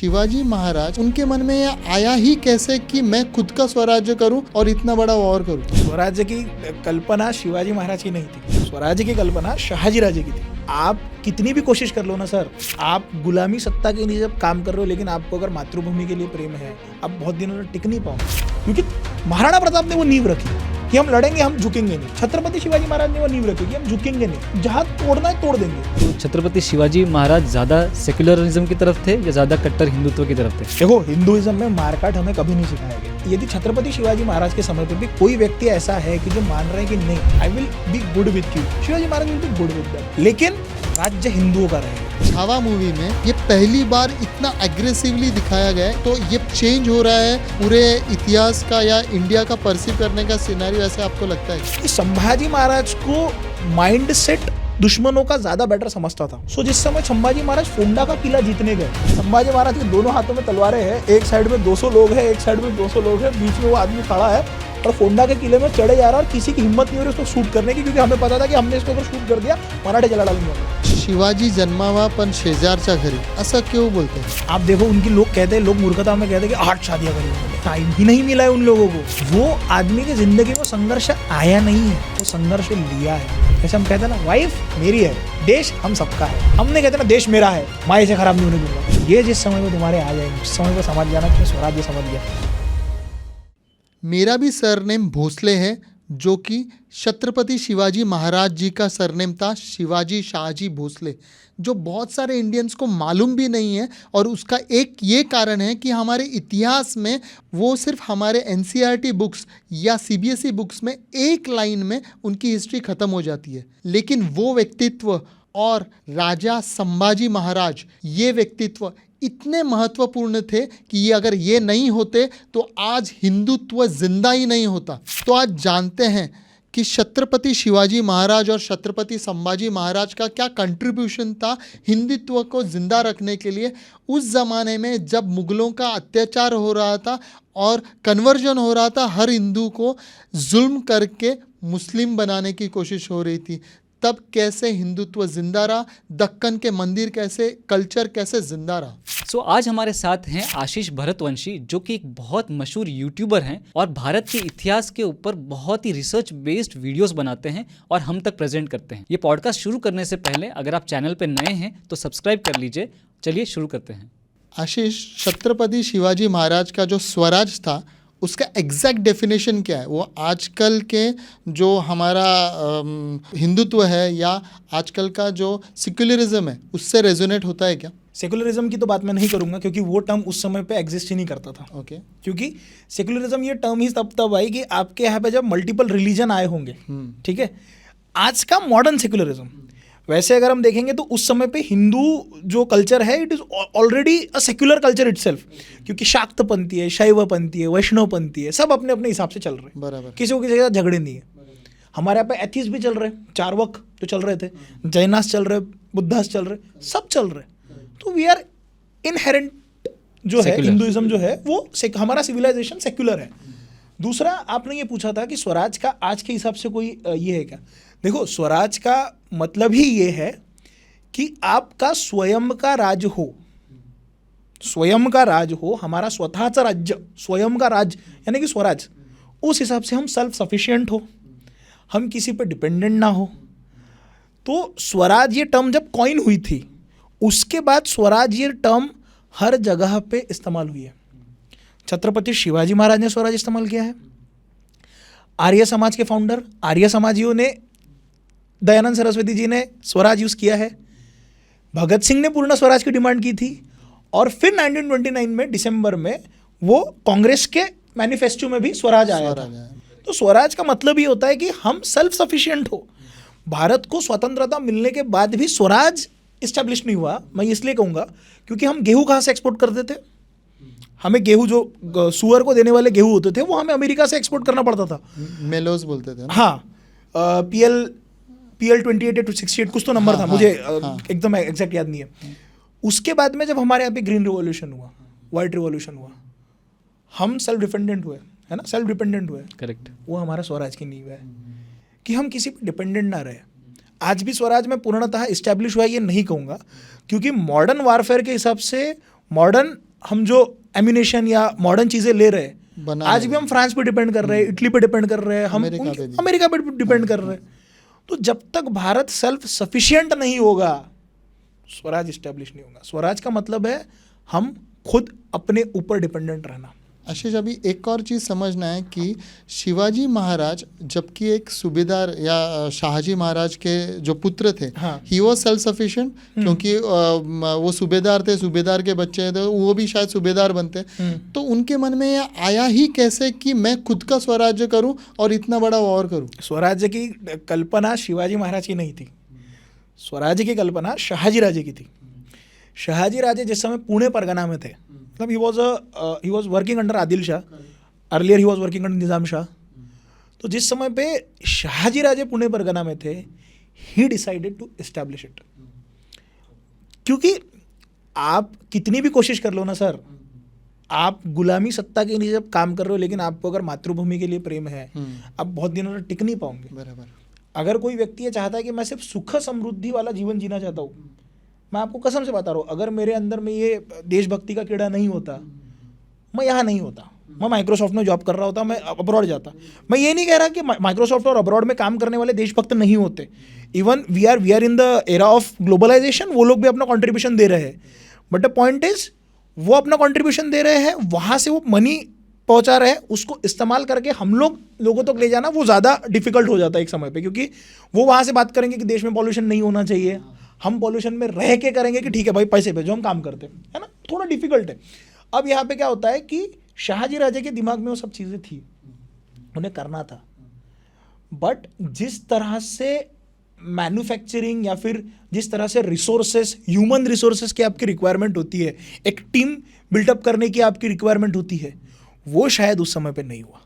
शिवाजी महाराज, उनके मन में यह आया ही कैसे कि मैं खुद का स्वराज्य करूं और इतना बड़ा वॉर करूं? स्वराज्य की कल्पना शिवाजी महाराज की नहीं थी, स्वराज्य की कल्पना शहाजी राजे की थी। आप कितनी भी कोशिश कर लो ना सर, आप गुलामी सत्ता के लिए जब काम कर रहे हो, लेकिन आपको अगर मातृभूमि के लिए प्रेम है, आप बहुत दिनों तक टिक नहीं पाओगे। क्योंकि महाराणा प्रताप ने वो नींव रखी कि हम लड़ेंगे, हम झुकेंगे नहीं। छत्रपति शिवाजी महाराज ने वो नींव रखी कि हम झुकेंगे नहीं, जहां तोड़ना है तोड़ देंगे। तो छत्रपति शिवाजी महाराज ज्यादा सेक्युलरिज्म की तरफ थे या ज्यादा कट्टर हिंदुत्व की तरफ थे? देखो, हिंदुइज्म में मारकाट हमें कभी नहीं सिखाया गया। यदि छत्रपति शिवाजी महाराज के समय पर भी कोई व्यक्ति ऐसा है कि जो मान रहे हैं कि नहीं, I will be good with you, Shivaji Maharaj will be good with that, लेकिन राज्य हिंदुओं का रहेगा। छावा मूवी में ये पहली बार इतना एग्रेसिवली दिखाया गया है, तो ये चेंज हो रहा है पूरे इतिहास का या इंडिया का परसीव करने का सिनेरियो, ऐसे आपको लगता है? कि संभाजी महाराज को माइंड सेट दुश्मनों का ज्यादा बेटर समझता था। सो जिस समय संभाजी महाराज फोंडा का किला जीतने गए, संभाजी महाराज के दोनों हाथों में तलवारें हैं, एक साइड में 200 लोग हैं, एक साइड में 200 लोग हैं, बीच में वो आदमी खड़ा है और फोंडा के किले में चढ़े जा रहा है और किसी की हिम्मत नहीं हो रही उसको शूट करने की, क्योंकि हमें पता था कि हमने इसको अगर शूट कर दिया मराठे जला डालेंगे। शिवाजी जन्मावा पण शेजारच्या घरी, ऐसा क्यों बोलते हैं? आप देखो, उनकी लोग कहते हैं, लोग मूर्खता में कहते हैं कि 8 शादियां करी उन्होंने, टाइम ही नहीं मिला है उन लोगों को। वो आदमी की जिंदगी में संघर्ष आया नहीं है, वो संघर्ष लिया है। जैसे हम कहते हैं ना, वाइफ मेरी है, देश हम सबका है। हमने कहते हैं ना, देश मेरा है, माँ से खराब नहीं होने दूंगा। ये जिस समय में तुम्हारे आ जाएंगे, उस समय पर समझ जाना कि स्वराज्य समझ गया। मेरा भी सरनेम भोसले है, जो कि छत्रपति शिवाजी महाराज जी का सरनेम था, शिवाजी शाहजी भोसले, जो बहुत सारे इंडियंस को मालूम भी नहीं है। और उसका एक ये कारण है कि हमारे इतिहास में वो सिर्फ हमारे एनसीईआरटी बुक्स या सीबीएसई बुक्स में एक लाइन में उनकी हिस्ट्री ख़त्म हो जाती है। लेकिन वो व्यक्तित्व और राजा संभाजी महाराज, ये व्यक्तित्व इतने महत्वपूर्ण थे कि ये अगर ये नहीं होते तो आज हिंदुत्व जिंदा ही नहीं होता। तो आज जानते हैं कि छत्रपति शिवाजी महाराज और छत्रपति संभाजी महाराज का क्या कंट्रीब्यूशन था हिंदुत्व को जिंदा रखने के लिए, उस ज़माने में जब मुग़लों का अत्याचार हो रहा था और कन्वर्जन हो रहा था, हर हिंदू को जुल्म करके मुस्लिम बनाने की कोशिश हो रही थी। तब कैसे हिंदुत्व जिंदा रहा, दक्कन के मंदिर कैसे, कल्चर कैसे जिंदा रहा। सो आज हमारे साथ हैं आशीष भरतवंशी, जो कि एक बहुत मशहूर यूट्यूबर हैं और भारत के इतिहास के ऊपर बहुत ही रिसर्च बेस्ड वीडियोस बनाते हैं और हम तक प्रेजेंट करते हैं। ये पॉडकास्ट शुरू करने से पहले अगर आप चैनल पे नए हैं तो सब्सक्राइब कर लीजिए। चलिए शुरू करते हैं। आशीष, छत्रपति शिवाजी महाराज का जो स्वराज था, उसका एग्जैक्ट डेफिनेशन क्या है? वो आजकल के जो हमारा हिंदुत्व है या आजकल का जो सेक्युलरिज्म है, उससे रेजोनेट होता है क्या? सेकुलरिज्म की तो बात मैं नहीं करूंगा, क्योंकि वो टर्म उस समय पे एग्जिस्ट ही नहीं करता था। ओके। क्योंकि सेकुलरिज्म ये टर्म ही तब आई कि आपके यहाँ पे जब मल्टीपल रिलीजन आए होंगे, ठीक है। आज का मॉडर्न सेकुलरिज्म, वैसे अगर हम देखेंगे तो उस समय पे हिंदू जो कल्चर है, it is already a secular culture itself, क्योंकि शाक्तपंथी है, शैवपंथी है, वैष्णवपंथी है, सब अपने अपने हिसाब से चल रहे हैं। बराबर। किसी को किसी के साथ झगड़े नहीं है। हमारे यहाँ पे एथीस्ट भी चल रहे हैं, चार्वाक जो चल रहे थे, जैनास चल रहे, बुद्धास चल रहे, सब चल रहे। तो वी आर इनहेरेंट जो है हिंदुइज्म जो है वो हमारा सिविलाइजेशन सेक्युलर है। दूसरा, आपने ये पूछा था कि स्वराज का आज के हिसाब से कोई ये है क्या? देखो, स्वराज का मतलब ही ये है कि आपका स्वयं का राज हो, स्वयं का राज हो, हमारा स्वतःचा राज्य, स्वयं का राज यानी कि स्वराज। उस हिसाब से हम सेल्फ सफिशिएंट हो, हम किसी पे डिपेंडेंट ना हो। तो स्वराज ये टर्म जब कॉइन हुई थी, उसके बाद स्वराज ये टर्म हर जगह पे इस्तेमाल हुई है। छत्रपति शिवाजी महाराज ने स्वराज इस्तेमाल किया है, आर्य समाज के फाउंडर आर्य समाजियों ने, दयानंद सरस्वती जी ने स्वराज यूज़ किया है, भगत सिंह ने पूर्ण स्वराज की डिमांड की थी, और फिर 1929 में दिसंबर में वो कांग्रेस के मैनिफेस्टो में भी स्वराज आया था। तो स्वराज का मतलब ये होता है कि हम सेल्फ सफिशिएंट हो। भारत को स्वतंत्रता मिलने के बाद भी स्वराज इस्टेब्लिश नहीं हुआ। मैं इसलिए कहूँगा क्योंकि हम गेहूँ कहाँ से एक्सपोर्ट करते थे? हमें गेहूँ, जो सुअर को देने वाले गेहूँ होते थे, वो हमें अमेरिका से एक्सपोर्ट करना पड़ता था। मेलोस बोलते थे। हाँ, PL 2868 कुछ तो नंबर था, मुझे एकदम एग्जैक्ट याद नहीं है। उसके बाद में जब हमारे यहाँ पे ग्रीन रिवॉल्यूशन हुआ, वाइट रिवॉल्यूशन हुआ, हम सेल्फ डिपेंडेंट हुए, है ना, सेल्फ डिपेंडेंट हुए। करेक्ट। वो हमारा स्वराज की नींव है कि हम किसी पर डिपेंडेंट ना रहे। आज भी स्वराज में पूर्णतः इस्टेब्लिश हुआ ये नहीं कहूँगा, क्योंकि मॉडर्न वारफेयर के हिसाब से, मॉडर्न हम जो एम्यूनेशन या मॉडर्न चीज़ें ले रहे हैं, बना आज रहे भी हम फ्रांस पे डिपेंड कर रहे हैं, इटली पे डिपेंड कर रहे हैं, हम अमेरिका पे डिपेंड कर रहे हैं। तो जब तक भारत सेल्फ सफिशिएंट नहीं होगा, स्वराज इस्टेब्लिश नहीं होगा। स्वराज का मतलब है हम खुद अपने ऊपर डिपेंडेंट रहना। आशीष, अभी एक और चीज़ समझना है कि शिवाजी महाराज जबकि एक सूबेदार या शाहजी महाराज के जो पुत्र थे, हाँ। ही वॉज सेल्फ सफिशिएंट, क्योंकि वो सूबेदार थे, सूबेदार के बच्चे थे, वो भी शायद सूबेदार बनते। तो उनके मन में ये आया ही कैसे कि मैं खुद का स्वराज्य करूं और इतना बड़ा वॉर करूं? स्वराज्य की कल्पना शिवाजी महाराज की नहीं थी, स्वराज्य की कल्पना शहाजी राजे की थी। शहाजी राजे जिस समय पुणे परगना में थे, मतलब he was working under Adil Shah, earlier he was working under Nizam Shah. तो जिस समय पे शहाजी राजे पुणे परगना में थे, he decided to establish it. क्योंकि आप कितनी भी कोशिश कर लो ना सर, आप गुलामी सत्ता के नीचे जब काम कर रहे हो, लेकिन आपको अगर मातृभूमि के लिए प्रेम है, आप बहुत दिनों तक टिक नहीं पाओगे। बराबर। अगर कोई व्यक्ति ये चाहता है कि मैं सिर्फ सुख समृद्धि वाला जीवन जीना चाहता हूँ, मैं आपको कसम से बता रहा हूँ, अगर मेरे अंदर में ये देशभक्ति का कीड़ा नहीं होता, मैं यहाँ नहीं होता। मैं माइक्रोसॉफ्ट में जॉब कर रहा होता, मैं अब्रॉड जाता। मैं ये नहीं कह रहा कि माइक्रोसॉफ्ट और अब्रॉड में काम करने वाले देशभक्त नहीं होते। Even we are in the era of globalisation, वो लोग भी अपना कॉन्ट्रीब्यूशन दे रहे हैं। बट द पॉइंट इज, वो अपना कॉन्ट्रीब्यूशन दे रहे हैं, वहाँ से वो मनी पहुँचा रहे हैं, उसको इस्तेमाल करके हम लोगों तक ले जाना वो ज़्यादा डिफिकल्ट हो जाता है एक समय पे, क्योंकि वो वहाँ से बात करेंगे कि देश में पॉल्यूशन नहीं होना चाहिए, हम पॉल्यूशन में रह के करेंगे कि ठीक है भाई पैसे भेजो हम काम करते हैं, है ना, थोड़ा डिफिकल्ट है। अब यहाँ पे क्या होता है कि शाहजी राजे के दिमाग में वो सब चीज़ें थी, उन्हें करना था, बट जिस तरह से मैन्युफैक्चरिंग या फिर जिस तरह से रिसोर्सेस, ह्यूमन रिसोर्सेस की आपकी रिक्वायरमेंट होती है, एक टीम बिल्टअप करने की आपकी रिक्वायरमेंट होती है, वो शायद उस समय पे नहीं हुआ।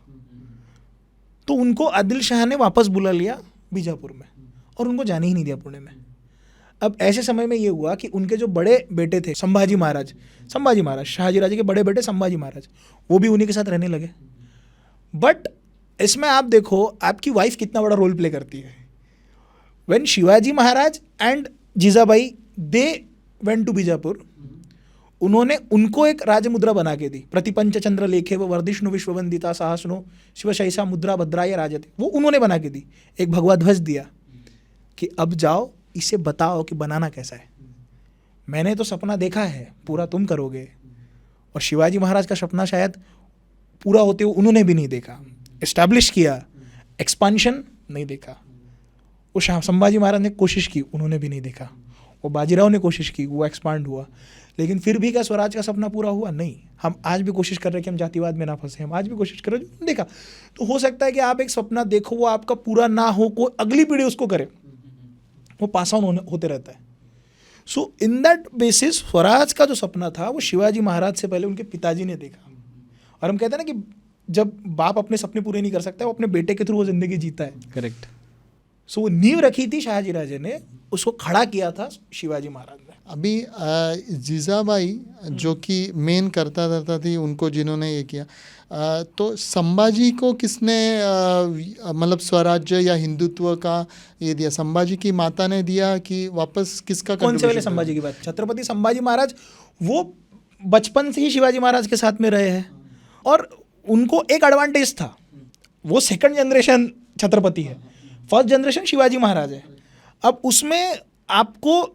तो उनको आदिल शाह ने वापस बुला लिया बीजापुर में और उनको जाने ही नहीं दिया पुणे में। अब ऐसे समय में ये हुआ कि उनके जो बड़े बेटे थे संभाजी महाराज, शाहजी राजे के बड़े बेटे संभाजी महाराज, वो भी उन्हीं के साथ रहने लगे। बट इसमें आप देखो आपकी वाइफ कितना बड़ा रोल प्ले करती है। When Shivaji Maharaj and Jijabai they went to Bijapur, उन्होंने उनको एक राजमुद्रा बना के दी, प्रतिपंच चंद्र लेखे व वर्धिष्णु विश्ववंदिता साहसनो शिवशैषा मुद्रा भद्राय राजते, वो उन्होंने बना के दी। एक भगवा ध्वज दिया कि अब जाओ इसे बताओ कि बनाना कैसा है। मैंने तो सपना देखा है, पूरा तुम करोगे। और शिवाजी महाराज का सपना शायद पूरा होते हुए उन्होंने भी नहीं देखा। एस्टैब्लिश किया, एक्सपांशन नहीं देखा। वो संभाजी महाराज ने कोशिश की, उन्होंने भी नहीं देखा। वो बाजीराव ने कोशिश की, वो एक्सपांड हुआ। लेकिन फिर भी क्या स्वराज का सपना पूरा हुआ? नहीं। हम आज भी कोशिश कर रहे हैं कि हम जातिवाद में ना फंसे, हम आज भी कोशिश कर रहे हैं, देखा। तो हो सकता है कि आप एक सपना देखो, वो आपका पूरा ना हो, कोई अगली पीढ़ी उसको करे, वो पास ऑन होते रहता है। सो इन दैट बेसिस स्वराज का जो सपना था वो शिवाजी महाराज से पहले उनके पिताजी ने देखा। और हम कहते हैं ना कि जब बाप अपने सपने पूरे नहीं कर सकता, वो अपने बेटे के थ्रू वो जिंदगी जीता है। करेक्ट। सो वो नींव रखी थी शाहजी राजे ने, उसको खड़ा किया था शिवाजी महाराज ने। अभी जीजाबाई जो कि मेन करता थी, उनको जिन्होंने ये किया, तो संभाजी को किसने मतलब स्वराज्य या हिंदुत्व का ये दिया? संभाजी की माता ने दिया कि वापस किसका? कौन से वाले संभाजी की बात? छत्रपति संभाजी महाराज वो बचपन से ही शिवाजी महाराज के साथ में रहे हैं और उनको एक एडवांटेज था, वो सेकंड जनरेशन छत्रपति है, फर्स्ट जनरेशन शिवाजी महाराज है। अब उसमें आपको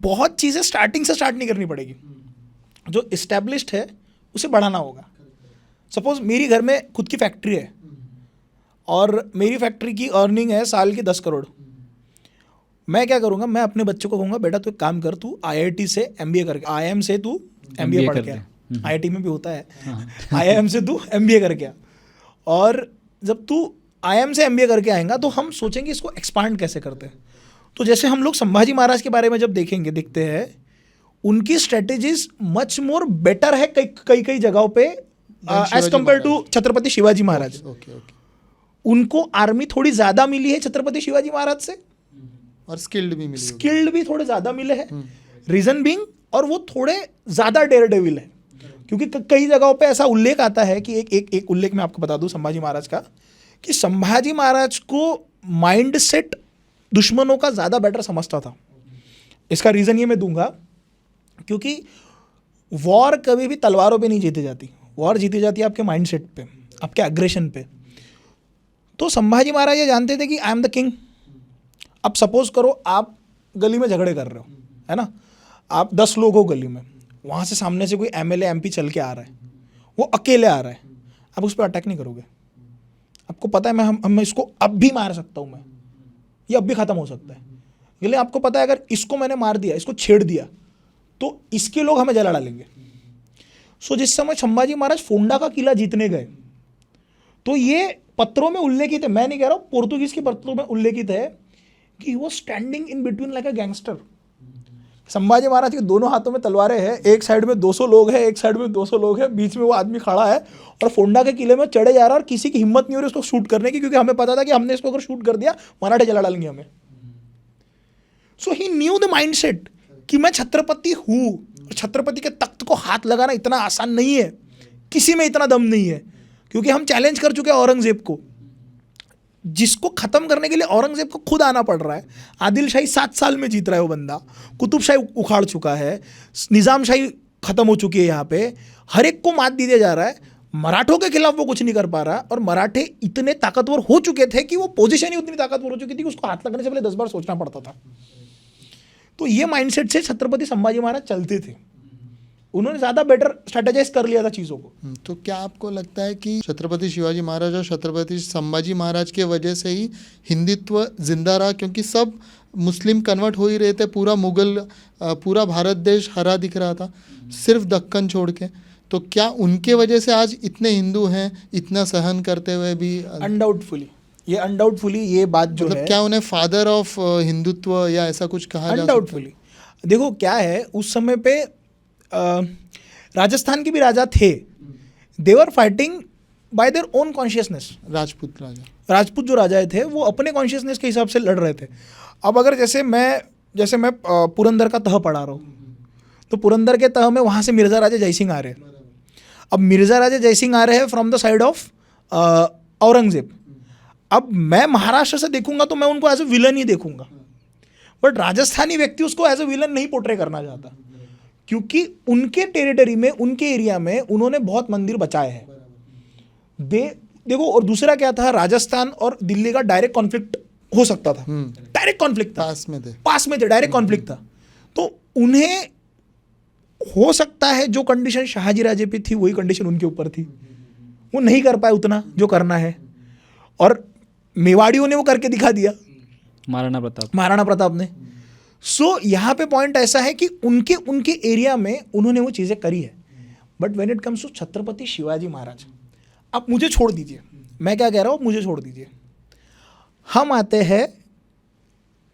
बहुत चीज़ें स्टार्टिंग से स्टार्ट नहीं करनी पड़ेगी, जो इस्टेब्लिश्ड है उसे बढ़ाना होगा। सपोज मेरी घर में खुद की फैक्ट्री है और मेरी फैक्ट्री की अर्निंग है साल की 10 करोड़। मैं क्या करूँगा, मैं अपने बच्चों को कहूँगा बेटा तू एक काम कर, तू IIT से MBA करके, IIM से तू MBA पढ़ के आ, IIT में भी होता है, IIM से तू MBA करके आ। और जब तू IIM से MBA करके आएगा तो हम सोचेंगे इसको एक्सपांड कैसे करते हैं। तो जैसे हम लोग संभाजी महाराज के बारे में जब देखते हैं, उनकी स्ट्रेटेजीज मच मोर बेटर है कई जगहों पे as compare to Chhatrapati Shivaji Maharaj. उनको आर्मी थोड़ी ज्यादा मिली है छत्रपति शिवाजी महाराज से, और स्किल्ड भी थोड़े ज्यादा मिले हैं। रीजन बीइंग, और वो थोड़े ज्यादा डेयर डेविल है, क्योंकि कई जगहों पे ऐसा उल्लेख आता है कि एक उल्लेख मैं आपको बता दूं संभाजी महाराज का, कि संभाजी महाराज को माइंड सेट दुश्मनों का ज़्यादा बेटर समझता था। इसका रीज़न ये मैं दूंगा, क्योंकि वॉर कभी भी तलवारों पे नहीं जीती जाती, वॉर जीती जाती है आपके माइंडसेट पे, आपके अग्रेशन पे। तो संभाजी महाराज ये जानते थे कि आई एम द किंग। अब सपोज करो आप गली में झगड़े कर रहे हो, है ना, आप 10 लोग हो गली में, वहाँ से सामने से कोई MLA MP चल के आ रहा है, वो अकेले आ रहा है, आप उस पर अटैक नहीं करोगे। आपको पता है मैं इसको अब भी मार सकता हूँ, मैं ये अब भी ख़त्म हो सकता है। इसलिए आपको पता है अगर इसको मैंने मार दिया, इसको छेड़ दिया, तो इसके लोग हमें जला डालेंगे। सो जिस समय संभाजी महाराज फोंडा का किला जीतने गए, तो ये पत्रों में उल्लेखित है, मैं नहीं कह रहा हूँ, पोर्तुगीज के पत्रों में उल्लेखित है कि वो standing in between like a gangster. Sambhaji Maharaj के दोनों हाथों में तलवारें हैं, एक साइड में 200 लोग हैं, एक साइड में 200 लोग हैं, बीच में वो आदमी खड़ा है और फोंडा के किले में चढ़े जा रहा है और किसी की हिम्मत नहीं हो रही उसको शूट करने की, क्योंकि हमें पता था कि हमने इसको अगर शूट कर दिया मराठे जला डालेंगे हमें। सो ही न्यू द माइंडसेट कि मैं छत्रपति हूँ, छत्रपति के तख्त को हाथ लगाना इतना आसान नहीं है, किसी में इतना दम नहीं है, क्योंकि हम चैलेंज कर चुके हैं औरंगजेब को, जिसको ख़त्म करने के लिए औरंगजेब को खुद आना पड़ रहा है। आदिल शाही 7 साल में जीत रहा है वो बंदा, कुतुब शाही उखाड़ चुका है, निज़ाम शाही ख़त्म हो चुकी है, यहाँ पे हर एक को मात दिया जा रहा है, मराठों के खिलाफ वो कुछ नहीं कर पा रहा, और मराठे इतने ताकतवर हो चुके थे कि वो पोजीशन ही उतनी ताकतवर हो चुकी थी कि उसको हाथ लगने से पहले 10 बार सोचना पड़ता था। तो ये माइंडसेट से छत्रपति संभाजी महाराज चलते थे, उन्होंने ज़्यादा बेटर स्ट्रेटेजाइज कर लिया था चीज़ों को। तो क्या आपको लगता है कि छत्रपति शिवाजी महाराज और छत्रपति संभाजी महाराज के वजह से ही हिंदुत्व जिंदा रहा, क्योंकि सब मुस्लिम कन्वर्ट हो ही रहे थे, पूरा भारत देश हरा दिख रहा था, सिर्फ दक्कन छोड़ के, तो क्या उनके वजह से आज इतने हिंदू हैं, इतना सहन करते हुए भी? अनडाउटफुली ये बात जो मतलब है, क्या उन्हें फादर ऑफ हिंदुत्व या ऐसा कुछ कहा जा सकता है? अनडाउटफुली देखो क्या है, उस समय पे राजस्थान के भी राजा थे, they were fighting by their own consciousness. Rajput जो राजा थे वो अपने कॉन्शियसनेस के हिसाब से लड़ रहे थे। अब अगर जैसे मैं पुरंदर का तह पढ़ा रहा हूँ, तो पुरंदर के तह में वहाँ से मिर्ज़ा राजा जयसिंह आ रहे हैं। अब मिर्ज़ा राजा जयसिंह आ रहे हैं from the side of Aurangzeb. अब मैं महाराष्ट्र से देखूंगा तो मैं उनको एज ए विलन ही देखूंगा, बट राजस्थानी व्यक्ति उसको एज ए विलन नहीं पोर्ट्रे करना चाहता, क्योंकि उनके टेरिटरी में, उनके एरिया में उन्होंने बहुत मंदिर बचाए हैं। देखो, और दूसरा क्या था, राजस्थान और दिल्ली का डायरेक्ट कॉन्फ्लिक्ट हो सकता था, डायरेक्ट कॉन्फ्लिक्ट था, पास में थे, डायरेक्ट कॉन्फ्लिक्ट था। तो उन्हें हो सकता है जो कंडीशन शहाजी राजे पे थी वही कंडीशन उनके ऊपर थी, वो नहीं कर पाए उतना जो करना है, और मेवाड़ियों ने वो करके दिखा दिया, महाराणा प्रताप ने। सो यहाँ पे पॉइंट ऐसा है कि उनके एरिया में उन्होंने वो चीज़ें करी है। But when it comes to Chhatrapati Shivaji Maharaj, आप मुझे छोड़ दीजिए, मैं क्या कह रहा हूँ, मुझे छोड़ दीजिए। हम आते हैं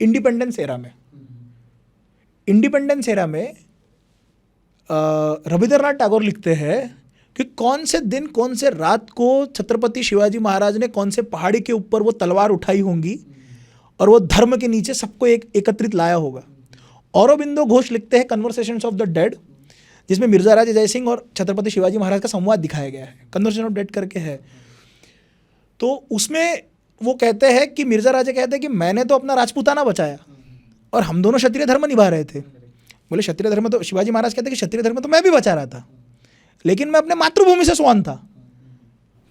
इंडिपेंडेंस एरा में। इंडिपेंडेंस एरा में रविंद्रनाथ टैगोर लिखते हैं कि कौन से दिन, कौन से रात को छत्रपति शिवाजी महाराज ने कौन से पहाड़ी के ऊपर वो तलवार उठाई होंगी और वो धर्म के नीचे सबको एकत्रित लाया होगा। औरोबिंदो घोष लिखते हैं कन्वर्सेशंस ऑफ द डेड, जिसमें मिर्जा राजा जयसिंह और छत्रपति शिवाजी महाराज का संवाद दिखाया गया है, कन्वर्सेशन ऑफ डेड करके है। तो उसमें वो कहते हैं कि मिर्जा राजा कहते हैं कि मैंने तो अपना राजपूताना बचाया और हम दोनों क्षत्रिय धर्म निभा रहे थे। बोले क्षत्रिय धर्म तो, शिवाजी महाराज कहते हैं कि क्षत्रिय धर्म तो मैं भी बचा रहा था, लेकिन मैं अपने मातृभूमि से स्वान था,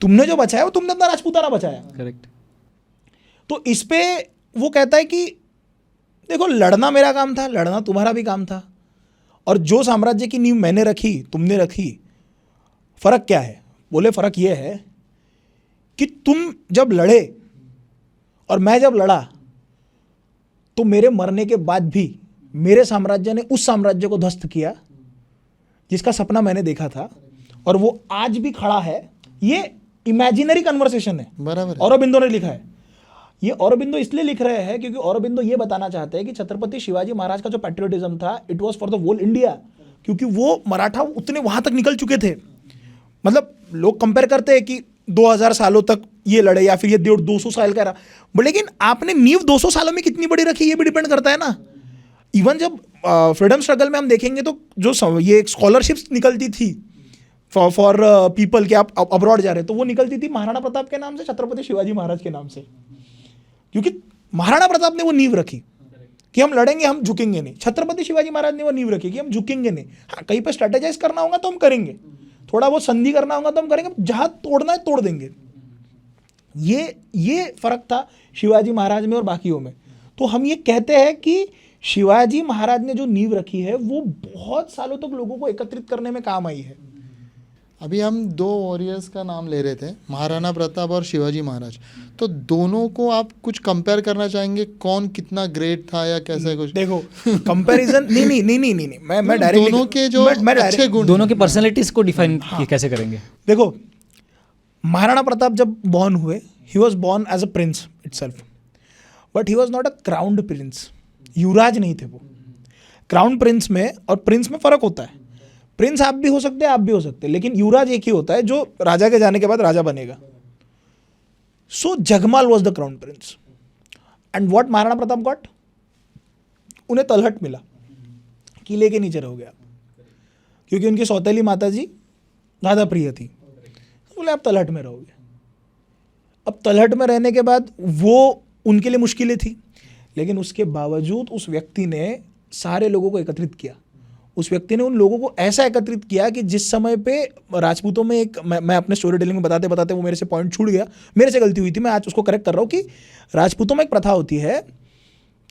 तुमने जो बचाया वो तुमने अपना राजपूताना बचाया। करेक्ट। तो इस पे वो कहता है कि देखो, लड़ना मेरा काम था, लड़ना तुम्हारा भी काम था, और जो साम्राज्य की नींव मैंने रखी तुमने रखी, फर्क क्या है? बोले फर्क ये है कि तुम जब लड़े और मैं जब लड़ा, तो मेरे मरने के बाद भी मेरे साम्राज्य ने उस साम्राज्य को ध्वस्त किया जिसका सपना मैंने देखा था, और वो आज भी खड़ा है। ये इमेजिनरी कन्वर्सेशन है, बराबर। औरोबिंदो ने लिखा है। ये औरोबिंदो इसलिए लिख रहे हैं क्योंकि औरोबिंदो ये बताना चाहते हैं कि छत्रपति शिवाजी महाराज का जो पैट्रियोटिज्म था, it was for the whole India, क्योंकि वो मराठा उतने वहां तक निकल चुके थे। मतलब लोग कंपेयर करते हैं कि 2000 सालों तक ये लड़े या फिर ये 200 साल का रहा, लेकिन आपने नींव 200 सालों में कितनी बड़ी रखी, ये भी डिपेंड करता है ना। इवन जब फ्रीडम स्ट्रगल में हम देखेंगे तो जो ये स्कॉलरशिप्स निकलती थी फॉर पीपल के आप अब्रॉड जा रहे, तो वो निकलती थी महाराणा प्रताप के नाम से, छत्रपति शिवाजी महाराज के नाम से, क्योंकि महाराणा प्रताप ने वो नींव रखी। कि हम लड़ेंगे, हम झुकेंगे नहीं। छत्रपति शिवाजी महाराज ने वो नींव रखी कि हम झुकेंगे नहीं। हाँ, कहीं पर स्ट्रेटेजाइज करना होगा तो हम करेंगे, थोड़ा बहुत संधि करना होगा तो हम करेंगे, जहां तोड़ना है तोड़ देंगे। ये फर्क था शिवाजी महाराज में और बाकियों में। तो हम ये कहते हैं कि शिवाजी महाराज ने जो नींव रखी है वो बहुत सालों तक लोगों को एकत्रित करने में काम आई है। अभी हम दो वॉरियर्स का नाम ले रहे थे, महाराणा प्रताप और शिवाजी महाराज, तो दोनों को आप कुछ कंपेयर करना चाहेंगे, कौन कितना ग्रेट था या कैसे कुछ? देखो कंपैरिजन नहीं, मैं डायरेक्ट दोनों के जो अच्छे गुण, दोनों की पर्सनैलिटीज को डिफाइन कैसे करेंगे? देखो, महाराणा प्रताप जब बॉर्न हुए, he was born as a prince itself, but he was not a crowned prince. युवराज नहीं थे वो। क्राउन प्रिंस में और प्रिंस में फर्क होता है। प्रिंस आप भी हो सकते हैं, आप भी हो सकते हैं, लेकिन युवराज एक ही होता है जो राजा के जाने के बाद राजा बनेगा। So Jagmal was the crown prince and what Maharana Pratap got, उन्हें तलहट मिला, किले के नीचे रह गया, क्योंकि उनकी सौतेली माता जी ज़्यादा प्रिय थी। बोले आप तलहट में रहोगे। अब तलहट में रहने के बाद वो उनके लिए मुश्किलें थी, लेकिन उसके बावजूद उस व्यक्ति ने सारे लोगों को एकत्रित किया। उस व्यक्ति ने उन लोगों को ऐसा एकत्रित किया कि जिस समय पे राजपूतों में एक, मैं अपने स्टोरी टेलिंग में बताते बताते वो मेरे से पॉइंट छूट गया, मेरे से गलती हुई थी, मैं आज उसको करेक्ट कर रहा हूँ कि राजपूतों में एक प्रथा होती है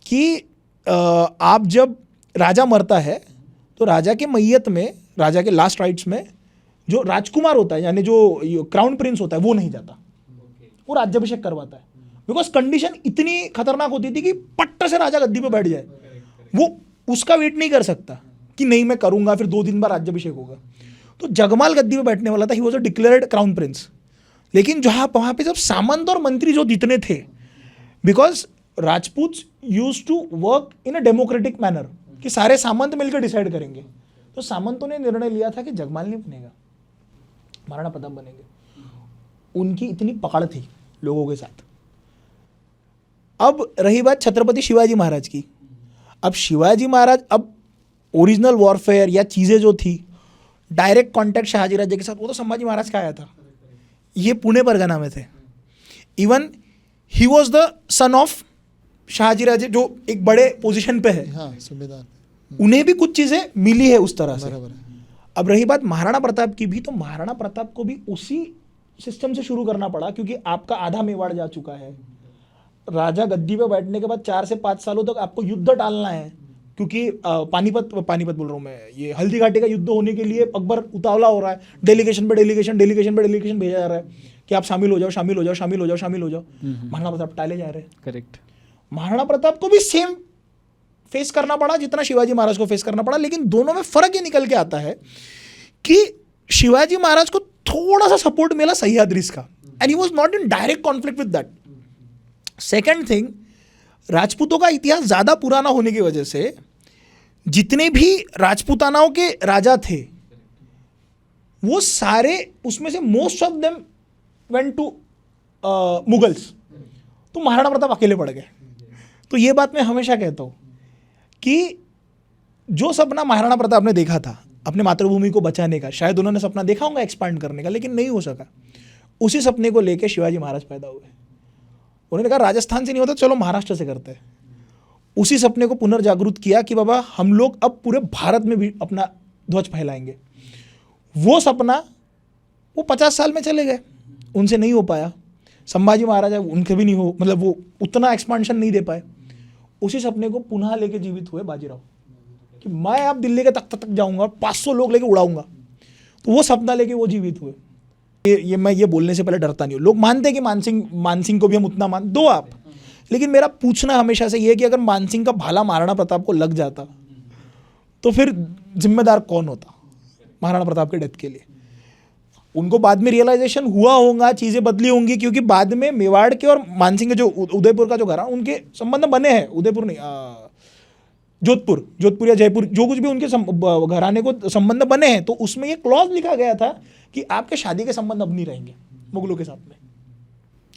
कि आप जब राजा मरता है तो राजा के मैयत में, राजा के लास्ट राइट्स में जो राजकुमार होता है, यानी जो क्राउन प्रिंस होता है, वो नहीं जाता, वो राज्याभिषेक करवाता है। बिकॉज कंडीशन इतनी खतरनाक होती थी कि पट्ट से राजा गद्दी पे बैठ जाए, वो उसका वेट नहीं कर सकता कि नहीं मैं करूंगा, फिर 2 दिन बाद राज्याभिषेक होगा। तो जगमाल गद्दी पे बैठने वाला था, ही was a declared crown Prince. लेकिन जहाँ वहाँ पे जब सामंत और मंत्री जो जितने थे, because Rajput use to work in a democratic manner, कि सारे सामंत मिलकर डिसाइड करेंगे, तो सामंतों ने निर्णय लिया था कि जगमाल नहीं बनेगा, महाराणा प्रताप बनेंगे। उनकी इतनी पकड़ थी लोगों के साथ। अब रही बात छत्रपति शिवाजी महाराज की। अब शिवाजी महाराज, अब ओरिजिनल वॉरफेयर या चीज़ें जो थी, डायरेक्ट कॉन्टैक्ट शहाजी राजे के साथ, वो तो संभाजी महाराज का आया था। ये पुणे परगना में थे। Even he was the son of Shahaji Raje, जो एक बड़े पोजीशन पे है। हाँ, सूबेदार, उन्हें भी कुछ चीज़ें मिली है उस तरह से। बराबर है। अब रही बात महाराणा प्रताप की भी, तो महाराणा प्रताप को भी उसी सिस्टम से शुरू करना पड़ा, क्योंकि आपका आधा मेवाड़ जा चुका है। राजा गद्दी पे बैठने के बाद 4 से 5 सालों तक आपको युद्ध टालना है, क्योंकि पानीपत बोल रहा हूँ मैं, ये हल्दी घाटी का युद्ध होने के लिए अकबर उतावला हो रहा है। डेलीगेशन पे डेलीगेशन भेजा जा रहा है कि आप शामिल हो जाओ। महाराणा प्रताप टाले जा रहे हैं। करेक्ट। महाराणा प्रताप को भी सेम फेस करना पड़ा जितना शिवाजी महाराज को फेस करना पड़ा, लेकिन दोनों में फर्क ये निकल के आता है कि शिवाजी महाराज को थोड़ा सा सपोर्ट मिला सह्याद्रीज का, and he was not in direct conflict with that. Second thing, राजपूतों का इतिहास ज़्यादा पुराना होने की वजह से जितने भी राजपूतानाओं के राजा थे वो सारे, उसमें से most of them went to Mughals. तो महाराणा प्रताप अकेले पड़ गए। तो ये बात मैं हमेशा कहता हूँ कि जो सपना महाराणा प्रताप ने देखा था अपने मातृभूमि को बचाने का, शायद उन्होंने सपना देखा होगा एक्सपांड करने का, लेकिन नहीं हो सका। उसी सपने को लेकर शिवाजी महाराज पैदा हुए। उन्होंने कहा राजस्थान से नहीं होता, चलो महाराष्ट्र से करते हैं। उसी सपने को पुनर्जागृत किया कि बाबा हम लोग अब पूरे भारत में भी अपना ध्वज फहलाएंगे। वो सपना वो 50 साल में चले गए, उनसे नहीं हो पाया। संभाजी महाराज उनके भी नहीं हो, मतलब वो उतना एक्सपांशन नहीं दे पाए। उसी सपने को पुनः लेके जीवित हुए बाजीराव कि मैं अब दिल्ली के तख्त तक जाऊंगा, 500 लोग लेके उड़ाऊंगा। तो वो सपना लेके वो जीवित हुए। ये मैं ये बोलने से पहले डरता नहीं हूँ। लोग मानते हैं कि मानसिंह को भी हम उतना मान दो आप, लेकिन मेरा पूछना हमेशा से ये है कि अगर मानसिंह का भाला महाराणा प्रताप को लग जाता तो फिर जिम्मेदार कौन होता महाराणा प्रताप के डेथ के लिए? उनको बाद में रियलाइजेशन हुआ होगा, चीज़ें बदली होंगी, क्योंकि बाद में मेवाड़ के और मानसिंह के जो उदयपुर का जो घर, उनके संबंध बने हैं। उदयपुर नहीं, जोधपुर या जयपुर, जो कुछ भी उनके घराने को संबंध बने हैं, तो उसमें ये क्लॉज लिखा गया था कि आपके शादी के संबंध अब नहीं रहेंगे मुगलों के साथ में।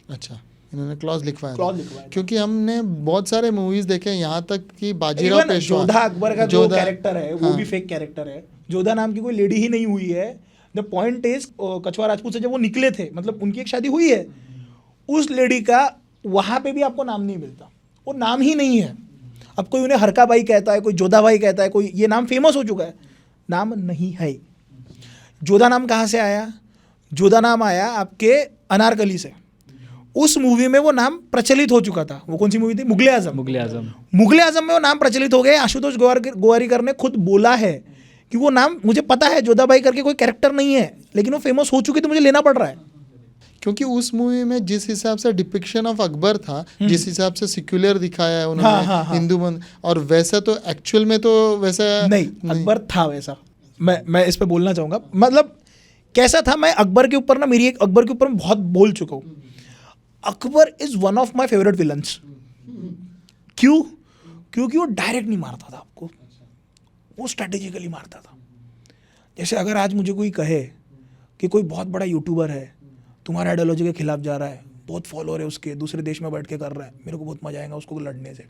अच्छा, इन्होंने क्लॉज लिखवाया था। क्लॉज लिखवाया, क्योंकि हमने बहुत सारे मूवीज देखे, यहाँ तक कि बाजीराव पेशवा, जोधा अकबर का जो कैरेक्टर है वो भी फेक कैरेक्टर है। जोधा नाम की कोई लेडी ही नहीं हुई है। द पॉइंट इज, कछवा राजपूत से जब वो निकले थे, मतलब उनकी एक शादी हुई है, उस लेडी का वहाँ पे भी आपको नाम नहीं मिलता, वो नाम ही नहीं है। अब कोई उन्हें हरका भाई कहता है, कोई जोधा भाई कहता है, कोई ये नाम फेमस हो चुका है, नाम नहीं है। जोधा नाम कहाँ से आया? जोधा नाम आया आपके अनारकली से। उस मूवी में वो नाम प्रचलित हो चुका था। वो कौन सी मूवी थी? मुगले आजम। मुगले आजम में वो नाम प्रचलित हो गए। आशुतोष गोवारिकर ने खुद बोला है कि वो नाम मुझे पता है, जोधा भाई करके कोई कैरेक्टर नहीं है, लेकिन वो फेमस हो चुकी तो मुझे लेना पड़ रहा है। क्योंकि उस मूवी में जिस हिसाब से डिपिक्शन ऑफ अकबर था, जिस हिसाब से सेक्युलर दिखाया है उन्होंने, हिंदू मन, और वैसा तो एक्चुअल में तो वैसा नहीं। अकबर था वैसा। मैं इस पे बोलना चाहूँगा, मतलब कैसा था। मैं अकबर के ऊपर ना, मेरी एक अकबर के ऊपर मैं बहुत बोल चुका हूँ। Akbar is one of my favourite villains. क्यों? क्योंकि वो डायरेक्ट नहीं मारता था आपको, वो स्ट्रेटेजिकली मारता था। जैसे अगर आज मुझे कोई कहे कि कोई बहुत बड़ा यूट्यूबर है, तुम्हारे आइडियोलॉजी के खिलाफ जा रहा है, बहुत फॉलोअर है उसके, दूसरे देश में बैठ के कर रहा है, मेरे को बहुत मजा आएगा उसको लड़ने से।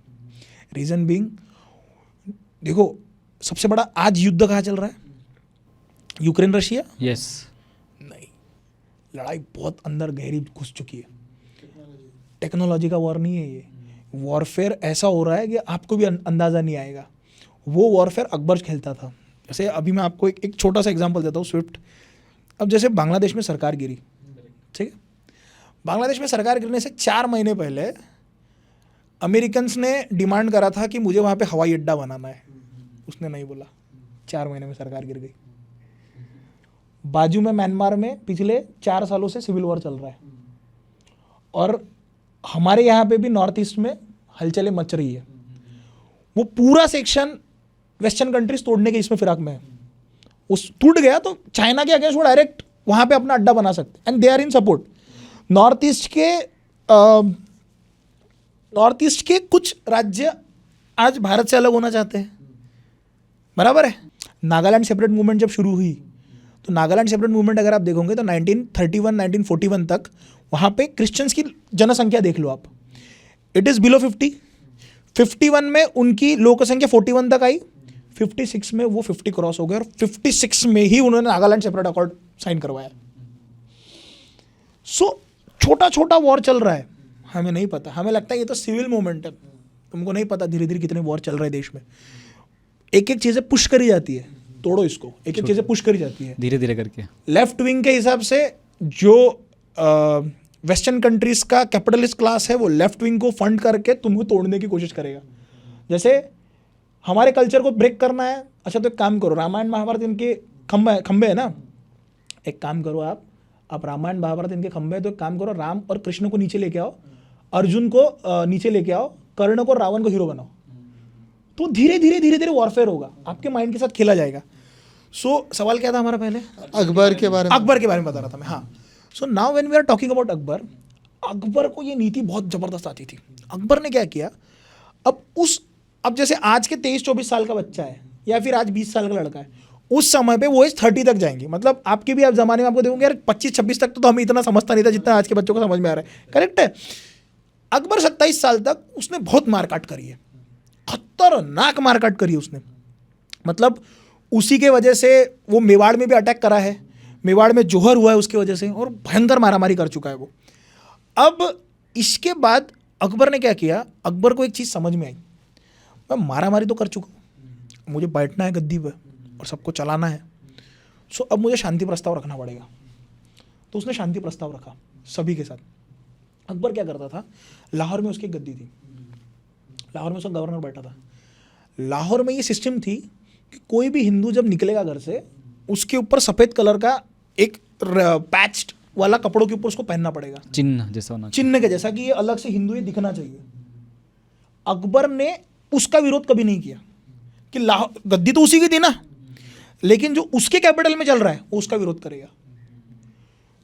रीज़न बीइंग, देखो सबसे बड़ा आज युद्ध कहाँ चल रहा है? Ukraine Russia. यस। नहीं, लड़ाई बहुत अंदर गहरी घुस चुकी है। टेक्नोलॉजी का वॉर नहीं है ये। वॉरफेयर ऐसा हो रहा है कि आपको भी अंदाज़ा नहीं आएगा। वो वॉरफेयर अकबर खेलता था। जैसे अभी मैं आपको एक छोटा सा एग्जांपल देता हूँ, स्विफ्ट। अब जैसे बांग्लादेश में सरकार गिरी, ठीक है, बांग्लादेश में सरकार गिरने से 4 महीने पहले अमेरिकन्स ने डिमांड करा था कि मुझे वहाँ पे हवाई अड्डा बनाना है। उसने नहीं बोला, 4 महीने में सरकार गिर गई। बाजू में म्यांमार में पिछले 4 सालों से सिविल वॉर चल रहा है, और हमारे यहाँ पे भी नॉर्थ ईस्ट में हलचलें मच रही है। वो पूरा सेक्शन वेस्टर्न कंट्रीज तोड़ने के इसमें फिराक में है। उस टूट गया तो चाइना के अगेंस्ट वो डायरेक्ट वहाँ पे अपना अड्डा बना सकते, and they are in support. North east के कुछ राज्य आज भारत से अलग होना चाहते हैं, बराबर है। नागालैंड सेपरेट मूवमेंट जब शुरू हुई, तो नागालैंड सेपरेट मूवमेंट अगर आप देखोगे तो 1931 1941 तक वहाँ पे क्रिश्चियंस की जनसंख्या देख लो आप, इट इज़ बिलो 50। 51 में उनकी लोक संख्या 41 तक आई, 56 में वो 50 क्रॉस हो गए, और 56 में ही उन्होंने नागालैंड सेपरेट अकॉर्ड साइन करवाया। सो छोटा छोटा वॉर चल रहा है, हमें नहीं पता, हमें लगता है ये तो सिविल मूवमेंट है। तुमको नहीं पता धीरे धीरे कितने वॉर चल रहे हैं देश में। एक एक चीज़ें पुश करी जाती है, तोड़ो इसको, एक एक चीज़ें पुश करी जाती है धीरे धीरे करके। लेफ्ट विंग के हिसाब से जो वेस्टर्न कंट्रीज का कैपिटलिस्ट क्लास है, वो लेफ्ट विंग को फंड करके तुमको तोड़ने की कोशिश करेगा। जैसे हमारे कल्चर को ब्रेक करना है, अच्छा तो एक काम करो, रामायण महाभारत इनके खंबे है ना, एक काम करो आप रामायण महाभारत इनके खंबे है, तो एक काम करो, राम और कृष्ण को नीचे लेके आओ, अर्जुन को नीचे लेके आओ, कर्ण को, रावण को हीरो बनाओ। तो धीरे धीरे वॉरफेयर होगा, आपके माइंड के साथ खेला जाएगा। सो सवाल क्या था हमारा पहले? अकबर के बारे में बता रहा था मैं। हाँ, so now when we are talking about Akbar, Akbar को ये नीति बहुत ज़बरदस्त आती थी। अकबर ने क्या किया, अब जैसे आज के 23-24 साल का बच्चा है, या फिर आज 20 साल का लड़का है, उस समय पे वो एज 30 तक जाएंगे। मतलब आपके भी आप ज़माने में आपको देखोगे यार 25-26 तक तो हमें इतना समझता नहीं था जितना आज के बच्चों को समझ में आ रहा है, करेक्ट है। अकबर 27 साल तक उसने बहुत मारकाट करी है, खतरनाक मारकाट करी है उसने। मतलब उसी के वजह से वो मेवाड़ में भी अटैक करा है, मेवाड़ में जोहर हुआ है उसकी वजह से, और भयंकर मारामारी कर चुका है वो। अब इसके बाद अकबर ने क्या किया, अकबर को एक चीज़ समझ में आई, मैं मारामारी तो कर चुका हूँ, मुझे बैठना है गद्दी पर और सबको चलाना है, सो अब मुझे शांति प्रस्ताव रखना पड़ेगा। तो उसने शांति प्रस्ताव रखा सभी के साथ। अकबर क्या करता था, लाहौर में उसकी गद्दी थी, लाहौर में उसका गवर्नर बैठा था। लाहौर में ये सिस्टम थी कि कोई भी हिंदू जब निकलेगा घर से, उसके ऊपर सफ़ेद कलर का एक पैच्ड वाला कपड़ों के ऊपर उसको पहनना पड़ेगा, चिन्ह जैसा होना, चिन्ह के जैसा, कि ये अलग से हिंदू ये दिखना चाहिए। अकबर ने उसका विरोध कभी नहीं किया कि लाहौर गद्दी तो उसी की थी ना, लेकिन जो उसके कैपिटल में चल रहा है वो उसका विरोध करेगा।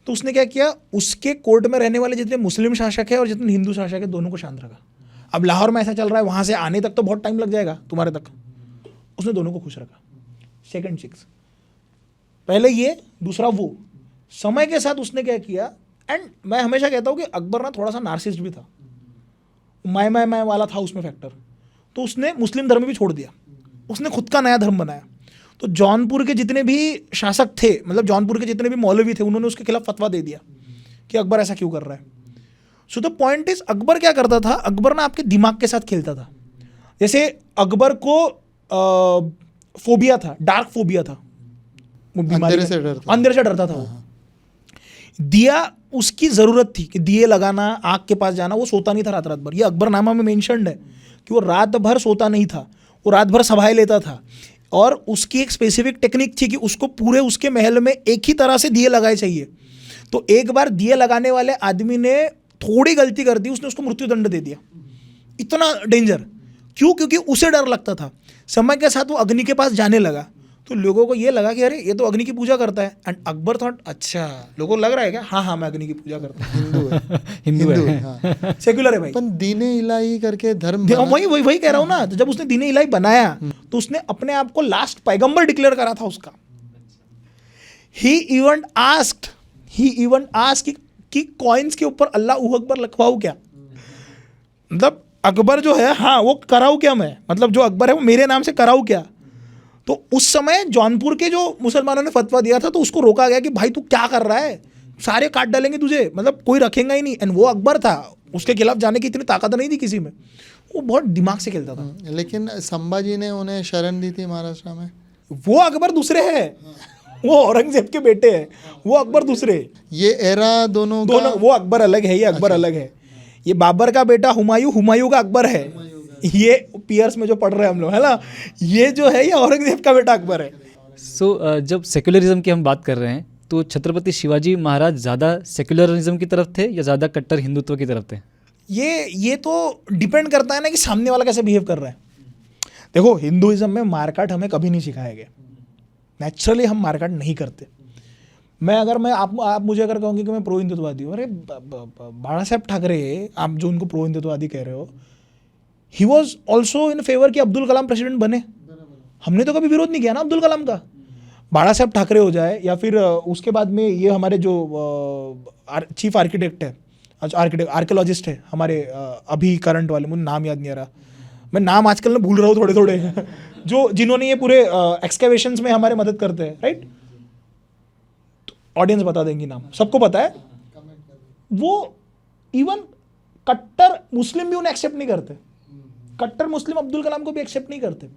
तो उसने क्या किया, उसके कोर्ट में रहने वाले जितने मुस्लिम शासक है और जितने हिंदू शासक है, दोनों को शांत रखा। अब लाहौर में ऐसा चल रहा है, वहाँ से आने तक तो बहुत टाइम लग जाएगा तुम्हारे तक, उसने दोनों को खुश रखा। सेकंड चिक्स, पहले ये, दूसरा वो। समय के साथ उसने क्या किया, एंड मैं हमेशा कहता हूँ कि अकबर ना थोड़ा सा नार्सिस्ट भी था, मैं वाला था उसमें फैक्टर। तो उसने मुस्लिम धर्म भी छोड़ दिया, उसने खुद का नया धर्म बनाया। तो जौनपुर के जितने भी शासक थे, मतलब जौनपुर के जितने भी मौलवी थे, उन्होंने उसके खिलाफ फतवा दे दिया कि अकबर ऐसा क्यों कर रहा है। So the point is, Akbar क्या करता था, अकबर ना आपके दिमाग के साथ खेलता था। जैसे अकबर को फोबिया था, डार्क फोबिया था, वो बीमारी अंधेरे से डरता। अंधेरे से डरता था वो। दिया उसकी जरूरत थी कि दिए लगाना, आग के पास जाना, वो सोता नहीं था रात रात भर। ये अकबरनामा में मेंशन्ड है कि वो रात भर सोता नहीं था, वो रात भर सभाएं लेता था। और उसकी एक स्पेसिफिक टेक्निक थी कि उसको पूरे उसके महल में एक ही तरह से दिए लगाए चाहिए। तो एक बार दिए लगाने वाले आदमी ने थोड़ी गलती कर दी, उसने उसको मृत्युदंड दे दिया। इतना डेंजर क्यों? क्योंकि उसे डर लगता था। समय के साथ वो अग्नि के पास जाने लगा, तो लोगों को ये लगा कि अरे ये तो अग्नि की पूजा करता है। एंड अकबर थॉट, अच्छा लोगों को लग रहा है क्या? हाँ हाँ, मैं अग्नि की पूजा करता हूँ। हिंदू है। हिंदू है। हाँ। सेक्युलर है भाई। पण दीने इलाही करके धर्म हाँ, बना। वही कह रहा हूँ ना। तो जब उसने दीन इलाही बनाया तो उसने अपने आप को लास्ट पैगंबर डिक्लेयर करा था उसका। ही इवन आस्क्ड कि कॉइन्स के ऊपर अल्लाह अकबर लिखवाऊं क्या? मतलब अकबर जो है, हाँ वो कराऊं क्या मैं, मतलब जो अकबर है वो मेरे नाम से कराऊं क्या? तो उस समय जौनपुर के जो मुसलमानों ने फतवा दिया था तो उसको रोका गया कि भाई तू क्या कर रहा है, सारे काट डालेंगे तुझे, मतलब कोई रखेगा ही नहीं। एंड वो अकबर था, उसके खिलाफ जाने की इतनी ताकत नहीं थी किसी में, वो बहुत दिमाग से खेलता था। लेकिन संभाजी ने उन्हें शरण दी थी महाराष्ट्र में। वो अकबर दूसरे हैं, वो औरंगजेब के बेटे हैं, वो अकबर दूसरे। ये एरा दोनों का। वो अकबर अलग है, ये अकबर अलग है। ये बाबर का बेटा हुमायूं का अकबर है। ये पियर्स में जो पढ़ रहे हैं हम लोग, है ना, ये जो है ये औरंगजेब का बेटा अकबर है। सो जब सेक्युलरिज्म की हम बात कर रहे हैं तो छत्रपति शिवाजी महाराज ज़्यादा सेक्युलरिज्म की तरफ थे या ज़्यादा कट्टर हिंदुत्व की तरफ थे? ये तो डिपेंड करता है ना कि सामने वाला कैसे बिहेव कर रहा है। देखो, हिंदुइज्म में मारकाट हमें कभी नहीं सिखाया गया। नेचुरली हम मारकाट नहीं करते। आप मुझे अगर कहोगे कि मैं प्रो हिंदुत्ववादी हूँ, अरे बाला साहब ठाकरे, आप जो उनको प्रो हिंदुत्ववादी कह रहे हो, he was also in favour कि अब्दुल कलाम प्रेसिडेंट बने। हमने तो कभी विरोध नहीं किया ना अब्दुल कलाम का। बाला साहब ठाकरे हो जाए या फिर उसके बाद में ये हमारे जो चीफ आर्किटेक्ट है, आर्कियोलॉजिस्ट है हमारे, अभी करंट वाले, मुझे नाम याद नहीं आ रहा, मैं नाम आजकल ना भूल रहा हूँ थोड़े थोड़े जो जिन्होंने ये पूरे एक्सकेवेशंस में हमारे मदद करते हैं, राइट? ऑडियंस बता देंगी नाम, सबको पता है। वो इवन कट्टर मुस्लिम भी उन्हें एक्सेप्ट नहीं करते। कट्टर मुस्लिम अब्दुल कलाम को भी एक्सेप्ट नहीं करते।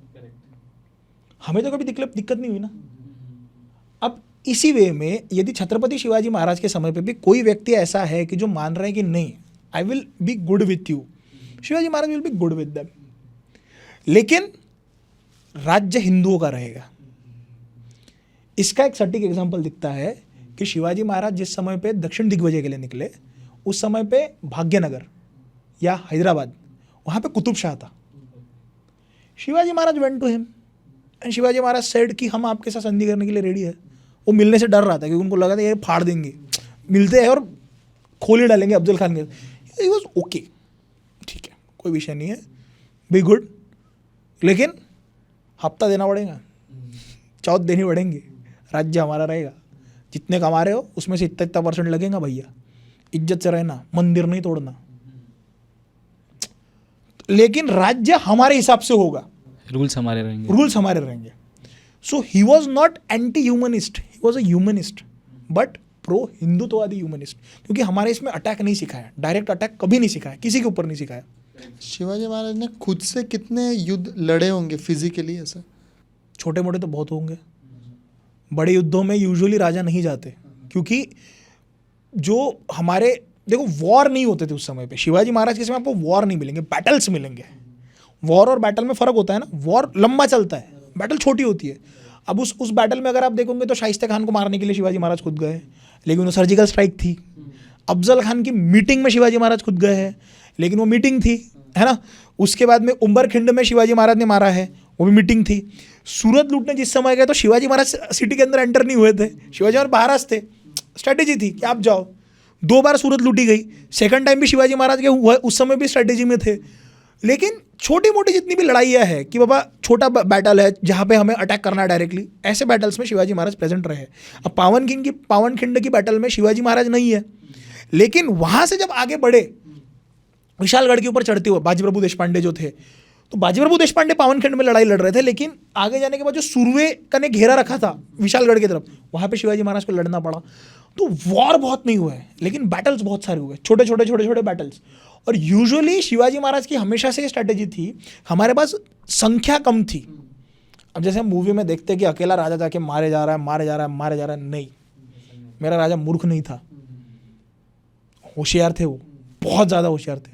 हमें तो कभी दिक्कत नहीं हुई ना। अब इसी वे में यदि छत्रपति शिवाजी महाराज के समय पे भी कोई व्यक्ति ऐसा है कि जो मान रहे हैं कि नहीं, I will be good with you, Shivaji Maharaj will be good with them, लेकिन राज्य हिंदुओं का रहेगा। इसका एक सटीक एग्जांपल दिखता है कि शिवाजी महाराज जिस समय पे दक्षिण दिग्विजय के लिए निकले, उस समय पे भाग्यनगर या हैदराबाद, वहाँ पे कुतुब शाह था। Shivaji Maharaj went to him and Shivaji Maharaj said कि हम आपके साथ संधि करने के लिए रेडी है। वो मिलने से डर रहा था क्योंकि उनको लगा था ये फाड़ देंगे, मिलते हैं और खोली डालेंगे अफजल खान के। ही वॉज ओके, ठीक है, कोई विषय नहीं है, बी गुड, लेकिन हफ्ता देना पड़ेगा, चौथ देनी पड़ेंगी, राज्य हमारा रहेगा, जितने कमा रहे हो उसमें से इतना % लगेगा भैया, इज्जत से रहना, मंदिर नहीं तोड़ना, लेकिन राज्य हमारे हिसाब से होगा, रूल्स हमारे रहेंगे। So he was not anti humanist, he was a humanist but pro हिंदुत्ववादी ह्यूमनिस्ट, क्योंकि हमारे इसमें अटैक नहीं सिखाया, डायरेक्ट अटैक कभी नहीं सिखाया, किसी के ऊपर नहीं सिखाया। शिवाजी महाराज ने खुद से कितने युद्ध लड़े होंगे फिजिकली? ऐसा छोटे मोटे तो बहुत होंगे। बड़े युद्धों में यूजुअली राजा नहीं जाते, क्योंकि जो हमारे, देखो, वॉर नहीं होते थे उस समय पे। शिवाजी महाराज के समय आपको वॉर नहीं मिलेंगे, बैटल्स मिलेंगे। वॉर और बैटल में फ़र्क होता है ना, वॉर लंबा चलता है, बैटल छोटी होती है। अब उस बैटल में अगर आप देखोगे तो शाइस्ता खान को मारने के लिए शिवाजी महाराज खुद गए, लेकिन वो सर्जिकल स्ट्राइक थी। अफजल खान की मीटिंग में शिवाजी महाराज खुद गए हैं, लेकिन वो मीटिंग थी, है ना। उसके बाद में उंबरखिंड में शिवाजी महाराज ने मारा है, वो भी मीटिंग थी। सूरत लूटने जिस समय गए तो शिवाजी महाराज सिटी के अंदर एंटर नहीं हुए थे, शिवाजी महाराज बाहर थे। स्ट्रैटेजी थी कि आप जाओ। 2 बार सूरत लूटी गई, सेकंड टाइम भी शिवाजी महाराज के हुआ, उस समय भी स्ट्रैटेजी में थे। लेकिन छोटी मोटी जितनी भी लड़ाइयाँ है कि बाबा छोटा बैटल है जहाँ पे हमें अटैक करना है डायरेक्टली, ऐसे बैटल्स में शिवाजी महाराज प्रेजेंट रहे। अब पावनखिंड की बैटल में शिवाजी महाराज नहीं है, लेकिन वहाँ से जब आगे बढ़े, विशालगढ़ के ऊपर चढ़ते हुए बाजी प्रभु देशपांडे जो थे, तो बाजी प्रभु देशपांडे पावनखिंड में लड़ाई लड़ रहे थे, लेकिन आगे जाने के बाद जो सुरवे का ने घेरा रखा था विशालगढ़ की तरफ, वहाँ पे शिवाजी महाराज को लड़ना पड़ा। तो वॉर बहुत नहीं हुए, लेकिन बैटल्स बहुत सारे हुए, छोटे छोटे बैटल्स। और यूजुअली शिवाजी महाराज की हमेशा से स्ट्रैटेजी थी, हमारे पास संख्या कम थी। अब जैसे हम मूवी में देखते हैं कि अकेला राजा जाके मारे जा रहा है, नहीं, मेरा राजा मूर्ख नहीं था, होशियार थे, वो बहुत ज़्यादा होशियार थे।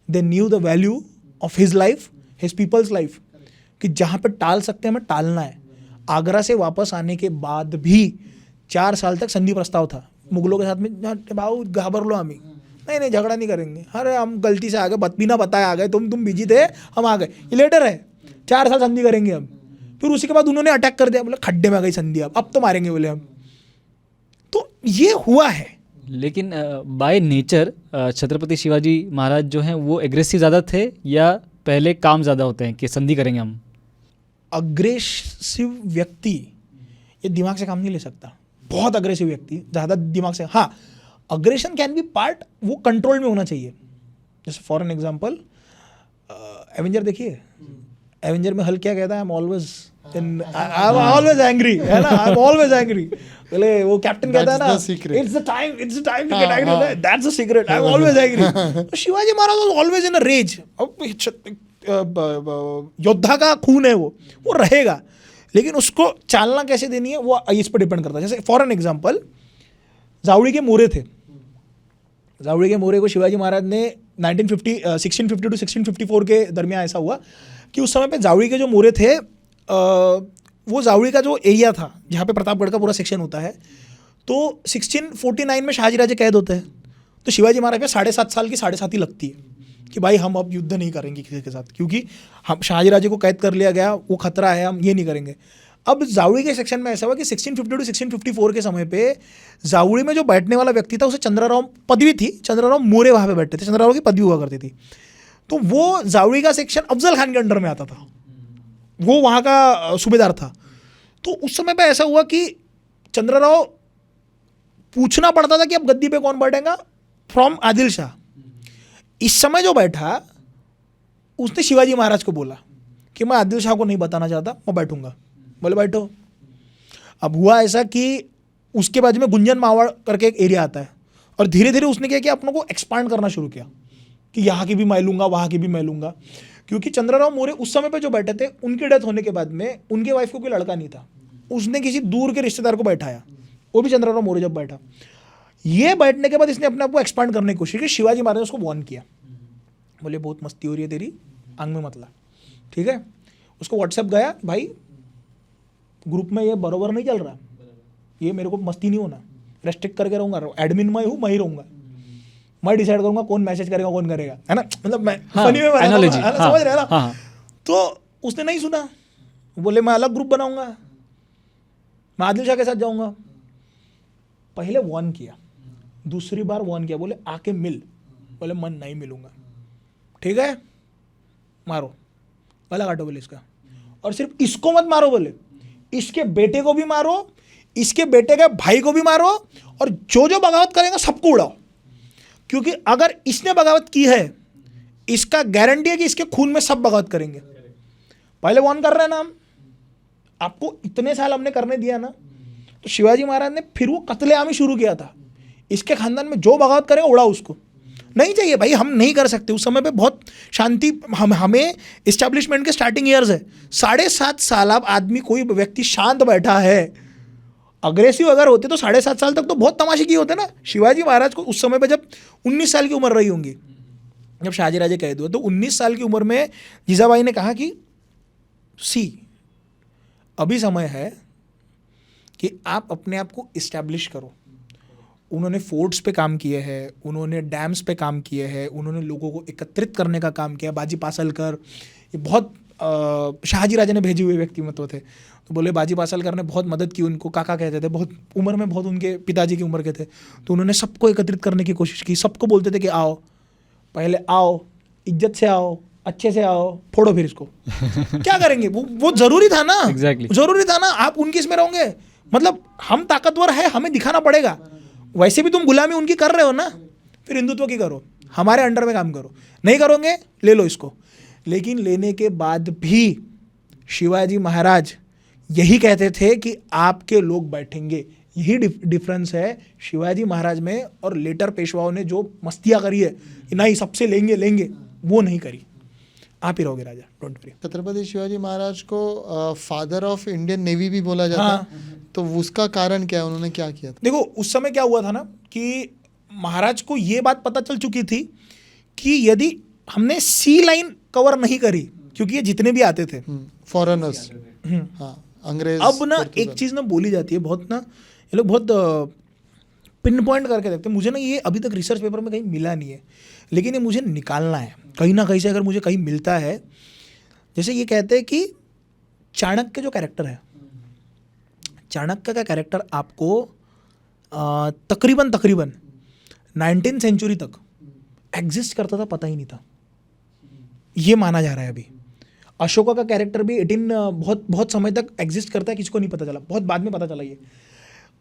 They knew the value of his life, his people's life, कि जहाँ पे टाल सकते हैं हमें टालना है। आगरा से वापस आने के बाद भी 4 साल तक संधि प्रस्ताव था मुगलों के साथ में, भाऊ घाबर लो हमें, नहीं झगड़ा नहीं करेंगे, अरे हम गलती से आ गए, बिना बताए आ गए, तुम बिजी थे, हम आ गए, ये लेटर है, 4 साल संधि करेंगे हम। फिर उसी के बाद उन्होंने अटैक कर दिया, बोले खड्डे में आ गई संधि, अब तो मारेंगे बोले हम। तो ये हुआ है। लेकिन बाय नेचर छत्रपति शिवाजी महाराज जो हैं वो एग्रेसिव ज़्यादा थे या पहले काम ज़्यादा होते हैं कि संधि करेंगे हम? अग्रेसिव व्यक्ति ये दिमाग से काम नहीं ले सकता, बहुत अग्रेसिव व्यक्ति ज़्यादा दिमाग से, हाँ अग्रेशन कैन बी पार्ट, वो कंट्रोल में होना चाहिए। जैसे फॉर एन एग्जाम्पल एवेंजर देखिए, एवेंजर में हल्क क्या कहता है, आई एम ऑलवेज एंग्री, है ना, आई एम ऑलवेज एंग्री। पहले वो कैप्टन कहता है ना, it's the time to get angry, that's the secret, I am always angry. Shivaji Maharaj was always in a rage. योद्धा का खून है वो रहेगा, लेकिन उसको चालना कैसे देनी है वो इस पर डिपेंड करता है। जैसे फॉर एन एग्जाम्पल जावड़ी के मोरे थे, जावड़ी के मोरे को शिवाजी महाराज ने 1650 टू 1654 के दरमियान ऐसा हुआ कि उस समय पे जावड़ी के जो मोरे थे, वो जावड़ी का जो एरिया था जहाँ पे प्रतापगढ़ का पूरा सेक्शन होता है, तो 1649 में शाहजी राजे कैद होते हैं। तो शिवाजी महाराज पे 7.5 साल की 7.5 लगती है कि भाई हम अब युद्ध नहीं करेंगे किसी के साथ, क्योंकि हम शाहजी राजे को कैद कर लिया गया, वो खतरा है, हम ये नहीं करेंगे। अब जावड़ी के सेक्शन में ऐसा हुआ कि 1650 टू 1654 के समय पे जावड़ी में जो बैठने वाला व्यक्ति था उसे चंद्रराव पदवी थी, चंद्रराव मोरे वहाँ पे बैठते थे, चंद्रराव की पदवी हुआ करती थी। तो वो जावड़ी का सेक्शन अफजल खान के अंडर में आता था, वो वहाँ का सूबेदार था। तो उस समय पे ऐसा हुआ कि चंद्रराव पूछना पड़ता था कि अब गद्दी पे कौन बैठेगा फ्रॉम आदिल शाह। इस समय जो बैठा उसने शिवाजी महाराज को बोला कि मैं आदिल शाह को नहीं बताना चाहता, मैं बैठूंगा। बोले बैठो। अब हुआ ऐसा कि उसके बाद में गुंजन मावड़ करके एक एरिया आता है, और धीरे धीरे उसने क्या किया, अपनों को एक्सपांड करना शुरू किया कि यहाँ की भी मैं लूँगा, वहाँ की भी मैं लूँगा। क्योंकि चंद्रराव मोरे उस समय पे जो बैठे थे, उनकी डेथ होने के बाद में उनके वाइफ को कोई लड़का नहीं था, उसने किसी दूर के रिश्तेदार को बैठाया, वो भी चंद्रराव मोरे जब बैठा। ये बैठने के बाद इसने अपने आप को एक्सपांड करने की कोशिश की। शिवाजी महाराज ने उसको वॉर्न किया, बोले बहुत मस्ती हो रही है तेरी, आंग में मत ला, ठीक है। उसको व्हाट्सएप गया, भाई ग्रुप में ये बराबर नहीं चल रहा, ये मेरे को मस्ती नहीं होना, रेस्ट्रिक्ट करके रहूँगा, एडमिन मैं हूँ, मैं ही रहूँगा, मैं डिसाइड करूँगा कौन मैसेज करेगा कौन करेगा, है ना, मतलब मैं फनी में समझ रहे ना। तो उसने नहीं सुना, बोले मैं अलग ग्रुप बनाऊंगा, मैं आदिल शाह के साथ जाऊंगा। पहले वॉर्न किया, दूसरी बार वॉर्न किया, बोले आके मिल, बोले मैं नहीं मिलूंगा, ठीक है मारो, गला काटो बोले इसका, और सिर्फ इसको मत मारो, बोले इसके बेटे को भी मारो, इसके बेटे के भाई को भी मारो, और जो जो बगावत करेगा सबको उड़ाओ, क्योंकि अगर इसने बगावत की है इसका गारंटी है कि इसके खून में सब बगावत करेंगे। पहले वॉर्न कर रहे हैं ना हम, आपको इतने साल हमने करने दिया ना। तो शिवाजी महाराज ने फिर वो कत्लेआम ही शुरू किया था, इसके खानदान में जो बगावत करेगा उड़ाओ उसको, नहीं चाहिए भाई, हम नहीं कर सकते। उस समय पे बहुत शांति, हमें इस्टेब्लिशमेंट के स्टार्टिंग ईयर्स है, 7.5 साल आप आदमी, कोई व्यक्ति शांत बैठा है, अग्रेसिव अगर होते तो 7.5 साल तक तो बहुत तमाशे किए होते ना। शिवाजी महाराज को उस समय पे जब 19 साल की उम्र रही होंगी, जब शाहजी राजे कैद हुए, तो 19 साल की उम्र में जीजाबाई ने कहा कि अभी समय है कि आप अपने आप को इस्टेब्लिश करो। उन्होंने फोर्ट्स पे काम किए हैं, उन्होंने डैम्स पे काम किए हैं, उन्होंने लोगों को एकत्रित करने का काम किया। बाजी पासलकर, ये बहुत शाहजी राजा ने भेजे हुए व्यक्तिमत्व थे। तो बोले बाजी पासलकर ने बहुत मदद की, उनको काका कहते थे, बहुत उम्र में बहुत उनके पिताजी की उम्र के थे। तो उन्होंने सबको एकत्रित करने की कोशिश की, सबको बोलते थे कि आओ, पहले आओ, इज्जत से आओ, अच्छे से आओ, फोड़ो फिर इसको। क्या करेंगे, वो जरूरी था ना, Exactly. जरूरी था ना। आप उनकी इसमें रहोगे, मतलब हम ताकतवर है, हमें दिखाना पड़ेगा। वैसे भी तुम गुलामी उनकी कर रहे हो ना, फिर हिंदुत्व की करो, हमारे अंडर में काम करो। नहीं करोगे, ले लो इसको। लेकिन लेने के बाद भी शिवाजी महाराज यही कहते थे कि आपके लोग बैठेंगे, यही डिफरेंस है शिवाजी महाराज में और लेटर पेशवाओं ने जो मस्तियाँ करी है कि नहीं सबसे लेंगे लेंगे, वो नहीं करी। आप ही रहोगे राजा, डोंट वरी। छत्रपति शिवाजी महाराज को फादर ऑफ इंडियन नेवी भी बोला जाता हाँ। है, तो उसका कारण क्या है, उन्होंने क्या किया था? देखो उस समय क्या हुआ था ना कि महाराज को ये बात पता चल चुकी थी कि यदि हमने सी लाइन कवर नहीं करी, क्योंकि ये जितने भी आते थे फॉरेनर्स, हाँ, अंग्रेज, अब ना पुर्तगाल। एक चीज़ ना बोली जाती है बहुत ना, ये लोग बहुत पिन पॉइंट करके देखते हैं। मुझे ना ये अभी तक रिसर्च पेपर में कहीं मिला नहीं है, लेकिन ये मुझे निकालना है कहीं ना कहीं से, अगर मुझे कहीं मिलता है। जैसे ये कहते हैं कि चाणक्य जो कैरेक्टर है, चाणक्य का कैरेक्टर आपको तकरीबन 19th सेंचुरी तक एग्जिस्ट करता था, पता ही नहीं था, ये माना जा रहा है अभी। अशोका का कैरेक्टर भी 18 बहुत समय तक एग्जिस्ट करता है, किसी को नहीं पता चला, बहुत बाद में पता चला ये।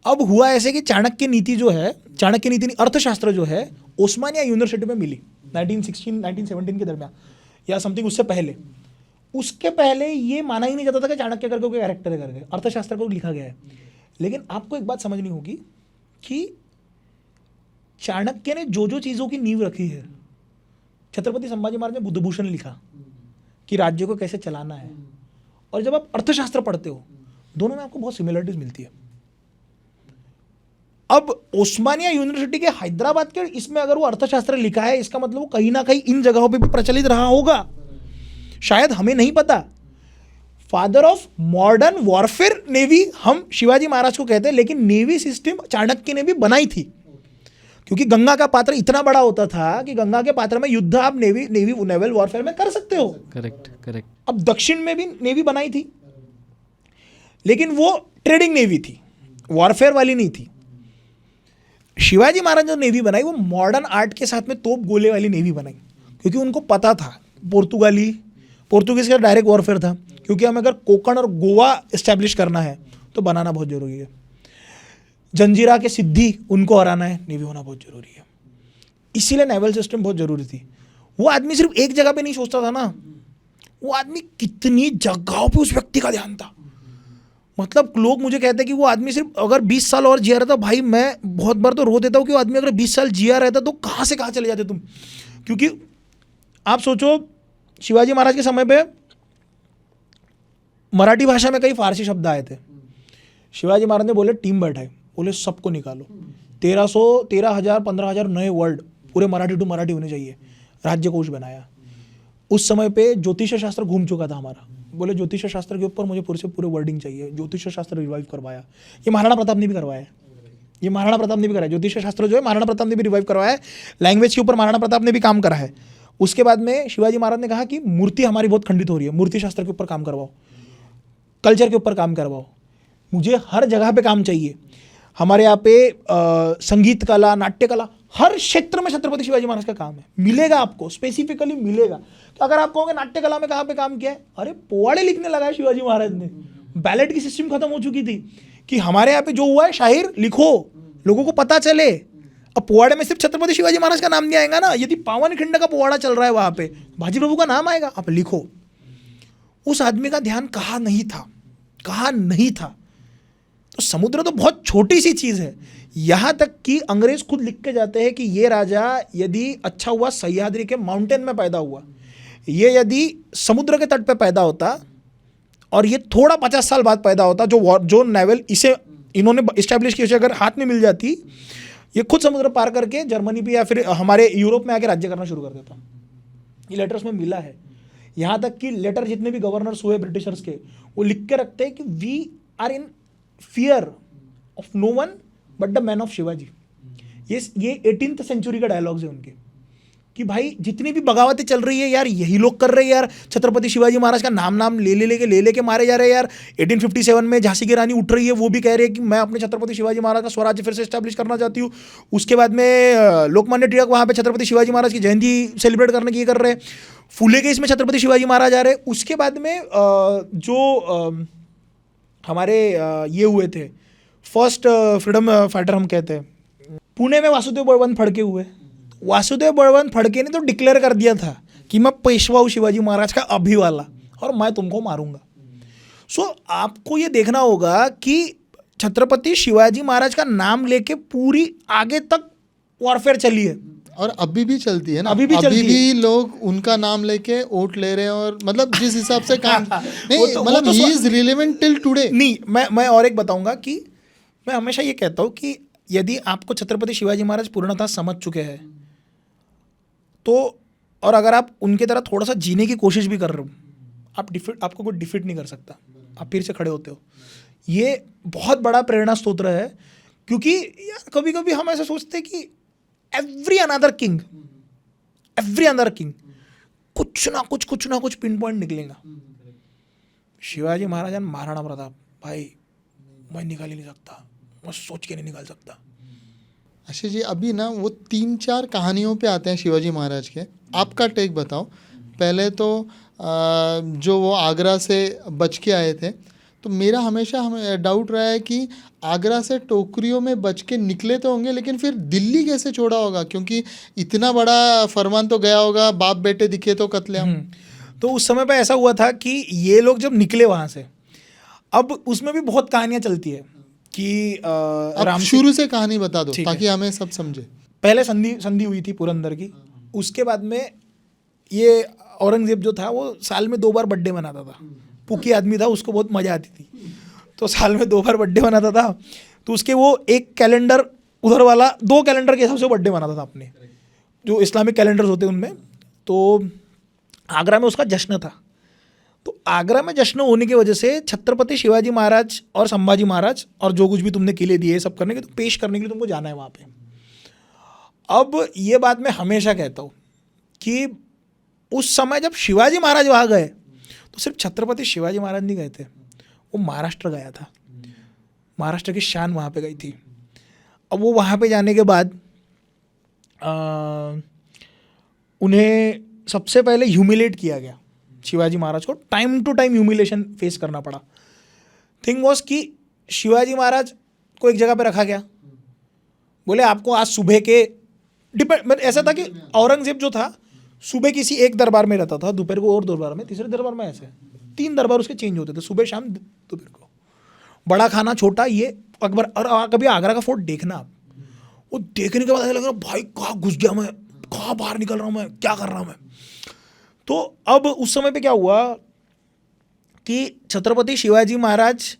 अब हुआ ऐसे कि चाणक्य नीति जो है, चाणक्य नीति अर्थशास्त्र जो है, ओस्मानिया यूनिवर्सिटी में मिली 1916-1917 के दरमियान या समथिंग, उससे पहले। उसके पहले ये माना ही नहीं जाता था कि चाणक्य करके कोई कैरेक्टर है करके, अर्थशास्त्र को लिखा गया है। लेकिन आपको एक बात समझनी होगी कि चाणक्य ने जो जो चीज़ों की नींव रखी है, छत्रपति संभाजी महाराज ने बुद्धभूषण लिखा कि राज्य को कैसे चलाना है, और जब आप अर्थशास्त्र पढ़ते हो दोनों में आपको बहुत सिमिलरिटीज मिलती है। अब ओस्मानिया यूनिवर्सिटी के हैदराबाद के इसमें अगर वो अर्थशास्त्र लिखा है, इसका मतलब वो कहीं ना कहीं इन जगहों पे भी प्रचलित रहा होगा, शायद हमें नहीं पता। Father of modern warfare navy हम शिवाजी महाराज को कहते हैं, लेकिन नेवी सिस्टम चाणक्य ने भी बनाई थी, क्योंकि गंगा का पात्र इतना बड़ा होता था कि गंगा के पात्र में युद्ध आप नेवल वॉरफेयर में कर सकते हो। करेक्ट। अब दक्षिण में भी नेवी बनाई थी, लेकिन वो ट्रेडिंग नेवी थी, वॉरफेयर वाली नहीं थी। शिवाजी महाराज जो नेवी बनाई वो मॉडर्न आर्ट के साथ में तोप गोले वाली नेवी बनाई, क्योंकि उनको पता था पोर्तुगीज का डायरेक्ट वॉरफेयर था, क्योंकि हमें अगर कोकण और गोवा इस्टेब्लिश करना है तो बनाना बहुत जरूरी है। जंजीरा के सिद्धि उनको हराना है, नेवी होना बहुत जरूरी है। इसीलिए नेवल सिस्टम बहुत जरूरी थी। वो आदमी सिर्फ एक जगह पे नहीं सोचता था ना, वो आदमी कितनी जगहों पे उस व्यक्ति का ध्यान था। मतलब लोग मुझे कहते हैं कि वो आदमी सिर्फ अगर 20 साल और जिया रहता, भाई मैं बहुत बार तो रो देता हूँ कि वो आदमी अगर 20 साल जिया रहता तो कहाँ से कहाँ चले जाते तुम। क्योंकि आप सोचो शिवाजी महाराज के समय पे मराठी भाषा में कई फारसी शब्द आए थे। शिवाजी महाराज ने बोले टीम बैठाए, बोले सबको निकालो, 13,000 15,000 नए वर्ड पूरे मराठी टू मराठी होने चाहिए। राज्य कोश बनाया। उस समय पे ज्योतिष शास्त्र घूम चुका था हमारा, बोले ज्योतिष शास्त्र के ऊपर मुझे पूरे से पूरे वर्डिंग चाहिए। ज्योतिष शास्त्र रिवाइव करवाया, ये महाराणा प्रताप ने भी करवाया है, ये महाराणा प्रताप ने भी कराया। ज्योतिष शास्त्र जो है महाराणा प्रताप ने भी रिवाइव करवाया है। लैंग्वेज के ऊपर महाराणा प्रताप ने भी काम करा है। उसके बाद में शिवाजी महाराज ने कहा कि मूर्ति हमारी बहुत खंडित हो रही है, मूर्ति शास्त्र के ऊपर काम करवाओ, कल्चर के ऊपर काम करवाओ, मुझे हर जगह पे काम चाहिए। हमारे यहाँ पे संगीत कला, नाट्य कला, हर क्षेत्र में छत्रपति शिवाजी महाराज का काम है। मिलेगा आपको, स्पेसिफिकली मिलेगा। तो अगर आप कहोगे नाट्य कला में कहाँ पे काम किया है, अरे पोवाड़े लिखने लगा है शिवाजी महाराज ने। बैलेट की सिस्टम खत्म हो चुकी थी कि हमारे यहाँ पे जो हुआ है शायर लिखो, लोगों को पता चले। अब पोवाड़े में सिर्फ छत्रपति शिवाजी महाराज का नाम नहीं आएगा ना, यदि पावन खंड का पोवाड़ा चल रहा है वहाँ पे बाजी प्रभु का नाम आएगा, आप लिखो। उस आदमी का ध्यान कहाँ नहीं था। तो समुद्र तो बहुत छोटी सी चीज़ है, यहाँ तक कि अंग्रेज खुद लिख के जाते हैं कि ये राजा यदि अच्छा हुआ सह्याद्री के माउंटेन में पैदा हुआ, ये यदि समुद्र के तट पे पैदा होता और ये थोड़ा 50 साल बाद पैदा होता, जो नेवल इसे इन्होंने इस्टेब्लिश की अगर हाथ में मिल जाती, ये खुद समुद्र पार करके जर्मनी पे या फिर हमारे यूरोप में आके राज्य करना शुरू कर देता। ये लेटर्स में मिला है। यहाँ तक कि लेटर जितने भी गवर्नर्स हुए ब्रिटिशर्स के, वो लिख के रखते हैं कि we are in fear of no one but the man of Shivaji. ये 18th सेंचुरी का डायलॉग्स है उनके, कि भाई जितनी भी बगावतें चल रही है यार, यही लोग कर रहे हैं यार। छत्रपति शिवाजी महाराज का नाम ले लेके मारे जा रहे हैं यार। 1857 में झांसी की रानी उठ रही है, वो भी कह रही है कि मैं अपने छत्रपति शिवाजी महाराज का स्वराज्य फिर से एस्टैब्लिश करना चाहती हूँ। उसके बाद में लोकमान्य टिलक वहाँ पे छत्रपति शिवाजी महाराज की जयंती सेलिब्रेट करने की ये कर रहे हैं। फूले के इसमें छत्रपति शिवाजी महाराज आ रहे हैं। उसके बाद में जो हमारे ये हुए थे फर्स्ट फ्रीडम फाइटर, हम कहते हैं, पुणे में वासुदेव बळवंत फड़के हुए। वासुदेव बळवंत फड़के ने तो डिक्लेयर कर दिया था कि मैं पेशवा हूँ शिवाजी महाराज का अभी वाला, और मैं तुमको मारूंगा। सो आपको ये देखना होगा कि छत्रपति शिवाजी महाराज का नाम लेके पूरी आगे तक वॉरफेयर चली है। और अभी भी चलती है ना, अभी भी चलती भी लोग उनका नाम लेके वोट ले रहे हैं, और मतलब जिस हिसाब से काम नहीं, वो तो मतलब he is relevant till today. नहीं, मैं और एक बताऊंगा कि मैं हमेशा ये कहता हूँ कि यदि आपको छत्रपति शिवाजी महाराज पूर्णतः समझ चुके हैं तो, और अगर आप उनके तरह थोड़ा सा जीने की कोशिश भी कर रहे हो, आपको कोई डिफीट नहीं कर सकता, आप फिर से खड़े होते हो। ये बहुत बड़ा प्रेरणा स्रोत है, क्योंकि यार कभी कभी हम ऐसे सोचते हैं कि एवरी अनदर किंग कुछ ना कुछ पिन पॉइंट निकलेगा। शिवाजी महाराज एंड महाराणा प्रताप, भाई मैं निकाल ही नहीं सकता, मैं सोच के नहीं निकाल सकता। आशीष जी, अभी ना वो 3-4 कहानियों पे आते हैं शिवाजी महाराज के, आपका टेक बताओ। पहले तो जो वो आगरा से बच के आए थे, तो मेरा हमेशा हमें डाउट रहा है कि आगरा से टोकरियों में बच के निकले तो होंगे, लेकिन फिर दिल्ली कैसे छोड़ा होगा, क्योंकि इतना बड़ा फरमान तो गया होगा, बाप बेटे दिखे तो कत्लेआम। तो उस समय पे ऐसा हुआ था कि ये लोग जब निकले वहाँ से, अब उसमें भी बहुत कहानियाँ चलती है कि अब शुरू से कहानी बता दो ताकि हमें सब समझे। पहले संधि हुई थी पुरंदर की, उसके बाद में ये औरंगजेब जो था वो साल में 2 बार बर्थडे मनाता था। पुकी आदमी था, उसको बहुत मज़ा आती थी, तो साल में 2 बार बर्थडे मनाता था। तो उसके वो एक कैलेंडर उधर वाला 2 कैलेंडर के हिसाब से बर्थडे मनाता था अपने, जो इस्लामिक कैलेंडर्स होते हैं उनमें। तो आगरा में उसका जश्न था, तो आगरा में जश्न होने की वजह से छत्रपति शिवाजी महाराज और संभाजी महाराज और जो कुछ भी तुमने किले दिए सब करने के, तो पेश करने के लिए तुमको जाना है वहाँ पे। अब ये बात मैं हमेशा कहता हूँ कि उस समय जब शिवाजी महाराज वहाँ गए तो सिर्फ छत्रपति शिवाजी महाराज नहीं गए थे, वो महाराष्ट्र गया था, महाराष्ट्र की शान वहाँ पे गई थी। अब वो वहाँ पे जाने के बाद उन्हें सबसे पहले ह्यूमिलेट किया गया, शिवाजी महाराज को time to time humiliation face करना पड़ा। थिंग वॉज कि शिवाजी महाराज को एक जगह पे रखा गया, बोले आपको आज सुबह के डिपेंड, ऐसा था कि औरंगजेब जो था सुबह किसी एक दरबार में रहता था, दोपहर को और दरबार में, तीसरे दरबार में, ऐसे 3 दरबार उसके चेंज होते थे, सुबह शाम दोपहर को, बड़ा खाना छोटा। ये अकबर, और कभी आगरा का फोर्ट देखना आप, वो देखने के बाद ऐसा लग रहा भाई कहाँ घुस गया मैं, कहाँ बाहर निकल रहा हूँ मैं, क्या कर रहा हूँ मैं। तो अब उस समय पे क्या हुआ कि छत्रपति शिवाजी महाराज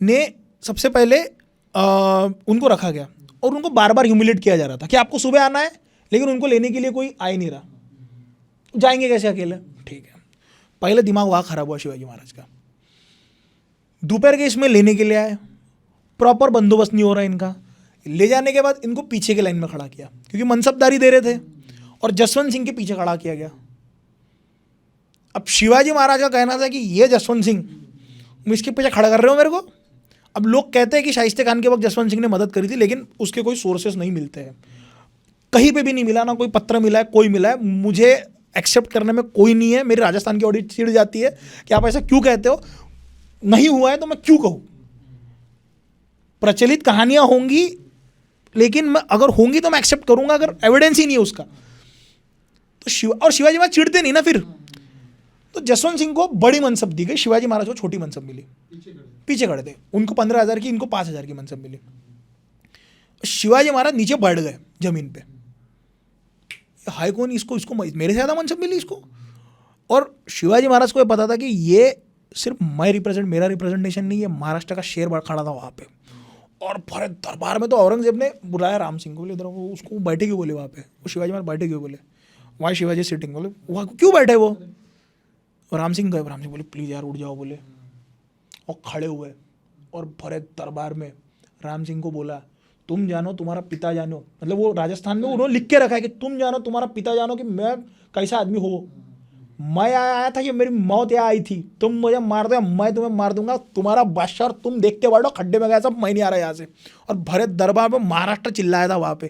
ने सबसे पहले उनको रखा गया और उनको बार बार ह्यूमिलेट किया जा रहा था कि आपको सुबह आना है, लेकिन उनको लेने के लिए कोई आ ही नहीं रहा, जाएंगे कैसे अकेले। ठीक है, पहले दिमाग वहाँ खराब हुआ शिवाजी महाराज का। दोपहर के इसमें लेने के लिए आए, प्रॉपर बंदोबस्त नहीं हो रहा इनका, ले जाने के बाद इनको पीछे के लाइन में खड़ा किया, क्योंकि मनसबदारी दे रहे थे, और जसवंत सिंह के पीछे खड़ा किया गया। अब शिवाजी महाराज का कहना था कि ये जसवंत सिंह इसके पीछे खड़ा कर रहे हो मेरे को। अब लोग कहते हैं कि शाइस्ते खान के वक्त जसवंत सिंह ने मदद करी थी, लेकिन उसके कोई सोर्सेस नहीं मिलते हैं, कहीं पे भी नहीं मिला, ना कोई पत्र मिला है, कोई मिला है, मुझे एक्सेप्ट करने में कोई नहीं है। मेरी राजस्थान की ऑडिट चिढ़ जाती है कि आप ऐसा क्यों कहते हो, नहीं हुआ है तो मैं क्यों कहूँ। प्रचलित कहानियां होंगी, लेकिन मैं अगर होंगी तो मैं एक्सेप्ट करूंगा, अगर एविडेंस ही नहीं है उसका तो शिवाजी महाराज चिढ़ते नहीं ना फिर। तो जसवंत सिंह को बड़ी मनसब दी गई, शिवाजी महाराज को छोटी मनसब मिली, पीछे खड़े थे, उनको 15,000 की, इनको 5,000 की मनसब मिली। शिवाजी महाराज नीचे बैठ गए जमीन पे, हाई कौन, इसको मेरे से ज़्यादा मनसब मिली इसको। और शिवाजी महाराज को ये पता था कि ये सिर्फ मेरा रिप्रेजेंटेशन नहीं है, महाराष्ट्र का शेर खड़ा था वहाँ पे। और भरे दरबार में तो औरंगजेब ने बुलाया राम सिंह को, बोले इधर उसको बैठे क्यों बोले वहाँ पे, वो शिवाजी महाराज बैठे क्यों बोले, वाई शिवाजी सिटिंग, बोले वहाँ क्यों बैठे वो। और राम सिंह गए, राम सिंह बोले प्लीज़ यार उठ जाओ बोले, और खड़े हुए और भरे दरबार में राम सिंह को बोला तुम जानो तुम्हारा पिता जानो, मतलब वो राजस्थान में उन्होंने लिख के रखा है कि तुम जानो तुम्हारा पिता जानो कि मैं कैसा आदमी हो। मैं आया था कि मेरी मौत यहाँ आई थी, तुम मुझे मार दो, मैं तुम्हें मार दूंगा, तुम्हारा बादशाह और तुम देख के बैठो, खड्डे में गया सब, मैं नहीं आ रहा यहाँ से। और भरे दरबार में महाराष्ट्र चिल्लाया था वहाँ पे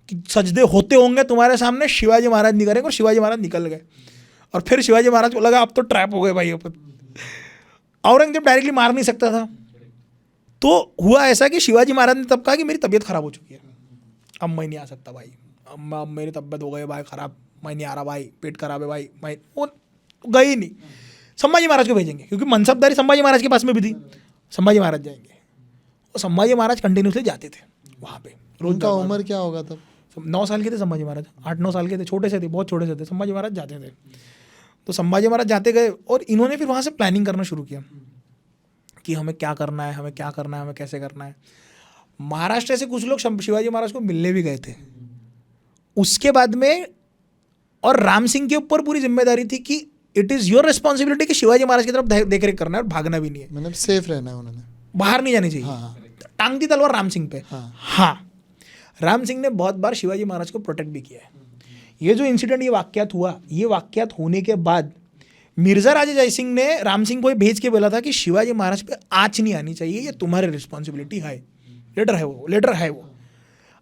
कि सजदे होते होंगे तुम्हारे सामने, शिवाजी महाराज नहीं करेंगे। और शिवाजी महाराज निकल गए, और फिर शिवाजी महाराज को लगा अब तो ट्रैप हो गए भाई। औरंगजेब डायरेक्टली मार नहीं सकता था, तो हुआ ऐसा कि शिवाजी महाराज ने तब कहा कि मेरी तबीयत खराब हो चुकी है, अब मैं नहीं आ सकता भाई, अब मेरी तबीयत हो गई भाई खराब, मैं नहीं आ रहा भाई, पेट खराब है भाई, मैं वो गए ही नहीं। संभाजी महाराज को भेजेंगे, क्योंकि मनसबदारी संभाजी महाराज के पास में भी थी, संभाजी महाराज जाएंगे। संभाजी महाराज कंटिन्यूसली जाते थे वहाँ पे रोज। उनका उम्र क्या होगा तब? 9 साल के थे संभाजी महाराज, 8-9 साल के थे, छोटे से थे, बहुत छोटे से थे। संभाजी महाराज जाते थे, तो संभाजी महाराज जाते गए और इन्होंने फिर वहाँ से प्लानिंग करना शुरू किया कि हमें क्या करना है, हमें क्या करना है, हमें कैसे करना है। महाराष्ट्र से कुछ लोग शिवाजी महाराज को मिलने भी गए थे उसके बाद में, और राम सिंह के ऊपर पूरी जिम्मेदारी थी कि इट इज़ योर रिस्पॉन्सिबिलिटी कि शिवाजी महाराज की तरफ देख रेख करना है और भागना भी नहीं है, मतलब सेफ रहना है, उन्होंने बाहर नहीं जानी चाहिए। हाँ। टांग दी तलवार राम सिंह पे। हाँ। हाँ, राम सिंह ने बहुत बार शिवाजी महाराज को प्रोटेक्ट भी किया है। ये जो इंसिडेंट, ये वाक्यात हुआ, ये वाक्यात होने के बाद मिर्जा राजा जयसिंह ने राम सिंह को भेज के बोला था कि शिवाजी महाराज पे आँच नहीं आनी चाहिए, ये तुम्हारी रिस्पॉन्सिबिलिटी है। लेटर है वो।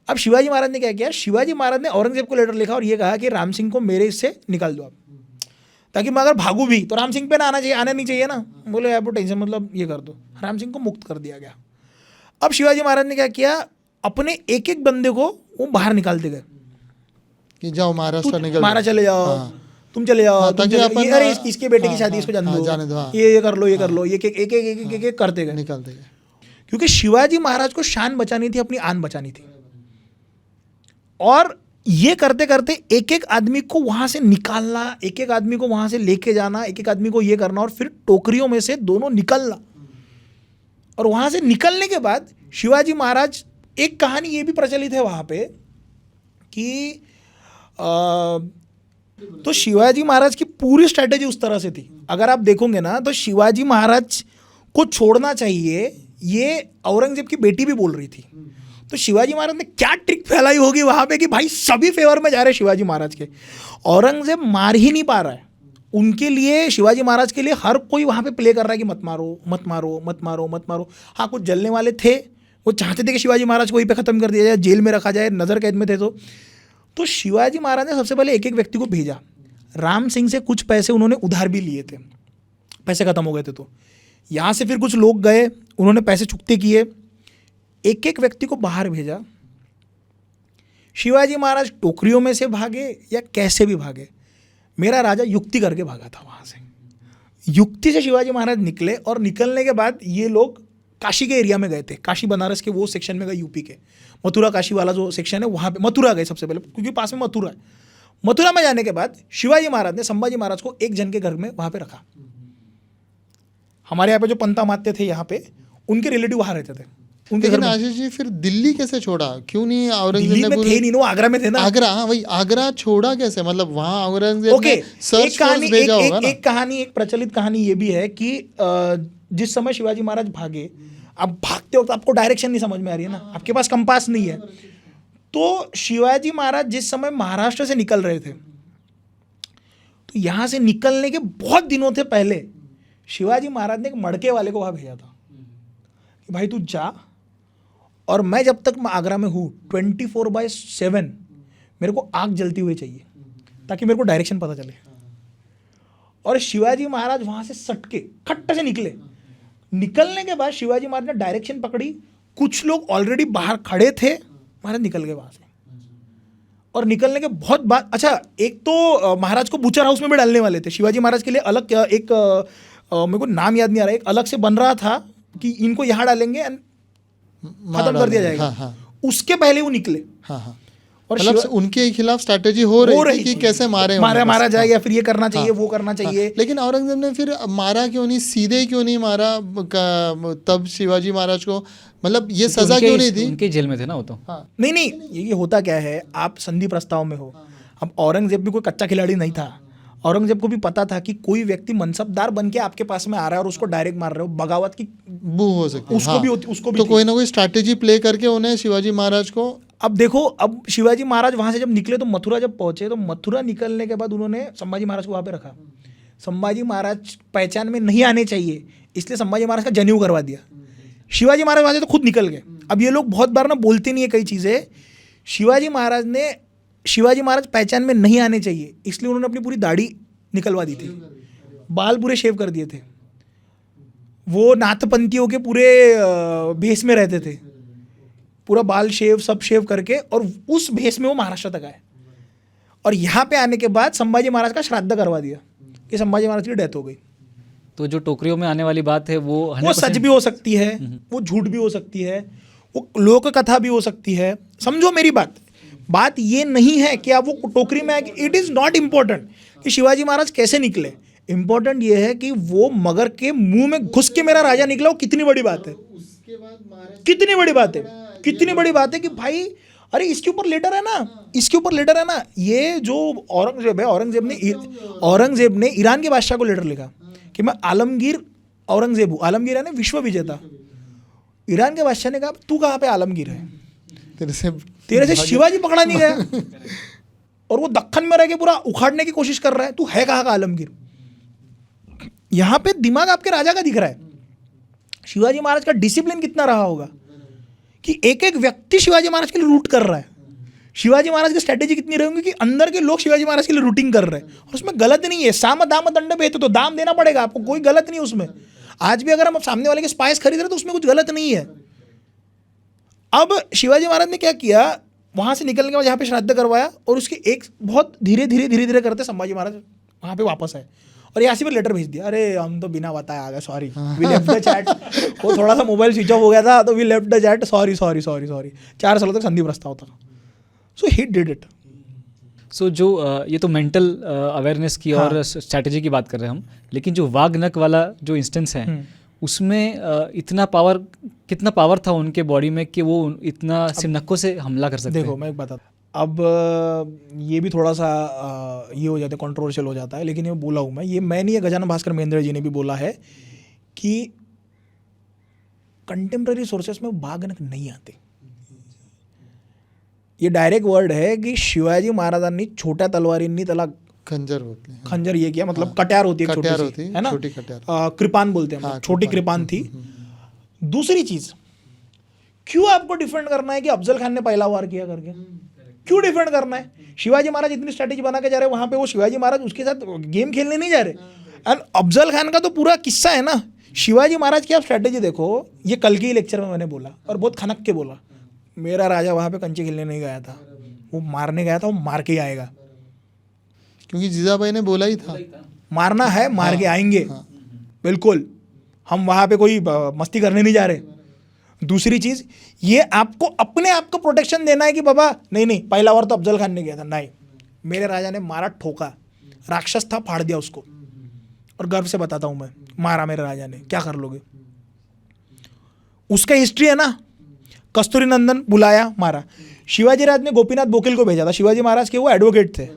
अब शिवाजी महाराज ने क्या किया, शिवाजी महाराज ने औरंगजेब को लेटर लिखा और ये कहा कि राम सिंह को मेरे इससे निकाल दो आप, ताकि मैं अगर भागू भी तो राम सिंह पे ना आना नहीं चाहिए ना। बोले आप टेंशन, मतलब ये कर दो। राम सिंह को मुक्त कर दिया गया। अब शिवाजी महाराज ने क्या किया, अपने एक एक बंदे को वो बाहर निकालते गए कि जाओ महाराष्ट्र निकल, महाराज चले जाओ। हाँ। तुम चले जाओ, तुम ताकि चले अपन, अरे इसके बेटे की शादी, इसको जाने जाने दो, दो, हाँ। ये कर लो, ये कर लो, ये एक करते गए, निकालते गए। क्योंकि शिवाजी महाराज को शान बचानी थी, अपनी आन बचानी थी। और ये करते करते एक एक आदमी को वहां से निकालना, एक एक आदमी को वहां से लेके जाना, एक एक आदमी को ये करना, और फिर टोकरियों में से दोनों निकलना। और वहां से निकलने के बाद शिवाजी महाराज, एक कहानी ये भी प्रचलित है वहां पे कि तो शिवाजी महाराज की पूरी स्ट्रैटेजी उस तरह से थी। अगर आप देखोगे ना तो शिवाजी महाराज को छोड़ना चाहिए, ये औरंगजेब की बेटी भी बोल रही थी। तो शिवाजी महाराज ने क्या ट्रिक फैलाई होगी वहां पे कि भाई सभी फेवर में जा रहे हैं शिवाजी महाराज के। औरंगजेब मार ही नहीं पा रहा है, उनके लिए, शिवाजी महाराज के लिए हर कोई वहां पे प्ले कर रहा है कि मत मारो मत मारो मत मारो मत मारो। हाँ, कुछ जलने वाले थे, वो चाहते थे कि शिवाजी महाराज को वहीं पे ख़त्म कर दिया जाए, जेल में रखा जाए, नज़र कैद में थे। तो शिवाजी महाराज ने सबसे पहले एक एक व्यक्ति को भेजा। राम सिंह से कुछ पैसे उन्होंने उधार भी लिए थे, पैसे ख़त्म हो गए थे, तो यहाँ से फिर कुछ लोग गए, उन्होंने पैसे चुकते किए, एक एक व्यक्ति को बाहर भेजा। शिवाजी महाराज टोकरियों में से भागे या कैसे भी भागे, मेरा राजा युक्ति करके भागा था वहाँ से। युक्ति से शिवाजी महाराज निकले, और निकलने के बाद ये लोग काशी के एरिया में गए थे, काशी बनारस के वो सेक्शन में गए, यूपी के मथुरा काशी वाला जो सेक्शन है वहाँ पे मथुरा गए सबसे पहले, क्योंकि पास में मथुरा है। मथुरा में जाने के बाद शिवाजी महाराज ने संभाजी महाराज को एक जन के घर में वहाँ पे रखा। हमारे यहाँ पे जो पंता माते थे यहाँ पे, उनके रिलेटिव वहाँ रहते थे, उनके घर लेकिन में। आशीष जी फिर दिल्ली कैसे छोड़ा? क्यों नहीं औरंगजेब दिल्ली ने में थे नहीं ना, वो आगरा में थे ना। आगरा, हाँ वही, आगरा छोड़ा कैसे? मतलब वहाँ औरंगजेब ओके, ने सर्च फोर्स भेजा होगा ना। एक कहानी, एक प्रचलित कहानी ये भी है कि जिस समय शिवाजी महाराज भागे, अब भागते वक्त आपको डायरेक्शन नहीं समझ में आ रही है ना, आपके पास कंपास नहीं है, तो शिवाजी महाराज जिस समय महाराष्ट्र से निकल रहे थे, तो यहाँ से निकलने के बहुत दिनों से पहले शिवाजी महाराज ने एक मड़के वाले को वहाँ भेजा था कि भाई तू जा, और मैं जब तक मैं आगरा में हूँ 24/7 मेरे को आग जलती हुई चाहिए, ताकि मेरे को डायरेक्शन पता चले। और शिवाजी महाराज वहाँ से सटके खट्ट से निकले। निकलने के बाद शिवाजी महाराज ने डायरेक्शन पकड़ी, कुछ लोग ऑलरेडी बाहर खड़े थे, महाराज निकल गए वहाँ से। और निकलने के बहुत बाद, अच्छा, एक तो महाराज को बुचर हाउस में भी डालने वाले थे शिवाजी महाराज के लिए, अलग एक मेरे को नाम याद नहीं आ रहा, एक अलग से बन रहा था कि इनको यहाँ डालेंगे, खत्म कर दिया जाएगा। हाँ, हाँ। उसके पहले वो निकले। हाँ, हाँ। और मतलब उनके खिलाफ स्ट्रैटेजी हो रही थी कि कैसे मारा जाए, या फिर ये करना चाहिए, वो करना चाहिए। लेकिन औरंगजेब ने फिर मारा क्यों नहीं, सीधे क्यों नहीं मारा तब शिवाजी महाराज को? मतलब ये सजा क्यों नहीं थी? उनके जेल में थे ना वो तो। नहीं, ये होता क्या है, आप संधि प्रस्ताव में हो। अब औरंगजेब भी कोई कच्चा खिलाड़ी नहीं था, औरंगजेब को भी पता था कि कोई व्यक्ति मनसबदार बन के आपके पास में आ रहा है और उसको डायरेक्ट मार रहे हो, बगावत की बू हो सकती है। उसको भी होती, उसको भी तो थी। कोई ना कोई स्ट्रैटेजी प्ले करके उन्हें शिवाजी महाराज को। अब देखो, अब शिवाजी महाराज वहां से जब निकले तो मथुरा जब पहुंचे, तो मथुरा निकलने के बाद उन्होंने संभाजी महाराज को वहां पे रखा। संभाजी महाराज पहचान में नहीं आने चाहिए, इसलिए संभाजी महाराज का जनेऊ करवा दिया। शिवाजी महाराज वहां से तो खुद निकल गए। अब ये लोग बहुत बार ना बोलते नहीं है कई चीज़ें। शिवाजी महाराज पहचान में नहीं आने चाहिए, इसलिए उन्होंने अपनी पूरी दाढ़ी निकलवा दी थी, बाल पूरे शेव कर दिए थे, वो नाथपंथियों के पूरे भेष में रहते थे, पूरा बाल शेव सब शेव करके, और उस भेष में वो महाराष्ट्र तक आए। और यहाँ पे आने के बाद संभाजी महाराज का श्राद्ध करवा दिया कि संभाजी महाराज की डेथ हो गई। तो जो टोकरियों में आने वाली बात है वो 100% सच भी हो सकती है, वो झूठ भी हो सकती है, वो लोक कथा भी हो सकती है। समझो मेरी बात ये नहीं है कि आप वो टोकरी में आए। इट इज़ नॉट इम्पोर्टेंट कि शिवाजी महाराज कैसे निकले, इम्पोर्टेंट ये है कि वो मगर के मुंह में घुस के मेरा राजा निकला। वो कितनी बड़ी बात है, कितनी बड़ी बात है, कितनी बड़ी बात है कि भाई अरे इसके ऊपर लेटर है ना, इसके ऊपर लेटर है ना। ये जो औरंगजेब है, औरंगजेब ने ईरान के बादशाह को लेटर लिखा कि मैं आलमगीर औरंगजेब हूँ। आलमगीर है ना विश्व विजेता। ईरान के बादशाह ने कहा तू कहाँ पे आलमगीर है, तेरे से शिवाजी पकड़ा नहीं गया और वो दक्कन में रह के पूरा उखाड़ने की कोशिश कर रहा है, तू है कहाँ का आलमगीर। यहाँ पे दिमाग आपके राजा का दिख रहा है। शिवाजी महाराज का डिसिप्लिन कितना रहा होगा कि एक एक व्यक्ति शिवाजी महाराज के लिए रूट कर रहा है। शिवाजी महाराज की स्ट्रेटेजी कितनी रही होगी कि अंदर के लोग शिवाजी महाराज के लिए रूटिंग कर रहे हैं और उसमें गलत नहीं है। साम दाम दंड भेद तो दाम देना पड़ेगा आपको, कोई गलत नहीं है उसमें। आज भी अगर हम सामने वाले के स्पाइस खरीद रहे हैं तो उसमें कुछ गलत नहीं है। अब शिवाजी महाराज ने क्या किया, वहाँ से निकलने के बाद यहाँ पे श्राद्ध करवाया और उसके एक बहुत धीरे धीरे करते संभाजी महाराज वहाँ पे वापस आए और यासी पर लेटर भेज दिया। अरे हम तो बिना बताए आ गए, sorry we left the chat. वो थोड़ा सा मोबाइल स्विच ऑफ हो गया था तो we left the chat, sorry 4 सालों तक संधि प्रस्ताव था। सो ही डिड इट। सो जो ये तो मेंटल अवेयरनेस की और स्ट्रैटेजी की बात कर रहे हैं हम, लेकिन जो वाघनख वाला जो इंस्टेंस है उसमें कितना पावर था उनके बॉडी में कि वो इतना सिर्फ नक्कों से हमला कर सकते हैं। देखो मैं एक बताता, अब ये भी थोड़ा सा ये हो जाता है, कंट्रोवर्शियल हो जाता है, लेकिन ये बोला हूँ मैं नहीं है, गजानन भास्कर महेंद्र जी ने भी बोला है कि कंटेम्प्रेरी सोर्सेस में वाघनख नहीं आते। ये डायरेक्ट वर्ड है कि शिवाजी महाराजांनी छोट्या तलवारींनी त्याला खंजर ये किया, मतलब कट्यार होती है, कट्यार होती है ना, छोटी कट्यार, कृपान बोलते हैं, छोटी कृपान थी। दूसरी चीज, क्यों आपको डिफेंड करना है कि अफजल खान ने पहला वार किया करके, क्यों डिफेंड करना है? शिवाजी महाराज इतनी स्ट्रैटेजी बना के जा रहे हैं वहां पे, वो शिवाजी महाराज उसके साथ गेम खेलने नहीं जा रहे। एंड अफजल खान का तो पूरा किस्सा है ना। शिवाजी महाराज की आप स्ट्रैटेजी देखो, ये कल के ही लेक्चर में मैंने बोला और बहुत खनक के बोला, मेरा राजा वहां पे कंचे खेलने नहीं गया था, वो मारने गया था, वो मार के ही आएगा, क्योंकि जीजाबाई ने बोला ही था मारना है, मार के आएंगे। बिल्कुल, हम वहां पे कोई मस्ती करने नहीं जा रहे। दूसरी चीज, ये आपको अपने आप को प्रोटेक्शन देना है कि बाबा नहीं पहला वार तो अफजल खान ने किया था, नहीं, मेरे राजा ने मारा, ठोका, राक्षस था, फाड़ दिया उसको, और गर्व से बताता हूं मैं, मारा मेरे राजा ने, क्या कर लोगे? उसका हिस्ट्री है ना, कस्तूरी नंदन बुलाया, मारा। शिवाजी राज ने गोपीनाथ बोकिल को भेजा था, शिवाजी महाराज के वो एडवोकेट थे,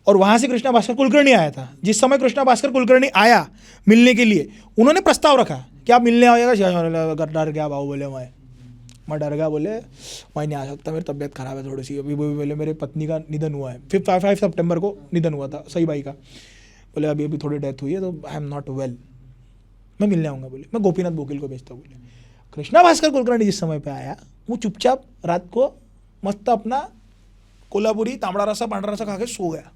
और वहां से कृष्णा भास्कर कुलकर्णी आया था। जिस समय कृष्णा भास्कर कुलकर्णी आया मिलने के लिए, उन्होंने प्रस्ताव रखा कि आप मिलने आएगा। डर गया बाबू, बोले मैं डर गया, बोले मैं नहीं आ सकता, मेरी तबीयत खराब है थोड़ी सी, अभी बोले मेरे पत्नी का निधन हुआ है, 5 सितंबर को निधन हुआ था सही भाई का, बोले अभी थोड़ी डेथ हुई है तो आई एम नॉट वेल, मैं मिलने आऊँगा। बोले मैं गोपीनाथ बोकिल को भेजता हूँ। बोले कृष्णा भास्कर कुलकर्णी जिस समय पे आया, वो चुपचाप रात को मस्त अपना कोल्हापुरी तांबड़ा रसा पांडा रसा खा के सो गया,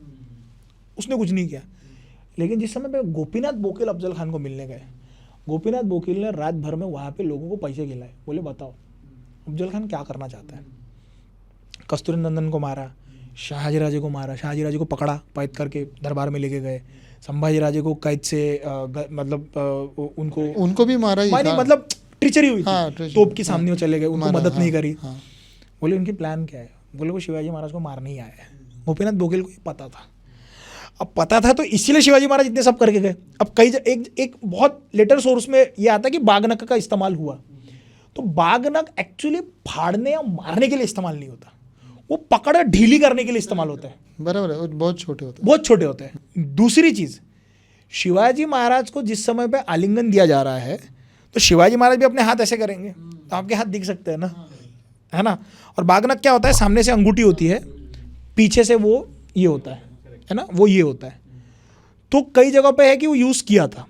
उसने कुछ नहीं किया। लेकिन जिस समय पे गोपीनाथ बोकिल अफजल खान को मिलने गए, गोपीनाथ बोकिल ने रात भर में वहाँ पे लोगों को पैसे खिलाए, बोले बताओ अफजल खान क्या करना चाहता है। कस्तूरी नंदन को मारा, शहाजी राजे को मारा, शहाजी राजे को पकड़ा, कैद करके दरबार में लेके गए, संभाजी राजे को कैद से मतलब उनको भी मारा ही था, मतलब ट्रिचरी हुई, ट्रिचरी, तोप के सामने वो चले गए, उनको मदद नहीं करी। हाँ। बोले उनकी प्लान क्या है? बोले वो शिवाजी महाराज को मारने ही आया है। गोपीनाथ बोकिल को ये पता था। अब पता था तो इसीलिए शिवाजी महाराज इतने सब करके गए। अब कई एक बहुत लेटर सोर्स में ये आता है कि बागनख का इस्तेमाल हुआ, तो बागनख एक्चुअली फाड़ने या मारने के लिए इस्तेमाल नहीं होता, वो पकड़ ढीली करने के लिए इस्तेमाल होता है। बराबर है, बहुत छोटे होते हैं, बहुत छोटे होते हैं। दूसरी चीज, शिवाजी महाराज को जिस समय पे आलिंगन दिया जा रहा है, तो शिवाजी महाराज भी अपने हाथ ऐसे करेंगे, तो आपके हाथ दिख सकते हैं ना, है ना। और बागनख क्या होता है, सामने से अंगूठी होती है, पीछे से वो ये होता है ना, वो ये होता है। तो कई जगह पे है कि वो यूज किया था।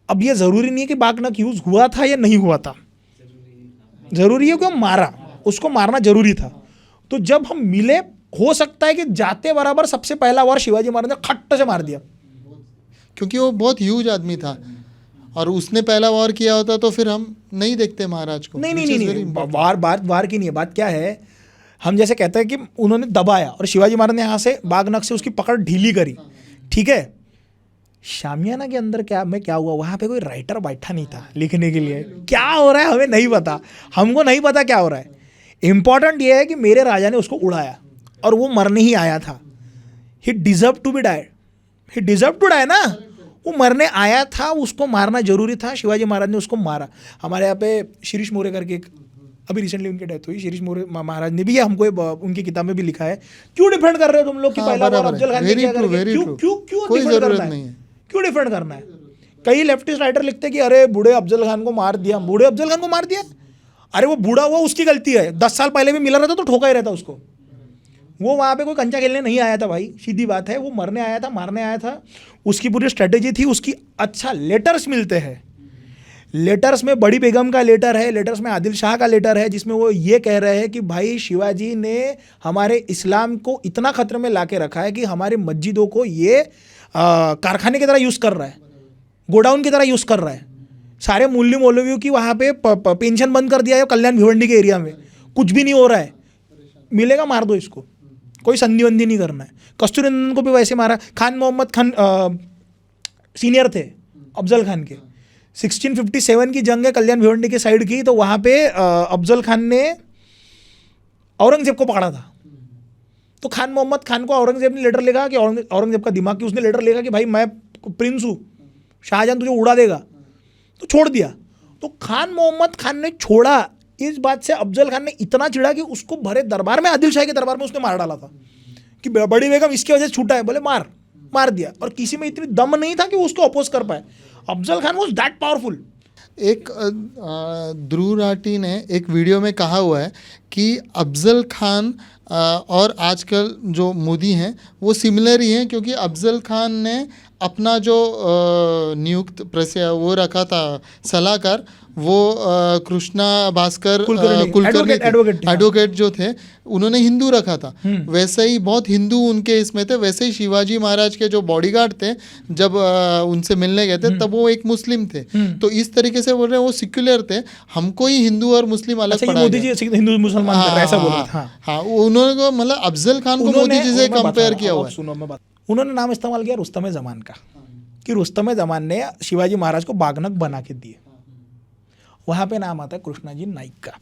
अब ये जरूरी नहीं है कि बागनख यूज हुआ था या नहीं हुआ था, जरूरी है कि वो मारा, उसको मारना जरूरी था। तो जब हम मिले, हो सकता है कि जाते बराबर सबसे पहला वार शिवाजी महाराज ने खट्ट से मार दिया, क्योंकि वो बहुत ह्यूज आदमी था, और उसने पहला वार किया होता तो फिर हम नहीं देखते महाराज को। नहीं, वार की नहीं है बात। क्या है, हम जैसे कहते हैं कि उन्होंने दबाया और शिवाजी महाराज ने यहाँ से बागनख से उसकी पकड़ ढीली करी, ठीक है। शामियाना के अंदर क्या हुआ, वहाँ पे कोई राइटर बैठा नहीं था लिखने के लिए। क्या हो रहा है हमें नहीं पता, हमको नहीं पता क्या हो रहा है। इम्पॉर्टेंट ये है कि मेरे राजा ने उसको उड़ाया और वो मरने ही आया था। He deserve to be die, he deserve to die ना, वो मरने आया था, उसको मारना जरूरी था। शिवाजी महाराज ने उसको मारा। हमारे यहाँ पे शिरीष मोरे करके एक, अभी रिसेंटली उनकी डेथ हुई, शिरीष मोरे महाराज ने भी, हमको उनकी किताब में भी लिखा है, क्यों डिफेंड कर रहे हो तुम लोग कि पहला बार अफजल खान ने क्या करके, क्यों डिफेंड करना है, क्यों डिफेंड करना है। कई लेफ्टिस्ट राइटर लिखते हैं कि अरे बूढ़े अफजल खान को मार दिया, बूढ़े अफजल खान को मार दिया, अरे वो बूढ़ा हुआ उसकी गलती है, 10 साल पहले भी मिला रहता तो ठोका ही रहता उसको। वो वहाँ पे कोई कंचा खेलने नहीं आया था भाई, सीधी बात है, वो मरने आया था, मारने आया था। उसकी पूरी स्ट्रेटेजी थी उसकी। अच्छा, लेटर्स मिलते हैं, लेटर्स में बड़ी बेगम का लेटर है, लेटर्स में आदिल शाह का लेटर है, जिसमें वो ये कह रहे हैं कि भाई शिवाजी ने हमारे इस्लाम को इतना खतरे में ला के रखा है कि हमारे मस्जिदों को ये कारखाने की तरह यूज़ कर रहा है, गोडाउन की तरह यूज़ कर रहा है। सारे मुल्ली मौलवियों की वहाँ पे पेंशन बंद कर दिया है कल्याण भिवंडी के एरिया में, कुछ भी नहीं हो रहा है। मिलेगा मार दो इसको, कोई संधि वंधि नहीं करना है। कस्तूरी नंदन को भी वैसे मारा। खान मोहम्मद खान सीनियर थे अफजल खान के। 1657 की जंग है कल्याण भिवंडी के साइड की, तो वहाँ पे अफजल खान ने औरंगजेब को पकड़ा था। तो खान मोहम्मद खान को औरंगजेब ने लेटर लिखा कि औरंगजेब का दिमाग कि उसने लेटर लिखा कि भाई मैं प्रिंस हूँ, शाहजहां तुझे उड़ा देगा, तो छोड़ दिया। तो खान मोहम्मद खान ने छोड़ा। इस बात से अफजल खान ने इतना चिढ़ा कि उसको भरे दरबार में, आदिल शाह के दरबार में उसने मार डाला था कि बड़ी बेगम इसकी वजह से छूटा है, बोले मार दिया। और किसी में इतनी दम नहीं था कि वो उसको अपोज कर पाए। Afzal Khan was that powerful. एक ध्रुव राठी ने एक वीडियो में कहा हुआ है कि अफजल खान और आजकल जो मोदी हैं वो सिमिलर ही हैं, क्योंकि अफजल खान ने अपना जो नियुक्त वो रखा था सलाहकार, वो कृष्णा भास्कर कुलकर्णी एडवोकेट जो थे, उन्होंने हिंदू रखा था। वैसे ही बहुत हिंदू उनके इसमें थे। वैसे ही शिवाजी महाराज के जो बॉडीगार्ड थे, जब उनसे मिलने गए थे तब वो एक मुस्लिम थे। तो इस तरीके से बोल रहे हैं वो सेक्युलर थे, हमको ही हिंदू और मुस्लिम अलग पढ़ाया मोदी जी हिंदू मुसलमान ऐसा बोला। हाँ, उन्होंने मतलब अफजल खान को मोदी जी से कंपेयर किया हुआ है। सुनो मैं बात, उन्होंने नाम इस्तेमाल किया रुस्तम जमान का, कि रुस्तम जमान ने शिवाजी महाराज को बागनक बना के दिए। वहाँ पे नाम आता है कृष्णाजी नाइक का।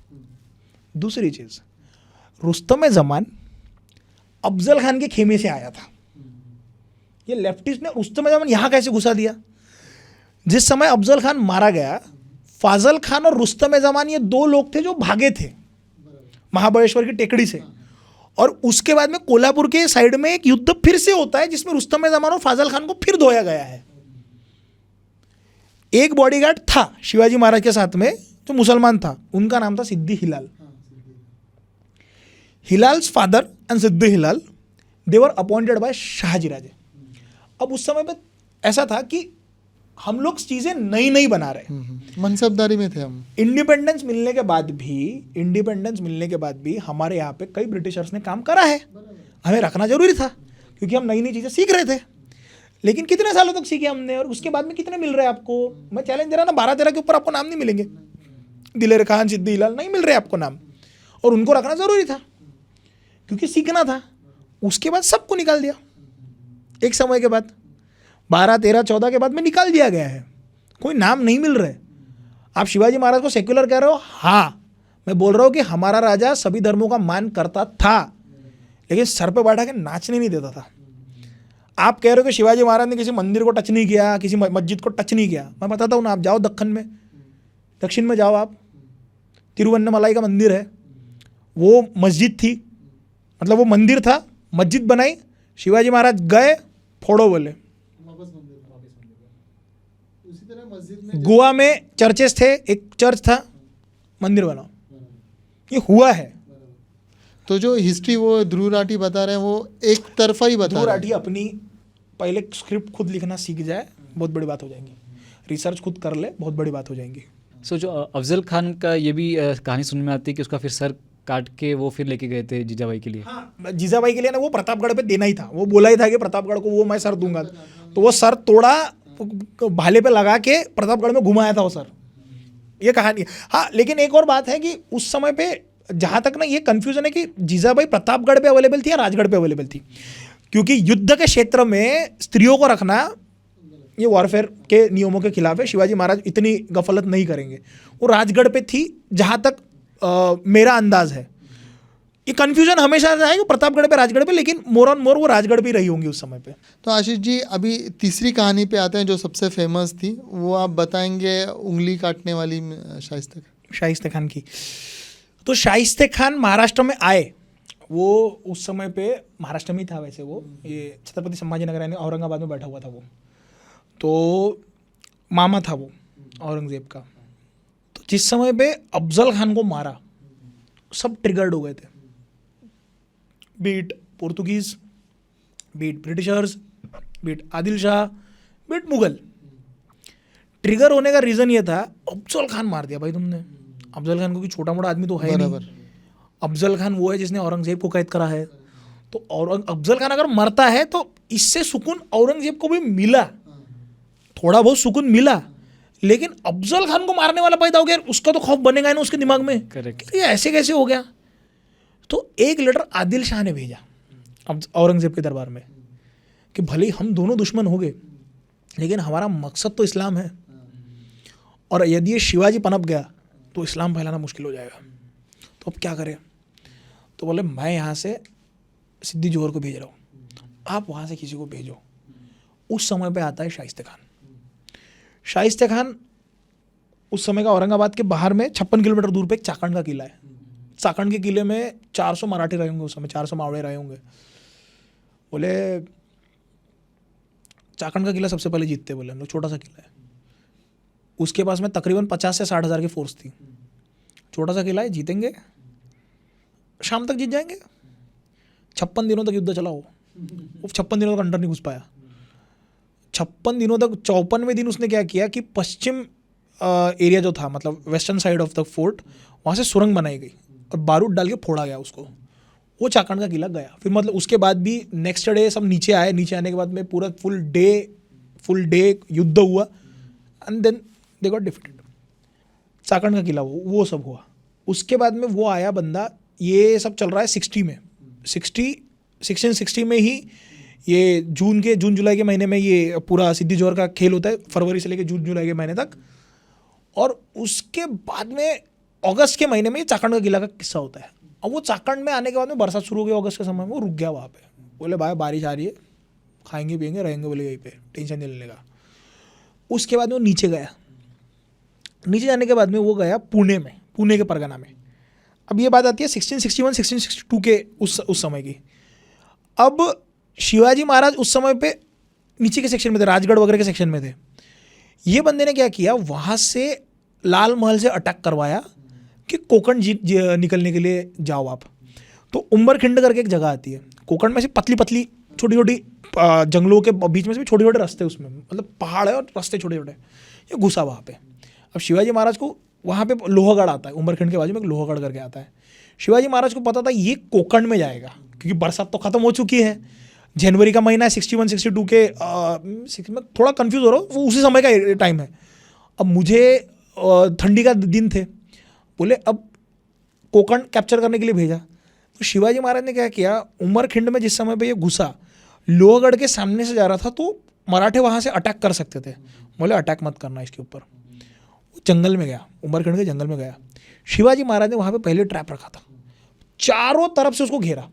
दूसरी चीज़, रुस्तम जमान अफजल खान के खेमे से आया था। ये लेफ्टिस्ट ने रुस्तम जमान यहाँ कैसे घुसा दिया? जिस समय अफजल खान मारा गया, फाजल खान और रुस्तम जमान ये दो लोग थे जो भागे थे महाबलेश्वर की टेकड़ी से। और उसके बाद में कोल्हापुर के साइड में एक युद्ध फिर से होता है जिसमें रुस्तम जमान और फाजल खान को फिर धोया गया है। एक बॉडीगार्ड था शिवाजी महाराज के साथ में जो मुसलमान था, उनका नाम था Siddi Hilal. Hilal's father and Siddi Hilal, they were appointed by Shahaji Raje. अब उस समय पे ऐसा था कि हम लोग चीजें नई बना रहे, मनसबदारी में थे हम। इंडिपेंडेंस मिलने के बाद भी हमारे यहाँ पे कई ब्रिटिशर्स ने काम करा है, हमें रखना जरूरी था क्योंकि हम नई चीजें सीख रहे थे। लेकिन कितने सालों तक सीखे हमने, और उसके बाद में कितने मिल रहे हैं आपको? मैं चैलेंज दे रहा ना, 12-13 के ऊपर आपको नाम नहीं मिलेंगे। दिलेर खान, सिद्दी हिलाल नहीं मिल रहे आपको नाम, और उनको रखना जरूरी था क्योंकि सीखना था। उसके बाद सबको निकाल दिया एक समय के बाद, 12, 13, 14 के बाद में निकाल दिया गया है। कोई नाम नहीं मिल रहे। आप शिवाजी महाराज को सेक्युलर कह रहे हो? हाँ, मैं बोल रहा हूँ कि हमारा राजा सभी धर्मों का मान करता था, लेकिन सर पे बैठा के नाचने नहीं देता था। आप कह रहे हो कि शिवाजी महाराज ने किसी मंदिर को टच नहीं किया, किसी मस्जिद को टच नहीं किया। मैं बताता हूँ ना, आप जाओ दक्षिण में जाओ आप, तिरुवन्नमलाई का मंदिर है, वो मस्जिद थी, मतलब वो मंदिर था, मस्जिद बनाई, शिवाजी महाराज गए, फोड़ो बोले। गोवा में चर्चेस थे, एक चर्च था, मंदिर बनाओ। ये हुआ है। तो जो हिस्ट्री वो ध्रुव राठी बता रहे हैं वो एक तरफा ही बता रहे हैं। ध्रुव राठी अपनी पहले स्क्रिप्ट खुद लिखना सीख जाए, बहुत बड़ी बात हो जाएगी। रिसर्च खुद कर ले, बहुत बड़ी बात हो जाएगी। सो जो अफजल खान का ये भी कहानी सुनने में आती है कि उसका फिर सर काट के वो फिर लेके गए थे जीजाबाई के लिए। हाँ, जीजाबाई के लिए ना वो प्रतापगढ़ पे देना ही था। वो बोला ही था कि प्रतापगढ़ को वो मैं सर दूंगा, तो वो सर तोड़ा, भाले पे लगा के प्रतापगढ़ में घुमाया था वो सर। ये कहानी। हाँ, लेकिन एक और बात है कि उस समय पे जहाँ तक ना ये कन्फ्यूजन है कि जीजाबाई प्रतापगढ़ पे अवेलेबल थी या राजगढ़ पे अवेलेबल थी, क्योंकि युद्ध के क्षेत्र में स्त्रियों को रखना ये वॉरफेयर के नियमों के खिलाफ है, शिवाजी महाराज इतनी गफलत नहीं करेंगे। वो राजगढ़ पे थी जहाँ तक मेरा अंदाज है। ये कन्फ्यूजन हमेशा रहा है प्रतापगढ़ पे राजगढ़ पे, लेकिन मोर ऑन मोर वो राजगढ़ पे रही होंगी उस समय पे। तो आशीष जी अभी तीसरी कहानी पे आते हैं जो सबसे फेमस थी, वो आप बताएंगे, उंगली काटने वाली शाइस्ते खान की। तो शाइस्ते खान महाराष्ट्र में आए, वो उस समय पे महाराष्ट्र में ही था वैसे, वो ये छत्रपति संभाजीनगर यानी औरंगाबाद में बैठा हुआ था वो, तो मामा था वो औरंगजेब का। तो जिस समय पे अफजल खान को मारा सब ट्रिगर्ड हो गए थे, beat Portuguese, beat Britishers, beat Adil Shah, beat Mughal. Trigger होने का रीज़न ये था, अफजल खान मार दिया भाई तुमने। अफजल खान को, छोटा मोटा आदमी तो है नहीं। अफजल खान वो है जिसने औरंगजेब को कैद करा है। तो अफजल खान अगर मरता है तो इससे सुकून औरंगजेब को भी मिला, थोड़ा बहुत सुकून मिला, लेकिन अफजल खान को मारने वाला पैदा हो गया, उसका तो खौफ बनेगा ना उसके दिमाग में। करेक्ट। ये ऐसे कैसे हो गया? तो एक लेटर आदिल शाह ने भेजा औरंगजेब के दरबार में कि भले ही हम दोनों दुश्मन हो गए, लेकिन हमारा मकसद तो इस्लाम है, और यदि ये शिवाजी पनप गया तो इस्लाम फैलाना मुश्किल हो जाएगा। तो अब क्या करें? तो बोले मैं यहाँ से सिद्दी जोहर को भेज रहा हूँ, आप वहाँ से किसी को भेजो। उस समय पे आता है शाइस्ते खान। शाइस्ते खान उस समय का औरंगाबाद के बाहर में 56 किलोमीटर दूर पे एक चाकंड का किला है। चाकंड के किले में 400 मराठी रहे होंगे उस समय, 400 मावड़े रहे होंगे। बोले चाकंड का किला सबसे पहले जीतते, बोले हम लोग, छोटा सा किला है, उसके पास में तकरीबन 50 से 60 हज़ार की फोर्स थी। छोटा सा किला है, जीतेंगे, शाम तक जीत जाएंगे। 56 दिनों तक युद्ध चला वो 56 दिनों तक अंदर नहीं घुस पाया। 56 दिनों तक 54वें दिन उसने क्या किया कि पश्चिम एरिया जो था, मतलब western side of the fort, वहाँ से सुरंग बनाई गई और बारूद डाल के फोड़ा गया उसको। वो चाकंड का किला गया। फिर मतलब उसके बाद भी नेक्स्ट डे सब नीचे आए। नीचे आने के बाद में पूरा फुल डे युद्ध हुआ and then they got defeated. Chakan का किला वो सब हुआ। उसके बाद में वो आया बंदा, ये सब चल रहा है 60 में, 1660 में ही ये जून जुलाई के महीने में ये पूरा सिद्दी जोहर का खेल होता है, फरवरी से लेकर जून जुलाई के महीने तक। और उसके बाद में अगस्त के महीने में ये चाकंड का किला का किस्सा होता है। अब वो चाकंड में आने के बाद में बरसात शुरू हो गई अगस्त के समय में, वो रुक गया वहाँ पे। बोले भाई बारिश आ रही है, खाएंगे पिएंगे रहेंगे, बोले यहीं पे, टेंशन नहीं लेने का। उसके बाद में वो नीचे गया। नीचे जाने के बाद में वो गया पुणे के परगना में। अब ये बात आती है 1661 1662 के उस समय की। अब शिवाजी महाराज उस समय पे नीचे के सेक्शन में थे, राजगढ़ वगैरह के सेक्शन में थे। ये बंदे ने क्या किया, वहाँ से लाल महल से अटैक करवाया कि कोकण निकलने के लिए जाओ आप। तो उम्बरखिंड करके एक जगह आती है कोकण में, से पतली पतली छोटी छोटी जंगलों के बीच में से छोटे छोटे रास्ते, उसमें मतलब पहाड़ है और रास्ते छोटे छोटे। ये घुसा वहाँ पे। अब शिवाजी महाराज को वहाँ पे लोहागढ़ आता है, उम्बरखिंड के बाजू में एक लोहागढ़ करके आता है। शिवाजी महाराज को पता था ये कोकण में जाएगा, क्योंकि बरसात तो खत्म हो चुकी है, जनवरी का महीना है 61 62 के मैं थोड़ा कंफ्यूज हो रहा हूँ, वो उसी समय का टाइम है। अब मुझे ठंडी का दिन थे, बोले अब कोकण कैप्चर करने के लिए भेजा। तो शिवाजी महाराज ने क्या किया, उम्बरखिंड में जिस समय पे ये घुसा, लोहागढ़ के सामने से जा रहा था, तो मराठे वहाँ से अटैक कर सकते थे। बोले अटैक मत करना इसके ऊपर। जंगल में गया, उम्बरखिंड के जंगल में गया। शिवाजी महाराज ने वहाँ पे पहले ट्रैप रखा था, चारों तरफ से उसको घेरा।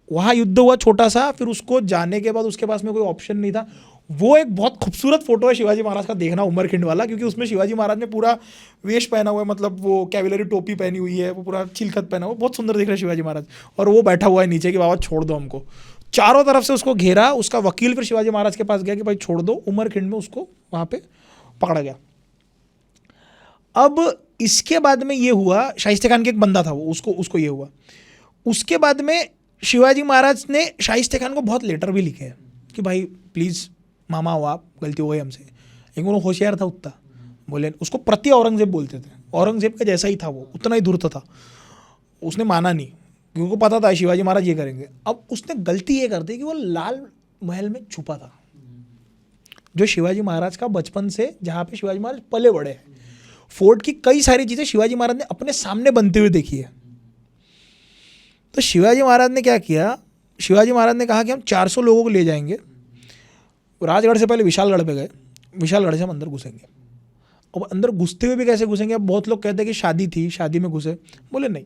वहाँ युद्ध हुआ छोटा सा, फिर उसको जाने के बाद उसके पास में कोई ऑप्शन नहीं था। वो एक बहुत खूबसूरत फोटो है शिवाजी महाराज का, देखना उम्बरखिंड वाला, क्योंकि उसमें शिवाजी महाराज ने पूरा वेश पहना हुआ है, मतलब वो कैवलरी टोपी पहनी हुई है, वो पूरा चिलखत पहना हुआ, बहुत सुंदर दिख रहा है शिवाजी महाराज। और वो बैठा हुआ है नीचे कि बाबा छोड़ दो हमको। चारों तरफ से उसको घेरा। उसका वकील फिर शिवाजी महाराज के पास गया कि भाई छोड़ दो। उम्बरखिंड में उसको वहाँ पे पकड़ा गया। अब इसके बाद में ये हुआ, शाइस्ते खान के एक बंदा था वो, उसको ये हुआ। उसके बाद में शिवाजी महाराज ने शाइस्ते खान को बहुत लेटर भी लिखे हैं कि भाई प्लीज़ मामा हो आप, गलती हो गई हमसे। लेकिन वो होशियार था उतना, बोले उसको प्रति औरंगजेब बोलते थे, औरंगजेब का जैसा ही था वो, उतना ही धूर्त था। उसने माना नहीं, क्योंकि उनको पता था शिवाजी महाराज ये करेंगे। अब उसने गलती ये कर दी कि वो लाल महल में छुपा था, जो शिवाजी महाराज का बचपन से, जहाँ पे शिवाजी महाराज पले बड़े हैं। फोर्ट की कई सारी चीज़ें शिवाजी महाराज ने अपने सामने बनते हुए देखी है। तो शिवाजी महाराज ने क्या किया, शिवाजी महाराज ने कहा कि हम 400 लोगों को ले जाएंगे, राजगढ़ से पहले विशालगढ़ पे गए, विशालगढ़ से हम अंदर घुसेंगे। अब अंदर घुसते हुए भी कैसे घुसेंगे? अब बहुत लोग कहते हैं कि शादी थी, शादी में घुसे। बोले नहीं,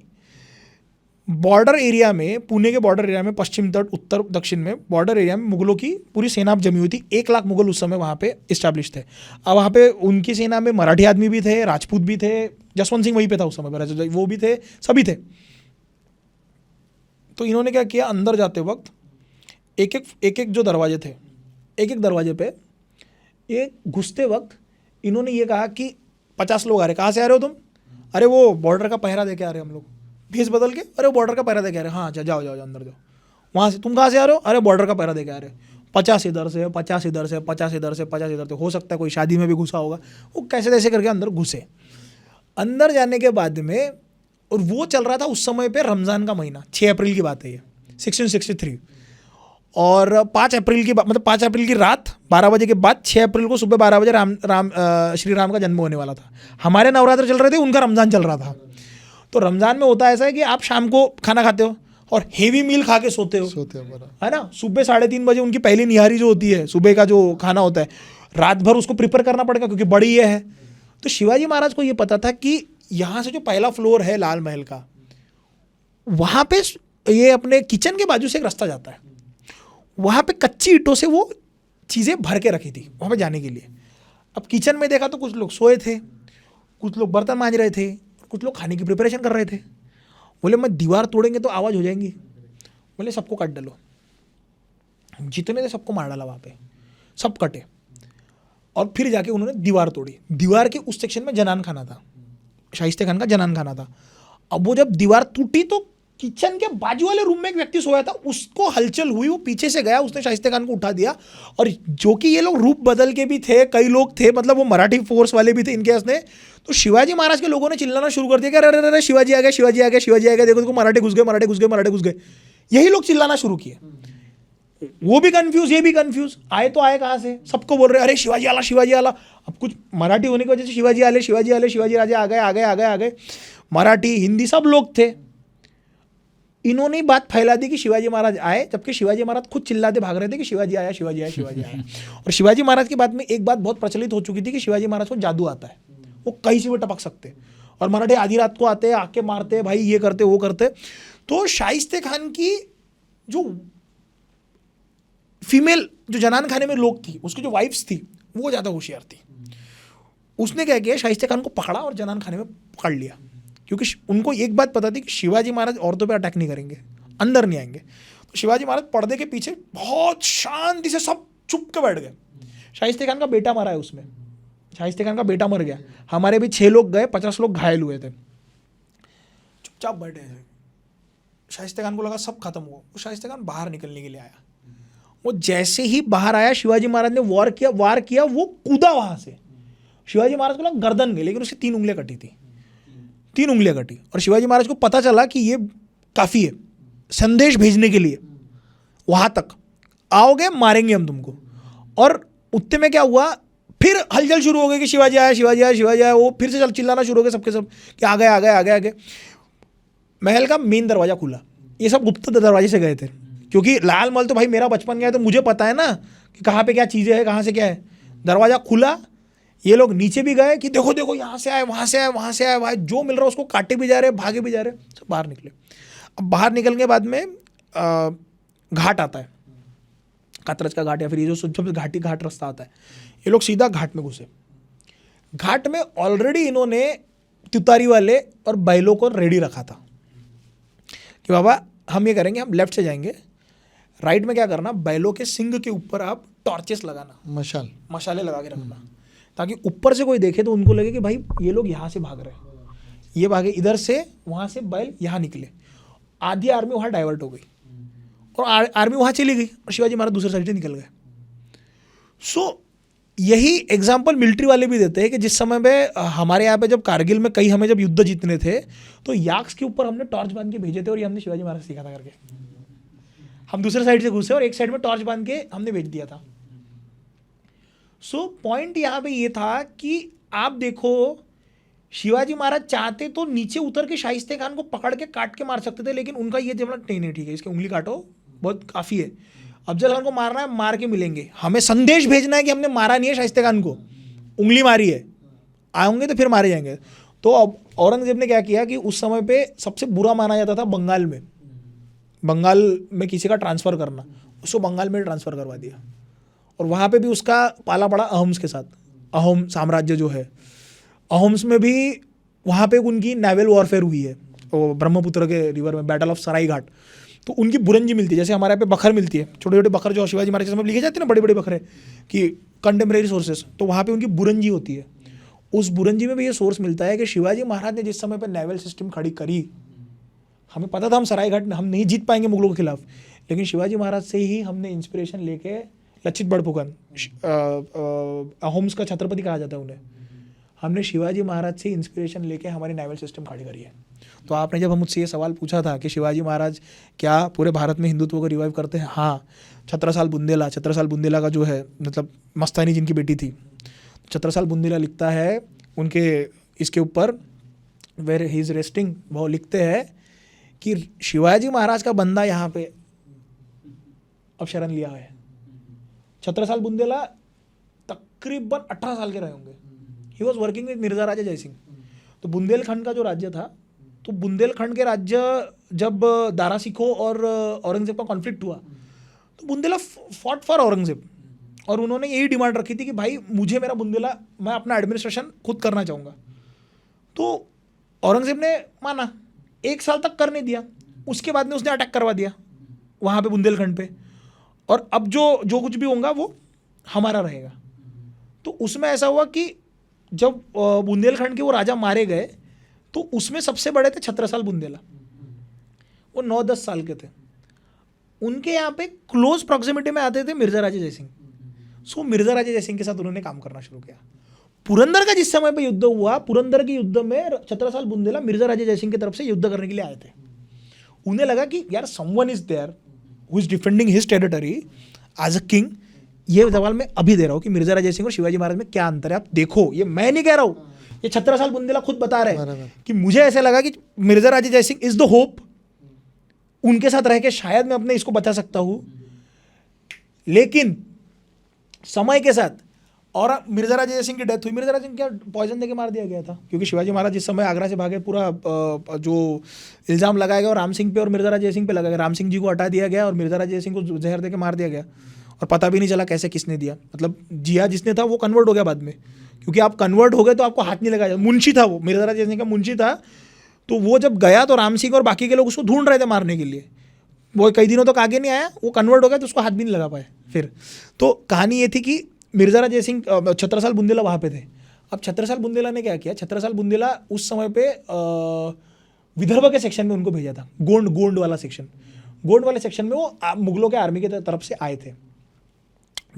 बॉर्डर एरिया में, पुणे के बॉर्डर एरिया में, पश्चिम तट, उत्तर दक्षिण में बॉर्डर एरिया में मुगलों की पूरी सेना जमी हुई थी। 1 लाख मुगल उस समय वहाँ पे इस्टेब्लिश थे। अब वहाँ पे उनकी सेना में मराठी आदमी भी थे, राजपूत भी थे, जसवंत सिंह वहीं पे था उस समय पर, वो भी थे, सभी थे। तो इन्होंने क्या किया, अंदर जाते वक्त एक एक जो दरवाजे थे, एक एक दरवाजे पे ये घुसते वक्त इन्होंने ये कहा कि 50 लोग आ रहे। कहाँ से आ रहे हो तुम? अरे वो बॉर्डर का पहरा दे के आ रहे हम लोग। भेस बदल के, अरे बॉर्डर का पहरा दे के आ रहे। हाँ अच्छा, जाओ जाओ अंदर जाओ। वहाँ से तुम कहाँ से आ रहे हो? अरे बॉर्डर का पहरा दे के आ रहे। 50 इधर से, 50 इधर से, 50 इधर से, 50 इधर से। हो सकता है कोई शादी में भी घुसा होगा। वो कैसे तैसे करके अंदर घुसे। अंदर जाने के बाद में, और वो चल रहा था उस समय पे रमज़ान का महीना, 6 अप्रैल की बात है ये, 1663। और 5 अप्रैल की मतलब 5 अप्रैल की रात 12 बजे के बाद 6 अप्रैल को सुबह 12 बजे श्री राम का जन्म होने वाला था। हमारे नवरात्र चल रहे थे, उनका रमज़ान चल रहा था। तो रमज़ान में होता ऐसा है कि आप शाम को खाना खाते हो और हेवी मील खा के सोते हो, है ना। सुबह 3:30 बजे उनकी पहली निहारी जो होती है, सुबह का जो खाना होता है, रात भर उसको प्रिपेयर करना पड़ेगा क्योंकि बड़ी ये है। तो शिवाजी महाराज को ये पता था कि यहाँ से जो पहला फ्लोर है लाल महल का, वहाँ पे ये अपने किचन के बाजू से एक रास्ता जाता है, वहाँ पे कच्ची ईंटों से वो चीज़ें भर के रखी थी वहाँ पे जाने के लिए। अब किचन में देखा तो कुछ लोग सोए थे, कुछ लोग बर्तन मांज रहे थे, कुछ लोग खाने की प्रिपरेशन कर रहे थे। बोले मैं दीवार तोड़ेंगे तो आवाज़ हो जाएंगी। बोले सबको काट डालो। जितने थे सबको मार डाला वहाँ पे, सब कटे। और फिर जाके उन्होंने दीवार तोड़ी। दीवार के उस सेक्शन में जनान खाना था, शाइस्ते खान का जनान खाना था। अब वो जब दीवार टूटी तो किचन के बाजू वाले रूम में एक व्यक्ति सोया था, उसको हलचल हुई, वो पीछे से गया, उसने शाइस्ते खान को उठा दिया। और जो कि ये लोग रूप बदल के भी थे, कई लोग थे, मतलब वो मराठी फोर्स वाले भी थे इनके हंसने। तो शिवाजी महाराज के लोगों ने चिल्लाना शुरू कर दिया कि अरे अरे शिवाजी आ गया, शिवाजी आ गया, शिवाजी आ गया, देखो देखो मराठे घुस गए, मराठे घुस गए, मराठे घुस गए। यही लोग चिल्लाना शुरू किए। वो भी कंफ्यूज, ये भी कंफ्यूज। आए तो आए कहाँ से? सबको बोल रहे अरे शिवाजी आला, शिवाजी आला। अब कुछ मराठी होने की वजह से शिवाजी आले, शिवाजी आले, शिवाजी राजा आ गए, आ गए, आ गए, आ गए। मराठी, हिंदी सब लोग थे। इन्होंने बात फैला दी कि शिवाजी महाराज आए, जबकि शिवाजी महाराज खुद चिल्लाते भाग रहे थे कि शिवाजी आया, शिवाजी आया, शिवाजी आया। और शिवाजी महाराज की बात में एक बात बहुत प्रचलित हो चुकी थी कि शिवाजी महाराज को जादू आता है, वो कहीं से भी टपक सकते। और मराठे आधी रात को आते, आके मारते, भाई ये करते, वो करते। तो शाइस्ते खान की जो फीमेल, जो जनान खाने में लोग थी, उसकी जो वाइफ्स थी, वो ज़्यादा होशियार थी। उसने क्या किया, शाइस्ते खान को पकड़ा और जनान खाने में पकड़ लिया, क्योंकि उनको एक बात पता थी कि शिवाजी महाराज औरतों पे अटैक नहीं करेंगे, अंदर नहीं आएंगे। तो शिवाजी महाराज पर्दे के पीछे बहुत शांति से सब चुप के बैठ गए। शाइस्ते खान का बेटा मरा है उसमें, शाइस्ते खान का बेटा मर गया। हमारे भी 6 लोग गए, 50 लोग घायल हुए थे। चुपचाप बैठे थे। शाइस्ते खान को लगा सब खत्म हुआ। वो शाइस्ते खान बाहर निकलने के लिए आया। वो जैसे ही बाहर आया, शिवाजी महाराज ने वार किया, वो कूदा वहां से। शिवाजी महाराज को लगा गर्दन में, लेकिन उसकी 3 उंगलियां कटी थी, 3 उंगलियां कटी। और शिवाजी महाराज को पता चला कि ये काफ़ी है संदेश भेजने के लिए, वहाँ तक आओगे मारेंगे हम तुमको। और उतने में क्या हुआ, फिर हलचल शुरू हो गई कि शिवाजी आया, शिवाजी आया, शिवाजी आया। वो फिर से चिल्लाना शुरू हो गए सबके सब कि आ गए, आ गए, आ गए, आ गए। महल का मेन दरवाज़ा खुला। ये सब गुप्त दरवाजे से गए थे, क्योंकि लाल महल तो भाई मेरा बचपन गया, तो मुझे पता है ना कि कहाँ पे क्या चीज़ें हैं, कहाँ से क्या है। दरवाज़ा खुला, ये लोग नीचे भी गए कि देखो देखो यहाँ से आए, वहाँ से आए, वहाँ से आए, भाई जो मिल रहा है उसको काटे भी जा रहे, भागे भी जा रहे। सब बाहर निकले। अब बाहर निकलने के बाद में घाट आता है, कातरज का घाट, या फिर ये जो सबसे घाट रास्ता आता है, ये लोग सीधा घाट में घुसे। घाट में ऑलरेडी इन्होंने तुतारी वाले और बैलों को रेडी रखा था कि बाबा हम ये करेंगे, हम लेफ्ट से जाएंगे, राइट में क्या करना, बैलों के सिंग के ऊपर आप टॉर्चेस लगाना, मशाले लगा के रखना, ताकि ऊपर से कोई देखे तो उनको लगे कि भाई ये लोग यहाँ से भाग रहे हैं, ये भागे इधर से, वहाँ से बैल यहाँ निकले। आधी आर्मी वहाँ डाइवर्ट हो गई और आर्मी वहाँ चली गई और शिवाजी महाराज दूसरे साइड से निकल गए। सो यही एग्जाम्पल मिलिट्री वाले भी देते हैं कि जिस समय में हमारे यहाँ पे जब कारगिल में कई हमें जब युद्ध जीतने थे, तो याक्स के ऊपर हमने टॉर्च बांध के भेजे थे, और ये हमने शिवाजी महाराज सीखा था करके। हम दूसरे साइड से घुसे और एक साइड में टॉर्च बांध के हमने भेज दिया था। सो पॉइंट यहाँ पे ये था कि आप देखो, शिवाजी महाराज चाहते तो नीचे उतर के शाइस्ते खान को पकड़ के काट के मार सकते थे, लेकिन उनका ये जब नहीं नहीं ठीक है, इसकी उंगली काटो, बहुत काफ़ी है। अफजल खान को मारना है, मार के मिलेंगे, हमें संदेश भेजना है कि हमने मारा नहीं है शाइस्ते खान को, उंगली मारी है, आएंगे तो फिर मारे जाएंगे। तो अब औरंगजेब ने क्या किया कि उस समय पे सबसे बुरा माना जाता था बंगाल में किसी का ट्रांसफ़र करना, उसको बंगाल में ट्रांसफ़र करवा दिया, और वहाँ पे भी उसका पाला पड़ा अहोम्स के साथ। अहोम साम्राज्य जो है, अहोम्स में भी वहाँ पे उनकी नेवल वॉरफेयर हुई है, वो ब्रह्मपुत्र के रिवर में, बैटल ऑफ सराई घाट। तो उनकी बुरंजी मिलती है, जैसे हमारे यहाँ पे बखर मिलती है, छोटे छोटे बखर जो शिवाजी महाराज के समय लिखे जाते हैं ना, बड़े बड़े बखरे कि कंटेम्प्रेरी सोर्सेस, तो वहाँ पे उनकी बुरंजी होती है। उस बुरंजी में भी ये सोर्स मिलता है कि शिवाजी महाराज ने जिस समय पर नेवल सिस्टम खड़ी करी, हमें पता था हम सराय घाट हम नहीं जीत पाएंगे मुगलों के खिलाफ, लेकिन शिवाजी महाराज से ही हमने इंस्पिरेशन लेके, लचित बड़फुकन अहोम्स का छत्रपति कहा जाता है उन्हें, हमने शिवाजी महाराज से इंस्पिरेशन लेके हमारी नेवल सिस्टम खड़ी करी है। तो आपने जब हम मुझसे ये सवाल पूछा था कि शिवाजी महाराज क्या पूरे भारत में हिंदुत्व को रिवाइव करते हैं, हाँ। छत्रसाल बुंदेला का जो है, मतलब मस्तानी जिनकी बेटी थी, छत्रसाल बुंदेला लिखता है उनके इसके ऊपर, वेयर ही इज़ रेस्टिंग, वो लिखते हैं कि शिवाजी महाराज का बंदा यहाँ पे अब शरण लिया है। छत्रसाल बुंदेला तकरीबन 18 साल के रहे होंगे। He was working with Mirza Raja Jaisingh. तो बुंदेलखंड का जो राज्य था, तो बुंदेलखंड के राज्य जब दारा सिखों और औरंगजेब का कॉन्फ्लिक्ट हुआ, तो बुंदेला फॉट फॉर औरंगजेब, और उन्होंने यही डिमांड रखी थी कि भाई मुझे मेरा बुंदेला, मैं अपना एडमिनिस्ट्रेशन खुद करना चाहूँगा। तो औरंगजेब ने माना, 1 साल तक करने दिया, उसके बाद में उसने अटैक करवा दिया वहाँ पे बुंदेलखंड पे, और अब जो कुछ भी होगा वो हमारा रहेगा। तो उसमें ऐसा हुआ कि जब बुंदेलखंड के वो राजा मारे गए, तो उसमें सबसे बड़े थे छत्रसाल बुंदेला, वो 9-10 साल के थे। उनके यहाँ पे क्लोज प्रॉक्सिमिटी में आते थे मिर्जा राजा जयसिंह। सो मिर्जा राजा जयसिंह के साथ उन्होंने काम करना शुरू किया। पुरंदर का जिस समय पे युद्ध हुआ, पुरंदर के युद्ध में छत्रसाल बुंदेला मिर्जा राजा जयसिंह की तरफ से युद्ध करने के लिए आए थे। उन्हें लगा कि यार someone is there who is defending his territory as a king. ये सवाल मैं अभी दे रहा हूँ कि मिर्जा राजा जयसिंह और शिवाजी महाराज में क्या अंतर है, आप देखो, ये मैं नहीं कह रहा हूँ, ये छत्रसाल बुंदेला खुद बता रहे हैं कि मुझे ऐसा लगा कि Mirza Raja Jaisingh is the hope, उनके साथ रह के शायद मैं अपने इसको बचा सकता हूँ। लेकिन समय के साथ, और मिर्जा राजा जयसिंह की डेथ हुई, मिर्जा राजा जयसिंह क्या पॉइजन देके मार दिया गया था, क्योंकि शिवाजी महाराज जिस समय आगरा से भागे, पूरा जो इल्ज़ाम लगाया गया राम सिंह पे और मिर्जा राजा जयसिंह पे लगा गया, राम सिंह जी को हटा दिया गया और मिर्जा राजा जयसिंह को जहर देके मार दिया गया, और पता भी नहीं चला कैसे किसने दिया। मतलब जिया जिसने था वो कन्वर्ट हो गया बाद में, क्योंकि आप कन्वर्ट हो गए तो आपको हाथ नहीं लगाया। मुंशी था वो, मिर्जा राजा जयसिंह का मुंशी था, तो वो जब गया तो राम सिंह और बाकी के लोग उसको ढूंढ रहे थे मारने के लिए, वो कई दिनों तक आगे नहीं आया, वो कन्वर्ट हो गया तो उसको हाथ भी नहीं लगा पाए फिर। तो कहानी ये थी कि मिर्जा राजा जयसिंह, छत्रसाल बुंदेला वहाँ पे थे। अब छत्रसाल बुंदेला ने क्या किया, छत्रसाल बुंदेला उस समय पे विदर्भ के सेक्शन में उनको भेजा था, गोंड वाला सेक्शन। गोंड वाले सेक्शन में वो मुगलों के आर्मी की तरफ से आए थे।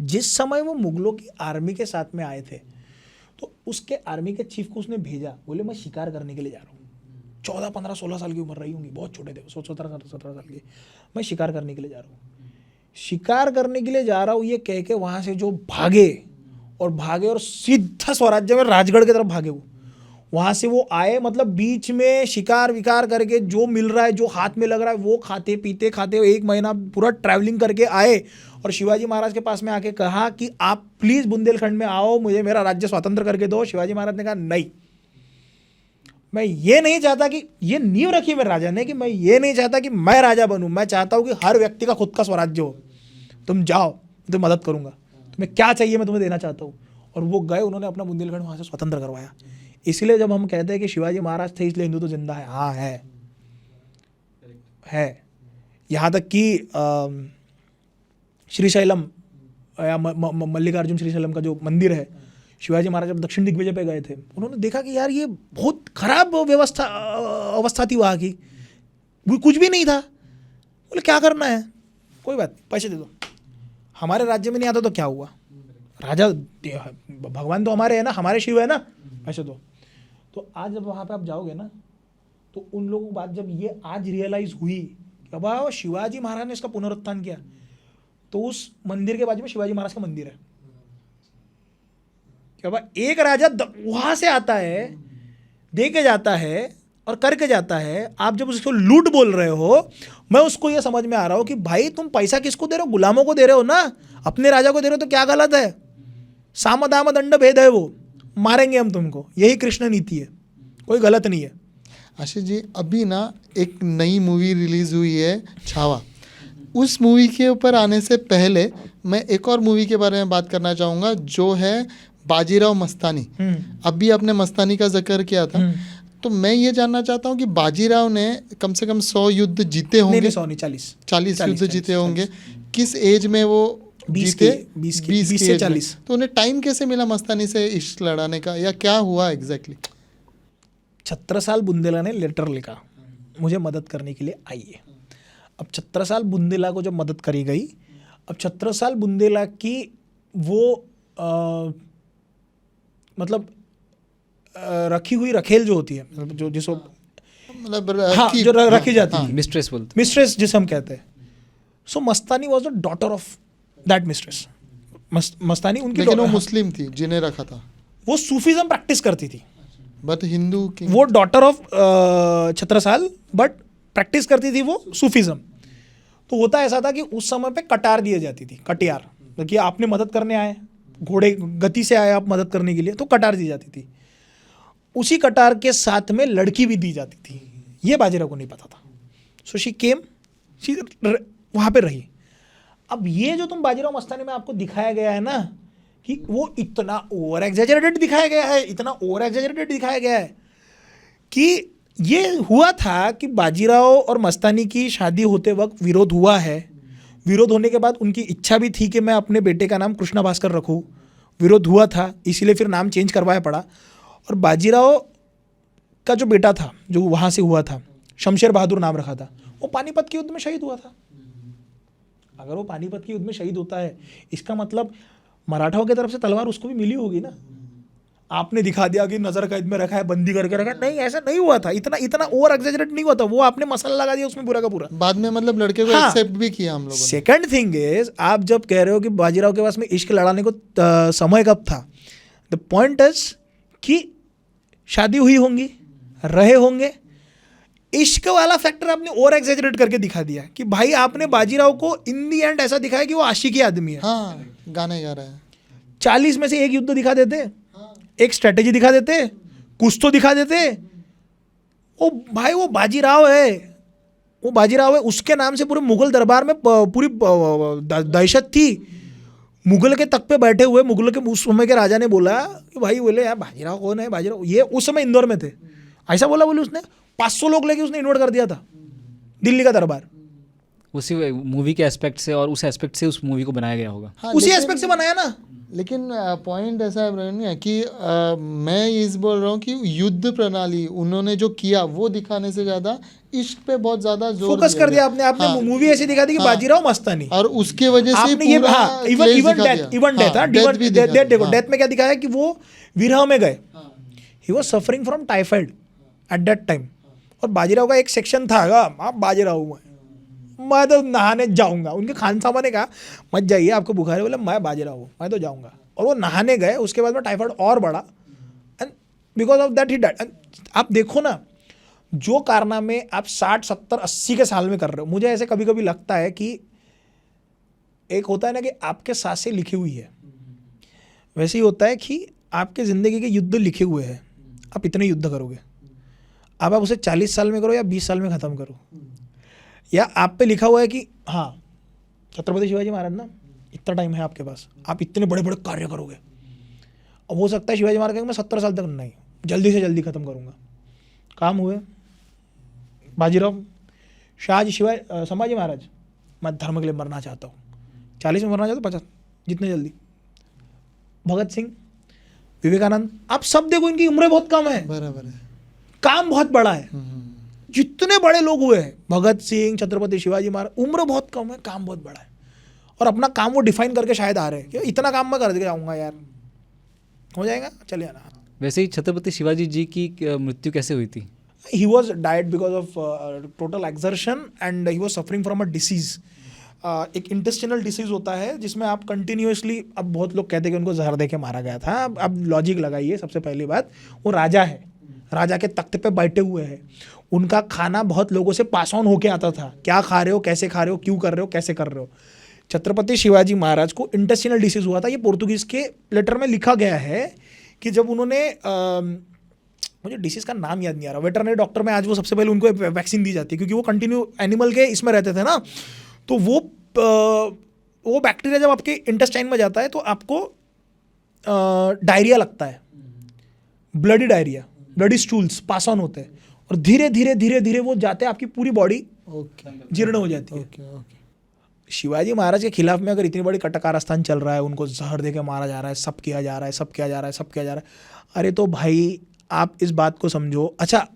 जिस समय वो मुगलों की आर्मी के साथ में आए थे, तो उसके आर्मी के चीफ को उसने भेजा, बोले मैं शिकार करने के लिए जा रहा हूँ। 14, 15, 16 साल की उम्र रही होंगी, बहुत छोटे थे, 17 साल के। मैं शिकार करने के लिए जा रहा हूँ, शिकार करने के लिए जा रहा हूँ, ये कह के वहाँ से जो भागे और सीधा स्वराज्य में राजगढ़ की तरफ भागे। वो वहाँ से वो आए, मतलब बीच में शिकार विकार करके जो मिल रहा है, जो हाथ में लग रहा है वो खाते पीते 1 महीना पूरा ट्रैवलिंग करके आए, और शिवाजी महाराज के पास में आके कहा कि आप प्लीज़ बुंदेलखंड में आओ, मुझे मेरा राज्य स्वतंत्र करके दो। शिवाजी महाराज ने कहा नहीं, मैं ये नहीं चाहता कि, ये नींव रखी मेरे राजा ने कि मैं ये नहीं चाहता कि मैं राजा बनूं, मैं चाहता हूं कि हर व्यक्ति का खुद का स्वराज्य हो। तुम जाओ, मैं तुम्हें मदद करूंगा, तुम्हें क्या चाहिए मैं तुम्हें देना चाहता हूं। और वो गए, उन्होंने अपना बुंदेलखंड वहाँ से स्वतंत्र करवाया। इसलिए जब हम कहते हैं कि शिवाजी महाराज थे इसलिए हिंदू तो जिंदा है, हाँ है। यहाँ तक कि श्रीशैलम या मल्लिकार्जुन श्रीशैलम का जो मंदिर है, शिवाजी महाराज जब दक्षिण दिग्विजय पे गए थे, उन्होंने देखा कि यार ये बहुत खराब अवस्था थी वहाँ की, कुछ भी नहीं था। बोले क्या करना है, कोई बात नहीं, पैसे दे दो। हमारे राज्य में नहीं आता तो क्या हुआ, राजा भगवान तो हमारे है ना, हमारे शिव है ना, पैसे दो। तो आज जब वहाँ पे आप जाओगे ना, तो उन लोगों को बात जब ये आज रियलाइज हुई कि अब शिवाजी महाराज ने इसका पुनरुत्थान किया, तो उस मंदिर के बाजू में शिवाजी महाराज का मंदिर है। कि अब एक राजा वहाँ से आता है, दे के जाता है और करके जाता है, आप जब उसको लूट बोल रहे हो, मैं उसको ये समझ में आ रहा हूँ कि भाई तुम पैसा किसको दे रहे हो, गुलामों को दे रहे हो ना, अपने राजा को दे रहे हो तो क्या गलत है? साम दाम दंड भेद है, वो मारेंगे हम तुमको, यही कृष्ण नीति है, कोई गलत नहीं है। आशीष जी, अभी ना एक नई मूवी रिलीज हुई है छावा। उस मूवी के ऊपर आने से पहले मैं एक और मूवी के बारे में बात करना चाहूँगा जो है बाजीराव मस्तानी। अभी आपने मस्तानी का जिक्र किया था, तो मैं ये जानना चाहता हूँ कि बाजीराव ने कम से कम 100 युद्ध जीते होंगे। नहीं 100 नहीं, 40 युद्ध जीते होंगे। किस एज में वो 20 जीते? के- 20 20 से की एज में। 40। तो उन्हें टाइम कैसे मिला मस्तानी से इश्क लड़ाने का, या क्या हुआ एग्जैक्टली? छत्रसाल बुंदेला ने लेटर लिखा, मुझे मदद करने के लिए आइए। अब छत्रसाल बुंदेला को जब मदद करी गई, अब छत्रसाल बुंदेला की वो मतलब रखी हुई रखेल जो होती है, मतलब जो जिसको मतलब हाँ जो रखी जाती है, मिस्ट्रेस बोलते मिस्ट्रेस जिसे हम कहते हैं। So Mastani was the daughter of that mistress. Mastani उनकी लेकिन वो हाँ, मुस्लिम थी जिन्हें रखा था, वो सूफीज्म प्रैक्टिस करती थी। बट हिंदू की वो daughter of Chhatrasal but practice करती थी वो सूफीज्म। तो होता ऐसा था कि उस समय पे कटार दी जाती थी, कटियार, कि आपने मदद करने आए, घोड़े गति से आए आप मदद करने के लिए, तो कटार दी जाती थी। उसी कटार के साथ में लड़की भी दी जाती थी, ये बाजीराव को नहीं पता था। सो शी केम, शी वहाँ पे रही। अब ये जो तुम बाजीराव मस्तानी में आपको दिखाया गया है ना, कि वो इतना ओवर एग्जैजरेटेड दिखाया गया है, इतना ओवर एग्जैजरेटेड दिखाया गया है कि ये हुआ था कि बाजीराव और मस्तानी की शादी होते वक्त विरोध हुआ है। विरोध होने के बाद उनकी इच्छा भी थी कि मैं अपने बेटे का नाम कृष्णा भास्कर रखूं। विरोध हुआ था, इसीलिए फिर नाम चेंज करवाया पड़ा। और बाजीराव का जो बेटा था, जो वहाँ से हुआ था, शमशेर बहादुर नाम रखा था, वो पानीपत के युद्ध में शहीद हुआ था। अगर वो पानीपत के युद्ध में शहीद होता है, इसका मतलब मराठाओं की तरफ से तलवार उसको भी मिली होगी ना। आपने दिखा दिया कि नजर कैद में रखा है, बंदी करके रखा है, नहीं ऐसा नहीं हुआ था, इतना ओवर एग्जैजरेट नहीं हुआ था। वो आपने मसाला लगा दिया उसमें पूरा का पूरा। बाद में मतलब लड़के को हाँ। एक्सेप्ट भी किया हम लोगों ने। सेकंड थिंग इज, आप जब कह रहे हो कि बाजीराव के पास में इश्क लड़ाने को समय कब था, द पॉइंट इज कि शादी हुई होंगी, रहे होंगे, इश्क वाला फैक्टर आपने ओवर एग्जैजरेट करके दिखा दिया कि भाई आपने बाजीराव को इन दी एंड ऐसा दिखाया कि वो आशिकी आदमी है। हाँ, गाने गा रहा है। 40 में से एक युद्ध दिखा देते, एक स्ट्रेटेजी दिखा देते, कुछ तो दिखा देते। वो भाई वो बाजीराव है, वो बाजीराव है, उसके नाम से पूरे मुगल दरबार में पूरी दहशत थी। मुगल के तख्त पे बैठे हुए मुगल के उस समय के राजा ने बोला कि भाई, बोले यार बाजीराव कौन है? बाजीराव ये उस समय इंदौर में थे, ऐसा बोला, बोले उसने 500 लोग लेके उसने इन्वर्ट कर दिया था दिल्ली का दरबार। उसी मूवी के एस्पेक्ट से और उस एस्पेक्ट से उस मूवी को बनाया गया होगा। हाँ, उसी लेकिन- एस्पेक्ट से बनाया ना। लेकिन पॉइंट ऐसा है ब्रह्मण्य कि मैं इस बोल रहा हूँ कि युद्ध प्रणाली उन्होंने जो किया वो दिखाने से ज्यादा इश्क पे बहुत ज्यादा जोर फोकस कर दिया आपने। आपने हाँ। मूवी ऐसी दिखा दी कि हाँ। बाजीराव मस्तानी, और उसके वजह से आपने ये पूरा हाँ, इवन क्लेश इवन दिखा डेथ, दिया। इवन डेथ, हाँ, डेथ भी दिखा डेथ देखो, दिया। डेथ में क्या दिखाया कि वो विरह में गए, he was suffering from typhoid at that time. और बाजीराव का एक सेक्शन था, आप बाजीराव हुआ, मैं तो नहाने जाऊंगा। उनके खान साहब ने कहा मत जाइए, आपको बुखार है, बोले मैं बाजीराव हूँ, मैं तो जाऊंगा। और वो नहाने गए, उसके बाद में टाइफाइड और बढ़ा, and because of that he died. आप देखो ना, जो कारनामे आप 60, 70, 80 के साल में कर रहे हो, मुझे ऐसे कभी कभी लगता है कि एक होता है ना कि आपके सांसें लिखी हुई है, वैसे ही होता है कि आपके ज़िंदगी के युद्ध लिखे हुए हैं। आप इतने युद्ध करोगे, अब आप उसे 40 साल में करो या 20 साल में ख़त्म करो, या आप पे लिखा हुआ है कि हाँ छत्रपति शिवाजी महाराज ना, इतना टाइम है आपके पास, आप इतने बड़े बड़े कार्य करोगे। अब हो सकता है शिवाजी महाराज कहेंगे मैं 70 साल तक नहीं, जल्दी से जल्दी ख़त्म करूँगा। काम हुए बाजीराव, शाहजी, संभाजी महाराज, मैं धर्म के लिए मरना चाहता हूँ, 40 में मरना चाहता हूँ, 50, जितने जल्दी। भगत सिंह, विवेकानंद, आप सब देखो इनकी उम्रें बहुत कम है, बराबर है। काम बहुत बड़ा है। जितने बड़े लोग हुए हैं, भगत सिंह, छत्रपति शिवाजी महाराज, उम्र बहुत कम है, काम बहुत बड़ा है, और अपना काम वो डिफाइन करके शायद आ रहे हैं कि इतना काम मैं कर के जाऊँगा यार, हो जाएगा, चले आना। वैसे ही छत्रपति शिवाजी जी की मृत्यु कैसे हुई थी? He was died because of total exertion and he was suffering from a disease. एक इंटेस्टिनल डिसीज होता है जिसमें आप कंटिन्यूसली, अब बहुत लोग कहते हैं कि उनको जहर दे के मारा गया था। अब लॉजिक लगाइए, सबसे पहली बात, वो राजा है, राजा के तख्त पे बैठे हुए हैं, उनका खाना बहुत लोगों से पास ऑन होके आता था, क्या खा रहे हो, कैसे खा रहे हो, क्यों कर रहे हो, कैसे कर रहे हो। छत्रपति शिवाजी महाराज को इंटेस्टिनल डिसीज हुआ था, ये पोर्तुगीज के लेटर में लिखा गया है कि जब उन्होंने मुझे डिसीज का नाम याद नहीं आ रहा, वेटरनरी डॉक्टर में आज वो सबसे पहले उनको वैक्सीन दी जाती है, क्योंकि वो कंटिन्यू एनिमल के इसमें रहते थे ना, तो वो बैक्टीरिया जब आपके इंटेस्टाइन में जाता है तो आपको डायरिया लगता है, bloody diarrhoea, bloody stools pass on होते हैं, और धीरे धीरे धीरे धीरे वो जाते हैं, आपकी पूरी बॉडी जीर्ण हो जाती है। शिवाजी महाराज के खिलाफ में अगर इतनी बड़ी कटकारस्थान चल रहा है, उनको जहर दे के मारा जा रहा है, सब किया जा रहा है, सब किया जा रहा है, सब किया जा रहा है, अरे तो भाई आप इस बात को समझो। अच्छा,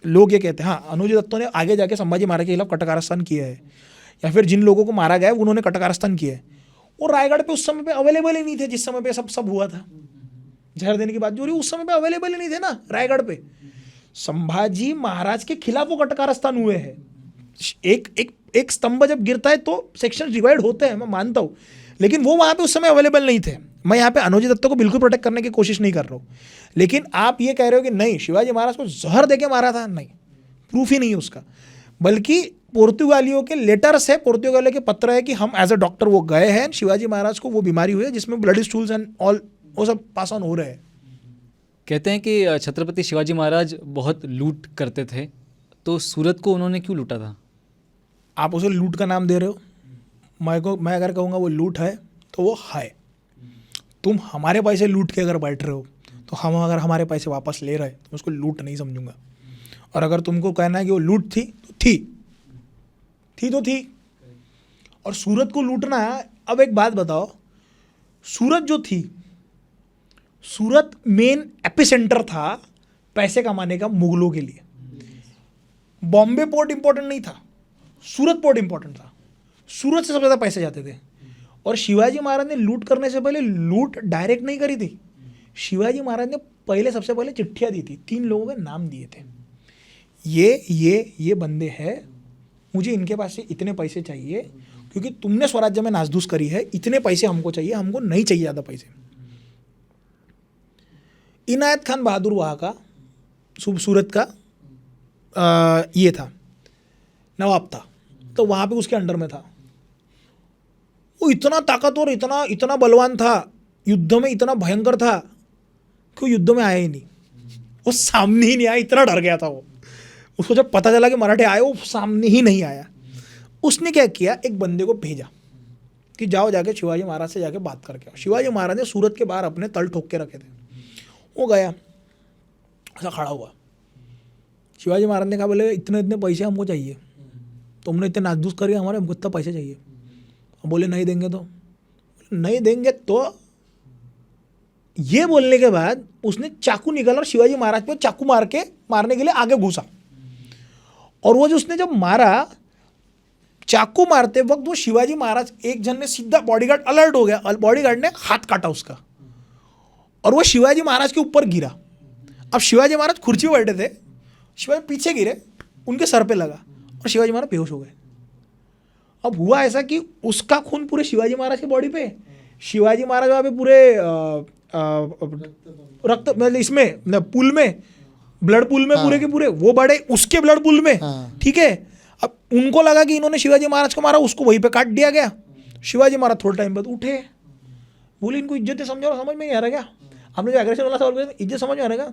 लोग ये कहते हैं हाँ अनुज दत्तों ने आगे जाके संभाजी महाराज के खिलाफ कटकारस्थान किया है, या फिर जिन लोगों को मारा गया है उन्होंने कटकारस्थान किया है, वो रायगढ़ पे उस समय पे अवेलेबल ही नहीं थे, जिस समय पे सब हुआ था, जहर देने की बात जो रही उस समय पे अवेलेबल ही नहीं थे ना रायगढ़ पे। संभाजी महाराज के खिलाफ वो कटकारस्थान हुए हैं। एक स्तंभ जब गिरता है तो सेक्शन डिवाइड होते हैं, मैं मानता हूँ, लेकिन वो वहाँ पे उस समय अवेलेबल नहीं थे। मैं यहाँ पे अनुज दत्त को बिल्कुल प्रोटेक्ट करने की कोशिश नहीं कर रहा हूँ, लेकिन आप ये कह रहे हो कि नहीं शिवाजी महाराज को जहर देके मारा था, नहीं, प्रूफ ही नहीं है उसका, बल्कि पोर्तुगालियों के लेटर्स है, पोर्तुगालियों के पत्र है कि हम एज अ डॉक्टर वो गए हैं, शिवाजी महाराज को वो बीमारी हुई है जिसमें ब्लड स्टूल्स एंड ऑल वो सब पास ऑन हो रहे हैं। कहते हैं कि छत्रपति शिवाजी महाराज बहुत लूट करते थे, तो सूरत को उन्होंने क्यों लूटा था? आप उसे लूट का नाम दे रहे हो, मैं अगर कहूँगा वो लूट है तो वो है। तुम हमारे पैसे लूट के अगर बैठ रहे हो तो हम अगर हमारे पैसे वापस ले रहे हैं तो उसको लूट नहीं समझूंगा, और अगर तुमको कहना है कि वो लूट थी तो थी। और सूरत को लूटना, अब एक बात बताओ, सूरत जो थी, सूरत मेन एपिसेंटर था पैसे कमाने का मुगलों के लिए। बॉम्बे पोर्ट इंपॉर्टेंट नहीं था, सूरत पोर्ट इंपॉर्टेंट था, सूरत से सबसे ज़्यादा पैसे जाते थे। और शिवाजी महाराज ने लूट करने से पहले लूट डायरेक्ट नहीं करी थी, शिवाजी महाराज ने सबसे पहले चिट्ठियाँ दी थी, 3 लोगों के नाम दिए थे, ये बंदे हैं, मुझे इनके पास से इतने पैसे चाहिए क्योंकि तुमने स्वराज्य में नासधूस करी है, इतने पैसे हमको चाहिए, हमको नहीं चाहिए ज़्यादा पैसे। इनायत खान बहादुर वहाँ का सूरत का ये था, नवाब था, तो वहाँ पे उसके अंडर में था। वो इतना ताकतवर, इतना बलवान था, युद्ध में इतना भयंकर था कि वो युद्ध में आया ही नहीं, वो सामने ही नहीं आया, इतना डर गया था वो। उसको जब पता चला कि मराठे आए, वो सामने ही नहीं आया। उसने क्या किया, एक बंदे को भेजा कि जाओ जाके शिवाजी महाराज से जाके बात करके आओ। शिवाजी महाराज ने सूरत के बाहर अपने तल ठोक के रखे थे, वो गया, ऐसा खड़ा हुआ। शिवाजी महाराज ने कहा बोले इतने पैसे हमको चाहिए, तुमने इतने नासधूस करिए हमारे, हमको इतना पैसे चाहिए। बोले नहीं देंगे तो, नहीं देंगे तो। ये बोलने के बाद उसने चाकू निकाला और शिवाजी महाराज पे चाकू मारने के लिए आगे घुसा, और वो जो उसने जब मारा, चाकू मारते वक्त वो शिवाजी महाराज, एक जन ने सीधा, बॉडीगार्ड अलर्ट हो गया, बॉडीगार्ड ने हाथ काटा उसका, और वो शिवाजी महाराज के ऊपर गिरा। अब शिवाजी महाराज कुर्सी पर बैठे थे, शिवाजी पीछे गिरे, उनके सर पे लगा और शिवाजी महाराज बेहोश हो गए। अब हुआ ऐसा कि उसका खून पूरे शिवाजी महाराज की बॉडी पे, शिवाजी महाराज वहाँ पे पूरे रक्त, मतलब इसमें पुल में, ब्लड पुल में, हाँ, पूरे के पूरे वो बड़े उसके ब्लड पुल में, हाँ, ठीक है। अब उनको लगा कि इन्होंने शिवाजी महाराज को मारा, उसको वहीं पे काट दिया गया। शिवाजी महाराज थोड़ा टाइम बाद उठे, बोले इनको इज्जत समझो, समझ में नहीं आ रहा क्या, आपने जो एग्रेशन वाला सवाल किया इज्जत समझ में आ रहा क्या,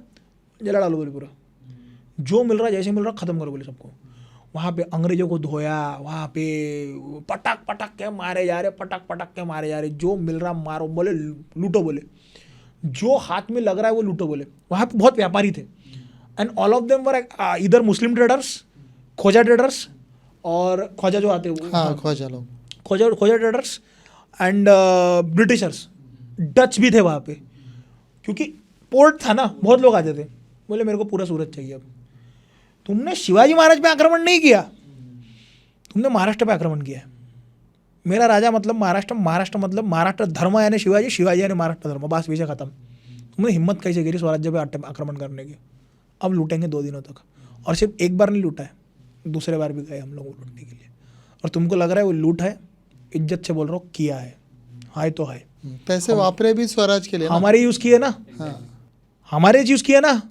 जला डालो बोले पूरा, जो मिल रहा जैसे मिल रहा खत्म करो बोले सबको। वहाँ पे अंग्रेजों को धोया, वहाँ पे पटक के मारे जा रहे, पटक के मारे जा रहे, जो मिल रहा मारो बोले, लूटो बोले, जो हाथ में लग रहा है वो लूटो बोले। वहाँ पे बहुत व्यापारी थे, and all of them were इधर मुस्लिम ट्रेडर्स, खोजा ट्रेडर्स, और खोजा जो आते हैं, हाँ, खोजा लोग, खोजा ट्रेडर्स एंड ब्रिटिशर्स, डच भी थे वहाँ पे, क्योंकि पोर्ट था ना, बहुत लोग आते थे। बोले मेरे को पूरा सूरत चाहिए। अब तुमने शिवाजी महाराज पे आक्रमण नहीं किया, तुमने महाराष्ट्र पे आक्रमण किया है। मेरा राजा मतलब महाराष्ट्र, महाराष्ट्र मतलब महाराष्ट्र धर्म यानी शिवाजी, शिवाजी यानी महाराष्ट्र धर्म, बस विषय खत्म। तुमने हिम्मत कैसे करी स्वराज्य पे आक्रमण करने की। अब लूटेंगे 2 दिनों तक, और सिर्फ एक बार नहीं लूटा है, दूसरे बार भी गए हम लोग लूटने के लिए, और तुमको लग रहा है वो लूट है। इज्जत से बोल रहा हूँ, किया है, हाय तो है, पैसे वापरे भी स्वराज के लिए, हमारे यूज़ किए ना, हाँ, हमारे यूज़ किए ना,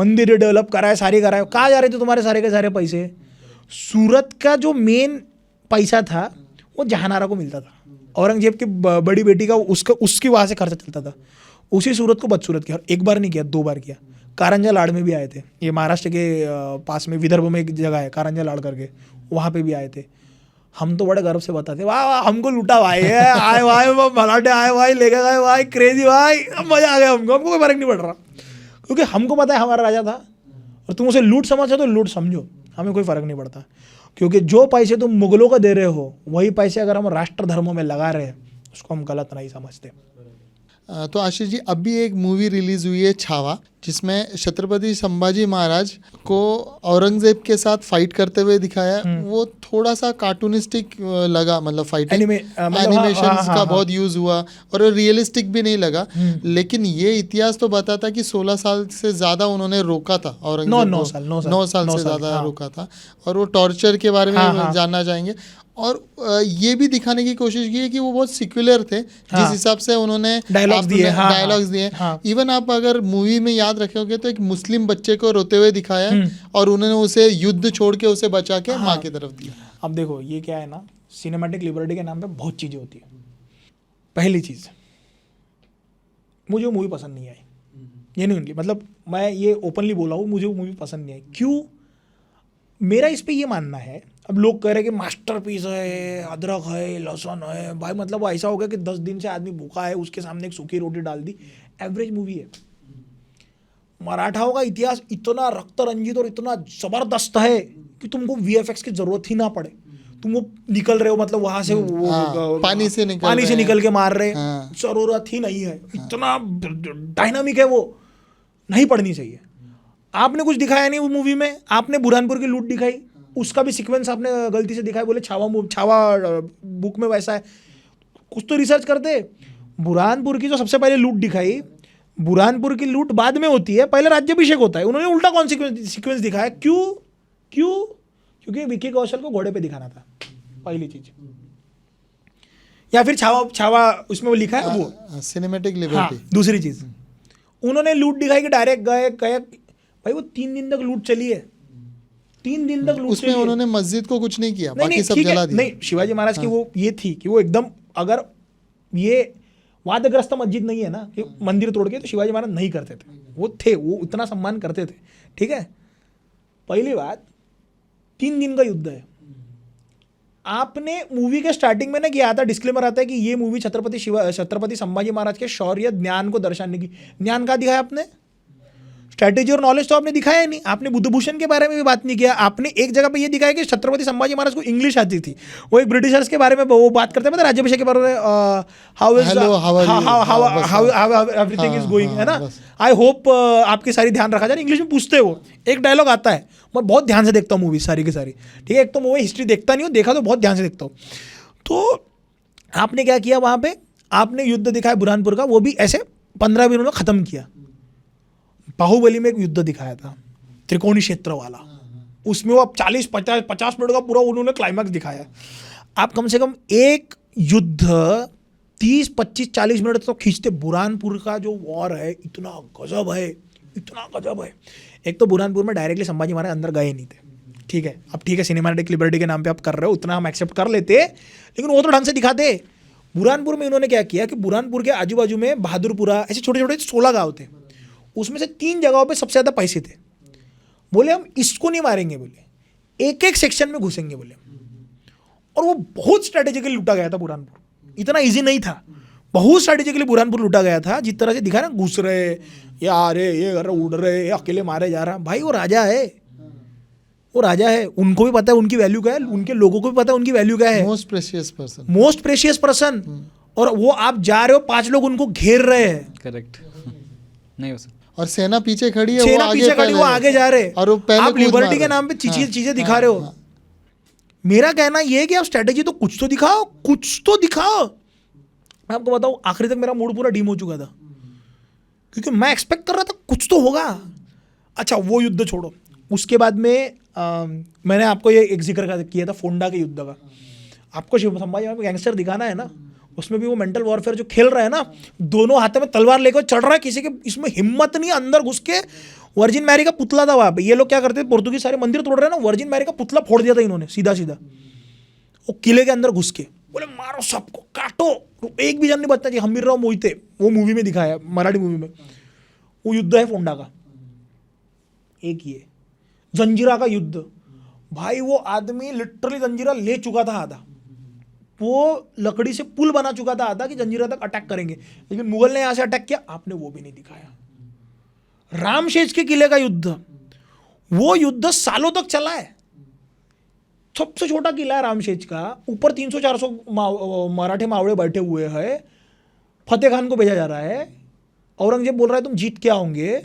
मंदिर डेवलप कराए, सारे कराए, कहाँ जा रहे थे तुम्हारे सारे के सारे पैसे? सूरत का जो मेन पैसा था वो जहानारा को मिलता था, औरंगजेब की बड़ी बेटी का उसकी वहाँ से खर्चा चलता था। उसी सूरत को बदसूरत किया, और एक बार नहीं किया, 2 बार किया। कारंजा लाड़ में भी आए थे, ये महाराष्ट्र के पास में विदर्भ में एक जगह है कारंजा लाड़ करके, वहाँ पे भी आए थे। हम तो बड़े गर्व से बताते, वाह वाह हमको लूटा भाई है, आए भाई वो मराठे आए भाई, लेके गए भाई, क्रेजी भाई, मजा आ गया हमको कोई फर्क नहीं पड़ रहा, क्योंकि हमको पता है हमारा राजा था। और तुम उसे लूट समझो तो लूट समझो, हमें कोई फर्क नहीं पड़ता, क्योंकि जो पैसे तुम मुगलों को दे रहे हो वही पैसे अगर हम राष्ट्र धर्मों में लगा रहे हैं उसको हम गलत नहीं समझते। तो आशीष जी, अभी एक मूवी रिलीज हुई है छावा, जिसमें छत्रपति संभाजी महाराज को औरंगजेब के साथ फाइट करते हुए दिखाया। वो थोड़ा सा कार्टूनिस्टिक लगा, मतलब फाइटिंग एनिमेशन का बहुत यूज हुआ और रियलिस्टिक भी नहीं लगा। लेकिन ये इतिहास तो बताता कि 16 साल से ज्यादा उन्होंने रोका था औरंगजेब, 9 साल से ज्यादा रोका था, और वो टॉर्चर के बारे में जानना चाहेंगे। और ये भी दिखाने की कोशिश की है कि वो बहुत सिक्युलर थे, जिस हिसाब से उन्होंने डायलॉग्स दिए। इवन आप अगर मूवी में याद रखोगे तो एक मुस्लिम बच्चे को रोते हुए दिखाया और उन्होंने उसे युद्ध छोड़ के उसे बचा के माँ की तरफ दिया। अब देखो ये क्या है ना, सिनेमैटिक लिबर्टी के नाम पे बहुत चीज़ें होती है। पहली चीज़, मुझे वो मूवी पसंद नहीं आई, ये नहीं, मतलब मैं ये ओपनली बोला हूँ, मुझे वो मूवी पसंद नहीं आई। क्यों? मेरा इस पे ये मानना है, अब लोग कह रहे हैं कि मास्टरपीस है, अदरक है, लहसुन है, भाई मतलब ऐसा हो गया कि 10 दिन से आदमी भूखा है, उसके सामने एक सूखी रोटी डाल दी, एवरेज मूवी है। मराठाओं का इतिहास इतना रक्त रंजित और इतना ज़बरदस्त है कि तुमको VFX की ज़रूरत ही ना पड़े। तुम वो निकल रहे हो, मतलब वहाँ से वो पानी से निकल के मार रहे, ज़रूरत ही नहीं है, इतना डायनामिक है वो, नहीं पड़नी चाहिए। आपने कुछ दिखाया नहीं वो मूवी में, आपने बुरहानपुर की लूट दिखाई, उसका भी सीक्वेंस आपने गलती से दिखाया, बोले छावा बुक में वैसा है, कुछ तो रिसर्च करते। बुरहानपुर की जो सबसे पहले लूट दिखाई, बुरहानपुर की लूट बाद में होती है, पहले राज्याभिषेक होता है, उन्होंने उल्टा कौन सीक्वेंस दिखाया? क्यों? क्योंकि विकी कौशल को घोड़े पे दिखाना था, पहली चीज। या फिर छावा उसमें वो लिखा है वो सिनेमैटिक लिबर्टी। दूसरी चीज, उन्होंने लूट दिखाई कि डायरेक्ट गए भाई, वो 3 दिन तक लूट चली है, 3 दिन तक लूट उसमें उन्होंने मस्जिद को कुछ नहीं किया, बाकी सब जला दिया। नहीं, शिवाजी महाराज की वो ये थी कि वो एकदम, अगर ये वादग्रस्त मस्जिद नहीं है ना कि मंदिर तोड़ के, तो शिवाजी महाराज नहीं करते थे, वो इतना सम्मान करते थे, ठीक है। पहली बात, 3 दिन का युद्ध है। आपने मूवी के स्टार्टिंग में ना किया था, डिस्क्लेमर आता है कि ये मूवी छत्रपति संभाजी महाराज के शौर्य ज्ञान को दर्शाने की। ज्ञान का दिखाया आपने? स्ट्रैटेजी और नॉलेज तो आपने दिखाया नहीं। आपने बुद्धभूषण के बारे में भी बात नहीं किया। आपने एक जगह पे ये दिखाया कि छत्रपति संभाजी महाराज को इंग्लिश आती थी, वो एक ब्रिटिशर्स के बारे में वो बात करते हैं, मतलब राज्याभिषेक के बारे में, हाउ एवरीथिंग इज गोइंग, है ना, आई होप आपकी सारी ध्यान रखा जाए, इंग्लिश में पूछते हैं वो, एक डायलॉग आता है। मैं बहुत ध्यान से देखता हूँ मूवी सारी की सारी, ठीक है। एक तो मूवी हिस्ट्री देखता नहीं हूँ, देखा तो बहुत ध्यान से देखता हूँ। तो आपने क्या किया वहाँ पे, आपने युद्ध दिखाया बुरहानपुर का, वो भी ऐसे 15 मिनट में ख़त्म किया। बाहुबली में एक युद्ध दिखाया था त्रिकोणी क्षेत्र वाला, उसमें वो 40-50 मिनट का पूरा उन्होंने क्लाइमैक्स दिखाया। आप कम से कम एक युद्ध 30-25-40 मिनट तो खींचते। बुरहानपुर का जो वॉर है इतना गजब है, इतना गजब है। एक तो बुरहानपुर में डायरेक्टली संभाजी महाराज अंदर गए नहीं थे, ठीक है। अब ठीक है, सिनेमैटिक लिबर्टी के नाम पे आप कर रहे हो, उतना हम एक्सेप्ट कर लेते, लेकिन वो तो ढंग से दिखाते। बुरहानपुर में इन्होंने क्या किया कि बुरहानपुर के आजू बाजू में बहादुरपुरा, ऐसे छोटे छोटे 16 गाँव थे, उसमें से 3 जगहों पे सबसे ज़्यादा पैसे थे। बोले हम इसको नहीं मारेंगे, बोले एक एक सेक्शन में घुसेंगे, बोले। और वो बहुत स्ट्रैटेजिकली लूटा गया था बुरहानपुर, इतना इजी नहीं था, बहुत स्ट्रैटेजिकली बुरहानपुर लूटा गया था। जिस तरह से दिखा ना, घुस रहे, ये आ रहे, ये कर रहे, उड़ रहे, ये अकेले मारे जा रहा। भाई वो राजा है, वो राजा है, उनको भी पता है उनकी वैल्यू क्या है, उनके लोगों को भी पता है उनकी वैल्यू क्या है। Most precious person. और वो आप जा रहे हो, 5 लोग उनको घेर रहे हैं, करेक्ट नहीं हो सकता, और सेना पीछे खड़ी है, सेना पीछे खड़ी, वो आगे जा रहे, और वो पहले आप लिबर्टी के नाम पे चीजें दिखा रहे हो। मेरा कहना ये है कि आप स्ट्रेटेजी तो कुछ तो दिखाओ, कुछ तो दिखाओ। मैं आपको बताऊं, आखिरी तक मेरा मूड पूरा डीम हो चुका था, क्योंकि मैं एक्सपेक्ट कर रहा था कुछ तो होगा। अच्छा, वो युद्ध छोड़ो, उसके बाद में मैंने आपको ये एक जिक्र किया था फोंडा के युद्ध का। आपको संभाजी में गैंगस्टर दिखाना है ना, उसमें भी वो मेंटल वॉरफेयर जो खेल रहा है ना, दोनों हाथों में तलवार लेकर चढ़ रहा है, किसी के इसमें हिम्मत नहीं अंदर घुस के वर्जिन मैरी का पुतला था वहाँ पे। ये लोग क्या करते थे, पोर्तुगीज सारे मंदिर तोड़ रहे हैं ना, वर्जिन मैरी का पुतला फोड़ दिया था इन्होंने सीधा सीधा, वो किले के अंदर घुस के बोले मारो सबको, काटो, एक भी जन नहीं बचना चाहिए। हमीरराव मोहिते, वो मूवी में दिखाया, मराठी मूवी में, वो युद्ध है फोंडा का, एक ये जंजीरा का युद्ध। भाई वो आदमी लिटरली जंजीरा ले चुका था आधा, वो लकड़ी से पुल बना चुका था आधा कि जंजीरा तक अटैक करेंगे, लेकिन मुगल ने यहां से अटैक किया, आपने वो भी नहीं दिखाया। रामशेज के किले का युद्ध, वो युद्ध सालों तक चला है। सबसे छोटा किला है रामशेज का, ऊपर 300-400 मराठे मावड़े बैठे हुए हैं, फतेह खान को भेजा जा रहा है, औरंगजेब बोल रहा है तुम जीत के आओगे,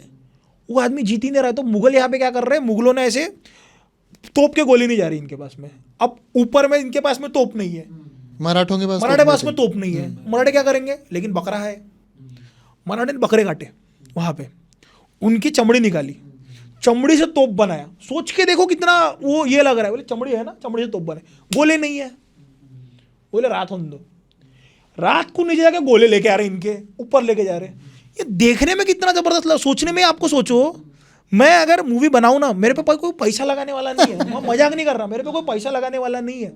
वो आदमी जीत ही नहीं रहा है। तो मुगल यहाँ पे क्या कर रहे हैं, मुगलों ने ऐसे तोप के गोली नहीं जा रही इनके पास में, अब ऊपर में इनके पास में तोप नहीं है, मराठों के पास मराठे पास में तोप नहीं है, मराठे क्या करेंगे, लेकिन बकरा है, मराठे ने बकरे काटे वहाँ पे, उनकी चमड़ी निकाली, चमड़ी से तोप बनाया। सोच के देखो कितना वो ये लग रहा है, बोले चमड़ी है ना, चमड़ी से तोप बने, गोले नहीं है, बोले रात होने दो, रात को नीचे जाके गोले लेके आ रहे इनके ऊपर लेके जा रहे। ये देखने में कितना जबरदस्त लगा, सोचने में आपको सोचो, मैं अगर मूवी बनाऊं ना, मेरे पे कोई पैसा लगाने वाला नहीं है, मैं मजाक नहीं कर रहा, मेरे पे कोई पैसा लगाने वाला नहीं है,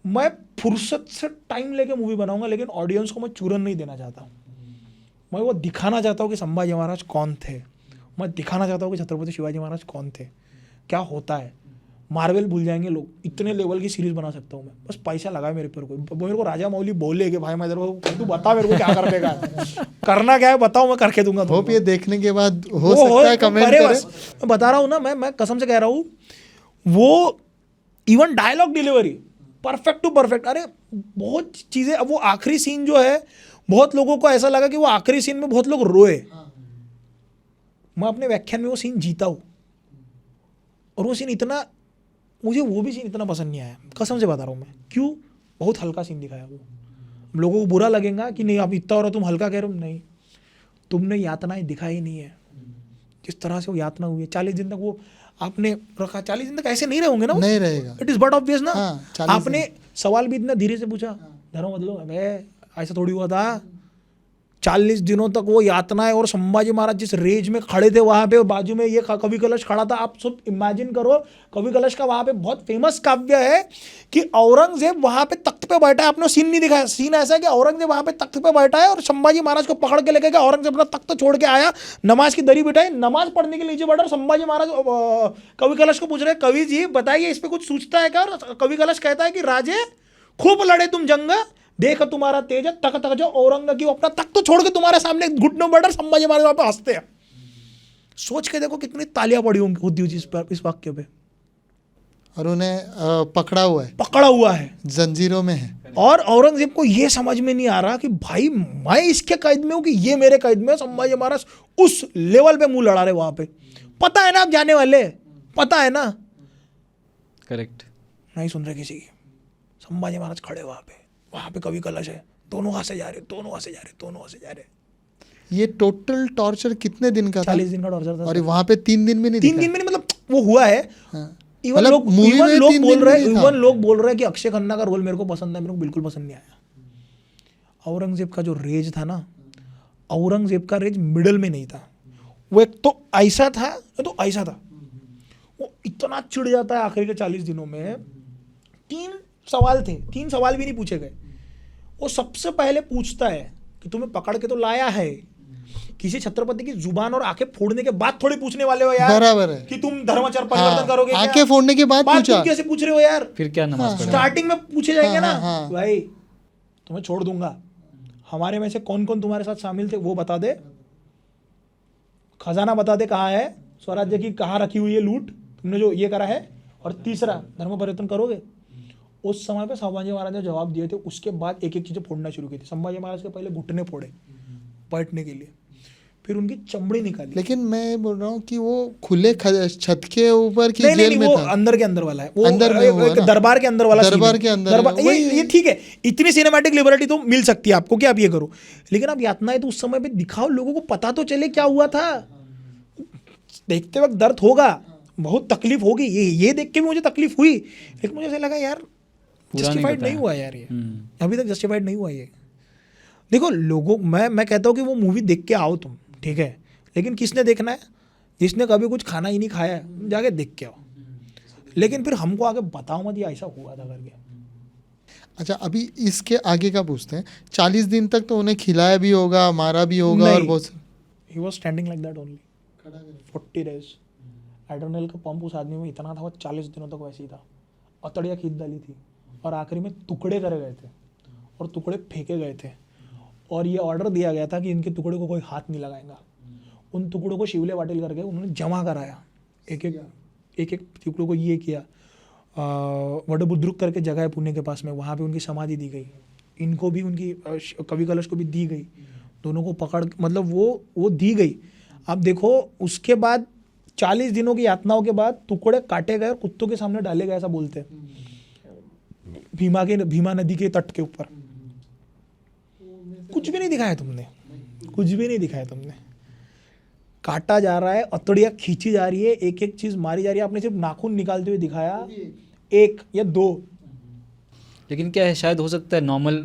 मैं फुर्सत से टाइम लेके मूवी बनाऊंगा, लेकिन ऑडियंस को मैं चूरन नहीं देना चाहता हूँ। मैं वो दिखाना चाहता हूँ कि संभाजी महाराज कौन थे, मैं दिखाना चाहता हूँ कि छत्रपति शिवाजी महाराज कौन थे, क्या होता है। मार्वल भूल जाएंगे लोग, इतने लेवल की सीरीज बना सकता हूँ मैं, बस पैसा लगा मेरे पर कोई, मेरे को राजा मौली बोले कि भाई मैं तेरे को, तू बता मेरे को क्या कर देगा, करना क्या है बताओ, मैं करके दूंगा। होप ये देखने के बाद हो सकता है कमेंट करें। मैं बता रहा हूँ ना, मैं कसम से कह रहा हूँ, वो even dialogue delivery perfect to perfect. अरे बहुत चीज़ें, अब वो आखिरी सीन जो है, बहुत लोगों को ऐसा लगा कि वो आखिरी सीन में बहुत लोग रोए, मैं अपने व्याख्यान में वो सीन जीता हूँ, और वो सीन इतना, मुझे वो भी सीन इतना पसंद नहीं आया, कसम से बता रहा हूँ मैं, क्यों, बहुत हल्का सीन दिखाया वो। लोगों को बुरा लगेगा कि नहीं आप इतना हो रहा, तुम हल्का कह रहे हो, नहीं, तुमने यातनाएं दिखाई नहीं है, जिस तरह से वो यातना हुई है 40 दिन तक वो आपने रखा, 40 दिन तक ऐसे नहीं रहोगे ना, नहीं रहेगा, इट इज बट ऑब्वियस ना। हाँ, आपने सवाल भी इतना धीरे से पूछा, धर्म बदलो, अबे ऐसा थोड़ी हुआ था, 40 दिनों तक वो यातनाएं, और संभाजी महाराज जिस रेंज में खड़े थे वहां पे, बाजू में ये कवि कलश खड़ा था। आप सब इमेजिन करो, कवि कलश का वहां पे बहुत फेमस काव्य है कि औरंगजेब वहां पे तख्त पे बैठा है, आपने सीन नहीं दिखाया, सीन ऐसा है कि औरंगजेब वहां पे तख्त पे बैठा है और संभाजी महाराज को पकड़ के लेके गया, औरंगजेब अपना तख्त छोड़ के आया, नमाज की दरी बिठाई, नमाज पढ़ने के नीचे बैठा, और संभाजी महाराज कवि कलश को पूछ रहे, कवि जी बताइए इस पे कुछ सूझता है क्या। और कवि कलश कहता है कि राजे खूब लड़े तुम जंग, देख तुम्हारा तेज, तक तक जो औरंग की अपना तख्त तो छोड़ के तुम्हारे सामने घुटनों बैठा, संभाजी महाराज वहां पे हंसते हैं। सोच के देखो कितनी तालियां पड़ी होती इस वाक्य पे। और उन्हें पकड़ा हुआ है जंजीरों में है, और औरंगजेब को ये समझ में नहीं आ रहा कि भाई मैं इसके कैद में हूं कि ये मेरे कैद में। संभाजी महाराज उस लेवल पे मुंह लड़ा रहे वहां पे, पता है ना आप जाने वाले, पता है ना, करेक्ट, नहीं सुन रहे किसी की। संभाजी महाराज खड़े वहां पे कवि कलश है, दोनों हाथ से जा रहे, दोनों हाथ से जा रहे, दोनों हाथ से जा रहे। ये टोटल टॉर्चर कितने दिन का था? 40 दिन का टॉर्चर था। और वहां पे 3 दिन भी नहीं 3 दिन में नहीं, मतलब वो हुआ है। इवन मतलब लोग मूवी में 3 बोल दिन रहे भी हैं, नहीं था। इवन लोग बोल रहे हैं कि अक्षय खन्ना का रोल मेरे को पसंद है, मेरे को बिल्कुल पसंद नहीं आया। औरंगजेब का जो रेज था ना, औरंगजेब का रेज मिडल में नहीं था, वो एक तो ऐसा था, तो ऐसा था, वो इतना चिढ़ जाता है आखिरी के 40 दिनों में। 3 सवाल थे, 3 सवाल भी नहीं पूछे गए। वो सबसे पहले पूछता है कि तुम्हें पकड़ के तो लाया है, किसी छत्रपति की जुबान और आंखें फोड़ने के बाद थोड़ी पूछने वाले हो यार, बराबर है कि तुम धर्माचार परिवर्तन करोगे क्या? आंखें फोड़ने के बाद पूछा, तुम कैसे पूछ रहे हो यार? फिर क्या नमाज पढ़ेगा? स्टार्टिंग में पूछे जाएंगे ना, हाँ। भाई तुम्हें छोड़ दूंगा, हमारे में से कौन कौन तुम्हारे साथ शामिल थे वो बता दे, खजाना बता दे कहाँ है, स्वराज्य की कहाँ रखी हुई है लूट, तुमने जो ये करा है, और तीसरा धर्म परिवर्तन करोगे। उस समय पे संभाजी महाराज ने जवाब दिए थे, उसके बाद एक एक चीजें फोड़ना शुरू की थी। संभाजी महाराज के पहले घुटने फोड़े बैठने के लिए, फिर उनकी चमड़ी निकाली। लेकिन मैं बोल रहा हूँ कि वो खुले छत के ऊपर की नहीं, जेल में वो था, अंदर के अंदर वाला है, वो अंदर में हुआ ना? दरबार के अंदर वाला scene दरबार है। के अंदर है, ये ठीक है, इतनी सिनेमैटिक लिबर्टी तो मिल सकती है आपको कि आप ये करो, लेकिन आप यातनाएं तो उस समय पे दिखाओ, लोगों को पता तो चले क्या हुआ था। देखते वक्त दर्द होगा, बहुत तकलीफ होगी, ये देख के भी मुझे तकलीफ हुई, लेकिन मुझे ऐसा लगा यार जस्टिफाइड नहीं हुआ यार, ये अभी तक जस्टिफाइड नहीं हुआ ये। देखो लोगों, मैं कहता हूँ कि वो मूवी देख के आओ तुम, ठीक है, लेकिन किसने देखना है? जिसने कभी कुछ खाना ही नहीं खाया है जाके देख के आओ, लेकिन फिर हमको आगे बताओ मत ये ऐसा हुआ था करके। अच्छा, अभी इसके आगे का पूछते हैं। 40 दिन तक तो उन्हें खिलाया भी होगा, मारा भी होगा और बहुत he was standing like that only 40 days। Adrenal का पंप उस आदमी में इतना था, वो 40 दिनों तक वैसे ही था। अतड़िया खींच डाली थी और आखिरी में टुकड़े करे गए थे और टुकड़े फेंके गए थे, और ये ऑर्डर दिया गया था कि इनके टुकड़े को कोई हाथ नहीं लगाएगा। उन टुकड़ों को शिवले वाटिल करके उन्होंने जमा कराया, एक एक टुकड़ों को ये किया। वडबुद्रुक करके जगह है पुणे के पास में, वहाँ पे उनकी समाधि दी गई। इनको भी उनकी कवि कलश को भी दी गई, दोनों को पकड़ मतलब वो दी गई। अब देखो उसके बाद 40 दिनों की यातनाओं के बाद टुकड़े काटे गए और कुत्तों के सामने डाले गए, ऐसा बोलते हैं। भीमा नदी के तट के ऊपर कुछ भी नहीं दिखाया तुमने, कुछ भी नहीं दिखाया तुमने। काटा जा रहा है, अतड़ियाँ खींची जा रही है, एक एक चीज मारी जा रही है। आपने सिर्फ नाखून निकालते हुए दिखाया, 1 या 2। लेकिन क्या है, शायद हो सकता है नॉर्मल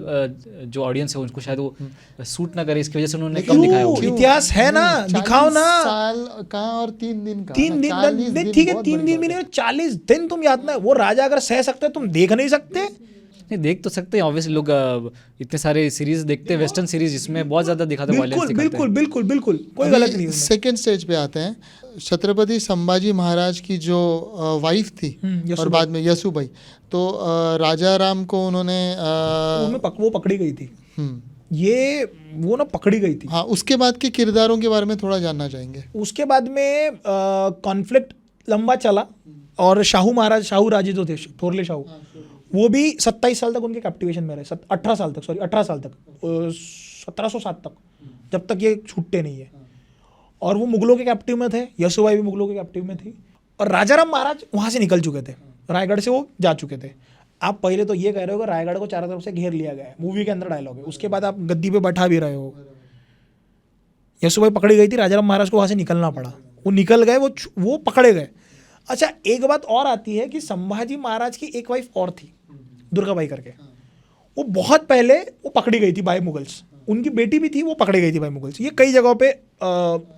जो ऑडियंस है उनको शायद वो सूट ना करे, इसकी वजह से उन्होंने कम दिखाया होगा। इतिहास है ना, दिखाओ ना। साल का और 3 दिन का, 3 दिन ठीक है, 3 दिन भी नहीं, 40 दिन तुम यातना। वो राजा अगर सह सकते तुम देख नहीं सकते? नहीं, देख तो सकते हैं ऑब्वियसली। लोग इतने सारे सीरीज देखते हैं, वेस्टर्न सीरीज, जिसमें बहुत ज्यादा दिखाते हैं, वायलेंस दिखाते हैं। बिल्कुल बिल्कुल बिल्कुल, कोई गलत नहीं है। सेकंड स्टेज पे आते हैं। छत्रपति संभाजी महाराज की जो वाइफ थी और बाद में यसुबाई, तो राजा राम को उन्होंने वो पकड़ी गई थी। ये वो ना पकड़ी गई थी। हाँ, उसके बाद के किरदारों के बारे में थोड़ा जानना चाहेंगे। उसके बाद में कॉन्फ्लिक्ट लंबा चला और शाहू राजे जो थे, थोरले शाहू, वो भी 27 साल तक उनके कैप्टिवेशन में रहे। 18 साल तक 1707 तक, जब तक ये छूटते नहीं है। और वो मुगलों के कैप्टिव में थे, यसुबाई भी मुगलों के कैप्टिव में थी, और राजाराम महाराज वहाँ से निकल चुके थे, रायगढ़ से वो जा चुके थे। आप पहले तो ये कह रहे हो कि रायगढ़ को चारों तरफ से घेर लिया गया है, मूवी के अंदर डायलॉग है। उसके बाद आप गद्दी पे बैठा भी रहे हो। यसुबाई पकड़ी गई थी, राजाराम महाराज को वहाँ से निकलना पड़ा, वो निकल गए, वो पकड़े गए। अच्छा, एक बात और आती है कि संभाजी महाराज की एक वाइफ और थी, दुर्गाबाई करके। वो बहुत पहले वो पकड़ी गई थी बाय मुगल्स। उनकी बेटी भी थी, वो पकड़ी गई थी बाय मुगल्स। ये कई जगहों पे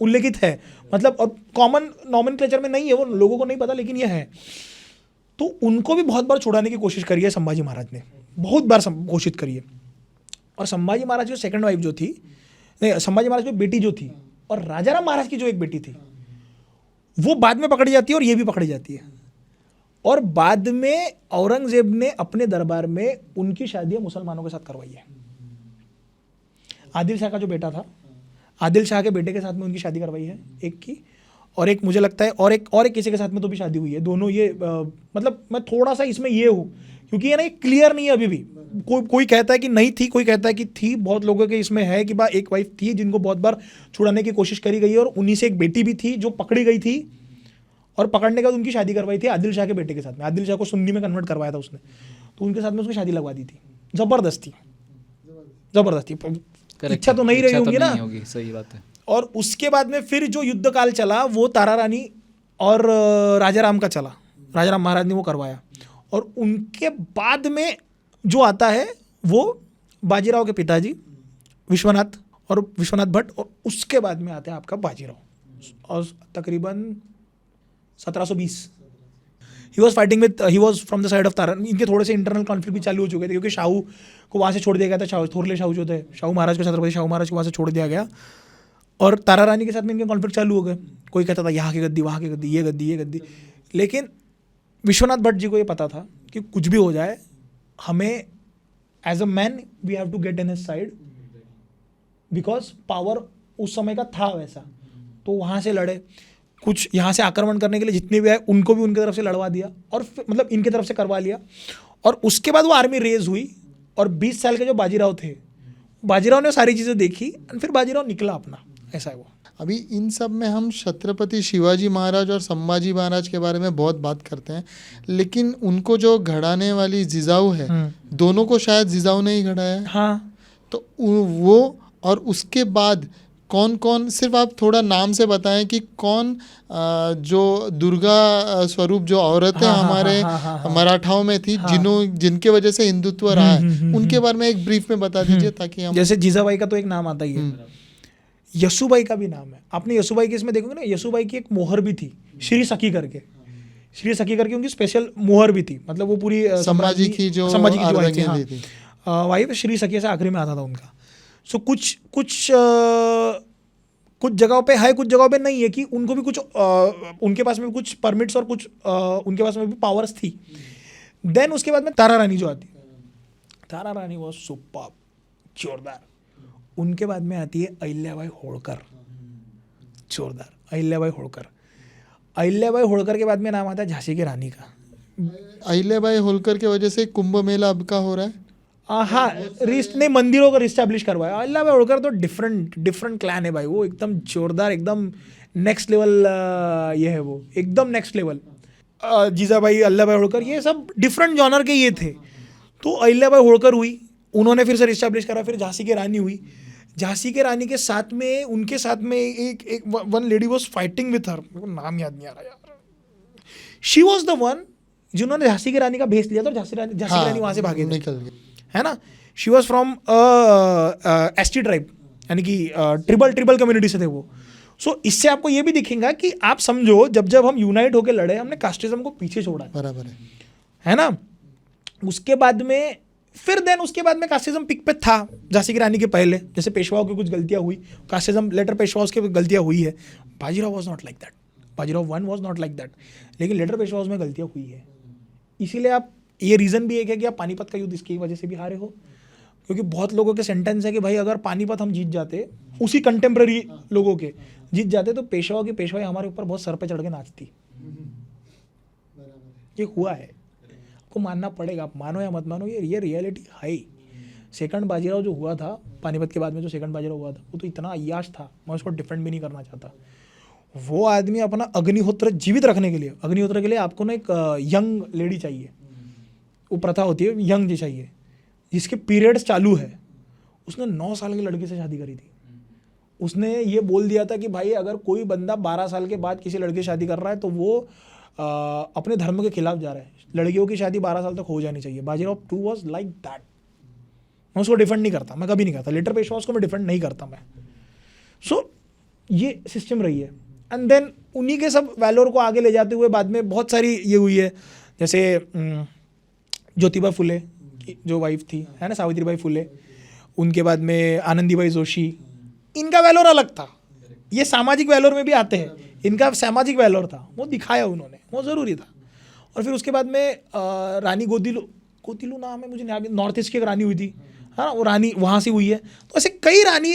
उल्लेखित है, मतलब और कॉमन नॉमेनक्लेचर में नहीं है, वो लोगों को नहीं पता, लेकिन ये है। तो उनको भी बहुत बार छुड़ाने की कोशिश करी है संभाजी महाराज ने, बहुत बार कोशिश करी है। और संभाजी महाराज की सेकंड वाइफ जो थी, नहीं, संभाजी महाराज की बेटी जो थी, और राजाराम महाराज की जो एक बेटी थी, वो बाद में पकड़ी जाती है और ये भी पकड़ी जाती है। और बाद में औरंगजेब ने अपने दरबार में उनकी शादी मुसलमानों के साथ करवाई है। आदिल शाह का जो बेटा था, आदिल शाह के बेटे के साथ में उनकी शादी करवाई है, एक की, और एक मुझे लगता है और एक किसी के साथ में तो भी शादी हुई है। दोनों ये मतलब मैं थोड़ा सा इसमें ये हूँ, क्योंकि ये ना क्लियर नहीं है अभी भी। कोई कहता है कि नहीं थी, कोई कहता है कि थी। बहुत लोगों के इसमें है कि एक वाइफ थी जिनको बहुत बार छुड़ाने की कोशिश करी गई है, और उन्हीं से एक बेटी भी थी जो पकड़ी गई थी, और पकड़ने के बाद उनकी शादी करवाई थी आदिल शाह के बेटे के साथ में। आदिल शाह को सुन्नी में कन्वर्ट करवाया था उसने, तो उनके साथ में उसकी शादी लगवा दी थी। जबरदस्ती इच्छा तो नहीं रही होगी ना, सही बात है। और उसके बाद में फिर जो युद्ध काल चला वो तारा रानी और राजाराम का चला, राजाराम महाराज ने वो करवाया। और उनके बाद में जो आता है वो बाजीराव के पिताजी विश्वनाथ भट्ट, और उसके बाद में आते हैं आपका बाजीराव, और तकरीबन 1720। He was from the side of Tara. इनके थोड़े से इंटरनल कॉन्फ्लिक्ट भी चालू हो चुके थे, क्योंकि शाहू को वहाँ से छोड़ दिया गया था। थोरले शाहू जो थे, शाहू महाराज को, छत्रपति शाहू महाराज को वहाँ से छोड़ दिया गया, और तारा रानी के साथ में इनके कॉन्फ्लिक्ट चालू हो गए। कोई कहता था यहाँ की गद्दी, वहाँ की गद्दी, ये गद्दी। लेकिन विश्वनाथ भट्ट जी को ये पता था कि कुछ भी हो जाए, हमें as a man we have to get in his side, because power उस समय का था वैसा। तो वहाँ से लड़े, कुछ यहाँ से आक्रमण करने के लिए जितने भी आए उनको भी उनकी तरफ से लड़वा दिया, और मतलब इनके तरफ से करवा लिया। और उसके बाद वो आर्मी रेज हुई, और 20 साल के जो बाजीराव थे, बाजीराव ने सारी चीज़ें देखी, और फिर बाजीराव निकला अपना, ऐसा है वो। अभी इन सब में हम छत्रपति शिवाजी महाराज और संभाजी महाराज के बारे में बहुत बात करते हैं, लेकिन उनको जो घड़ाने वाली जिजाऊ है, दोनों को शायद जिजाऊ ने ही घड़ाया है। हाँ, तो वो, और उसके बाद कौन कौन, सिर्फ आप थोड़ा नाम से बताएं कि कौन जो दुर्गा स्वरूप जो औरतें हमारे मराठाओं में थी, जिनके वजह से हिंदुत्व रहा है, उनके बारे में एक ब्रीफ में बता दीजिए, ताकि हम। जैसे जीजाबाई का तो एक नाम आता ही है, यसुबाई का भी नाम है। आपने यसुबाई के इसमें देखोगे ना, यसुबाई की एक मोहर भी थी, श्री सखी करके, श्री सखी करके उनकी स्पेशल मोहर भी थी। मतलब वो पूरी संभाजी की जो वाइफ थी, हाँ, दी थी। वाइफ श्री सखी से आखिरी में आता था उनका। सो कुछ जगहों पे है, कुछ जगहों पे नहीं है कि उनको भी कुछ उनके पास में भी कुछ परमिट्स और कुछ उनके पास में भी पावर्स थी। देन उसके बाद में तारा रानी जो आती है, तारा रानी वो सुपर जोरदार। उनके बाद में आती है अहिल्याबाई होळकर, जोरदार अहिल्याबाई होळकर। अहिल्याबाई होळकर के बाद में नाम आता है झांसी की रानी का। अहिल्याबाई होलकर की वजह से कुंभ मेला अब का हो रहा है। हाँ, रिस्ट ने मंदिरों को रिस्टैब्लिश करवाया। अहिल्याबाई होळकर तो डिफरेंट क्लैन है भाई, वो एकदम जोरदार, एकदम नेक्स्ट लेवल। ये है वो एकदम नेक्स्ट लेवल। जीजाबाई, अहिल्याबाई होळकर, ये सब डिफरेंट जॉनर के ये थे। तो अहिल्याबाई होळकर हुई, उन्होंने फिर से रिस्टैब्लिश करा। फिर झांसी की रानी हुई। झांसी के रानी के साथ में, उनके साथ में एक one lady was fighting with her, मेरे को नाम याद नहीं आ रहा यार। शी वॉज द वन जिन्होंने झांसी की रानी का भेस लिया था, और झांसी की रानी वहाँ से भागे थे, निकल गए, है ना। She was from ST tribe, यानी कि ट्रिबल कम्युनिटी से थे वो। सो इससे आपको ये भी दिखेगा कि आप समझो, जब हम यूनाइट होकर लड़े, हमने कास्टिज्म को पीछे छोड़ा, बराबर है ना। उसके बाद में फिर उसके बाद में कास्टिज्म पिक पे था झांसी की रानी के पहले। जैसे पेशवाओं की कुछ गलतियां हुई, कास्टिज्म लेटर पेशवाओं की गलतियां हुई है। Bajirao was not like that, Bajirao one was not like that, लेकिन लेटर पेशवाओं में गलतियां हुई है। इसीलिए आप, ये रीज़न भी एक है कि आप पानीपत का युद्ध इसकी वजह से भी हारे हो, क्योंकि बहुत लोगों के सेंटेंस है कि भाई अगर पानीपत हम जीत जाते, उसी कंटेम्प्रेरी लोगों के जीत जाते, तो पेशवाओं की पेशवाई हमारे ऊपर बहुत सर पे चढ़ के नाचती। ये हुआ है, आपको मानना पड़ेगा, आप मानो या मत मानो, ये रियलिटी है। सेकंड बाजीराव जो हुआ था पानीपत के बाद में, जो सेकंड बाजीराव हुआ था, वो तो इतना अय्याश था, मैं उसको डिफेंड भी नहीं करना चाहता। वो आदमी अपना अग्निहोत्र जीवित रखने के लिए, अग्निहोत्र के लिए आपको ना एक यंग लेडी चाहिए, वो प्रथा होती है, यंग जी चाहिए, जिसके पीरियड्स चालू है। उसने 9 साल के लड़के से शादी करी थी। उसने ये बोल दिया था कि भाई अगर कोई बंदा 12 साल के बाद किसी लड़के से शादी कर रहा है तो वो अपने धर्म के खिलाफ जा रहा है। लड़कियों की शादी 12 साल तक हो जानी चाहिए। Bajirao 2 was like that. मैं उसको डिफेंड नहीं करता, मैं कभी नहीं करता, लेटर पेशवास को मैं डिफेंड नहीं करता मैं। सो ये सिस्टम रही है। एंड देन उन्हीं के सब वैलोर को आगे ले जाते हुए बाद में बहुत सारी ये हुई है, जैसे ज्योतिबा फुले की जो वाइफ थी, है ना, सावित्रीबाई फुले, उनके बाद में आनंदीबाई जोशी। इनका वैलोर अलग था, ये सामाजिक वैलोर में भी आते हैं, इनका सामाजिक वैलोर था, वो दिखाया उन्होंने, वो ज़रूरी था। और फिर उसके बाद में रानी गोतिलू नाम है, मुझे नहीं, नॉर्थ ईस्ट की एक रानी हुई थी, हाँ, वो रानी वहाँ से हुई है। तो ऐसे कई रानी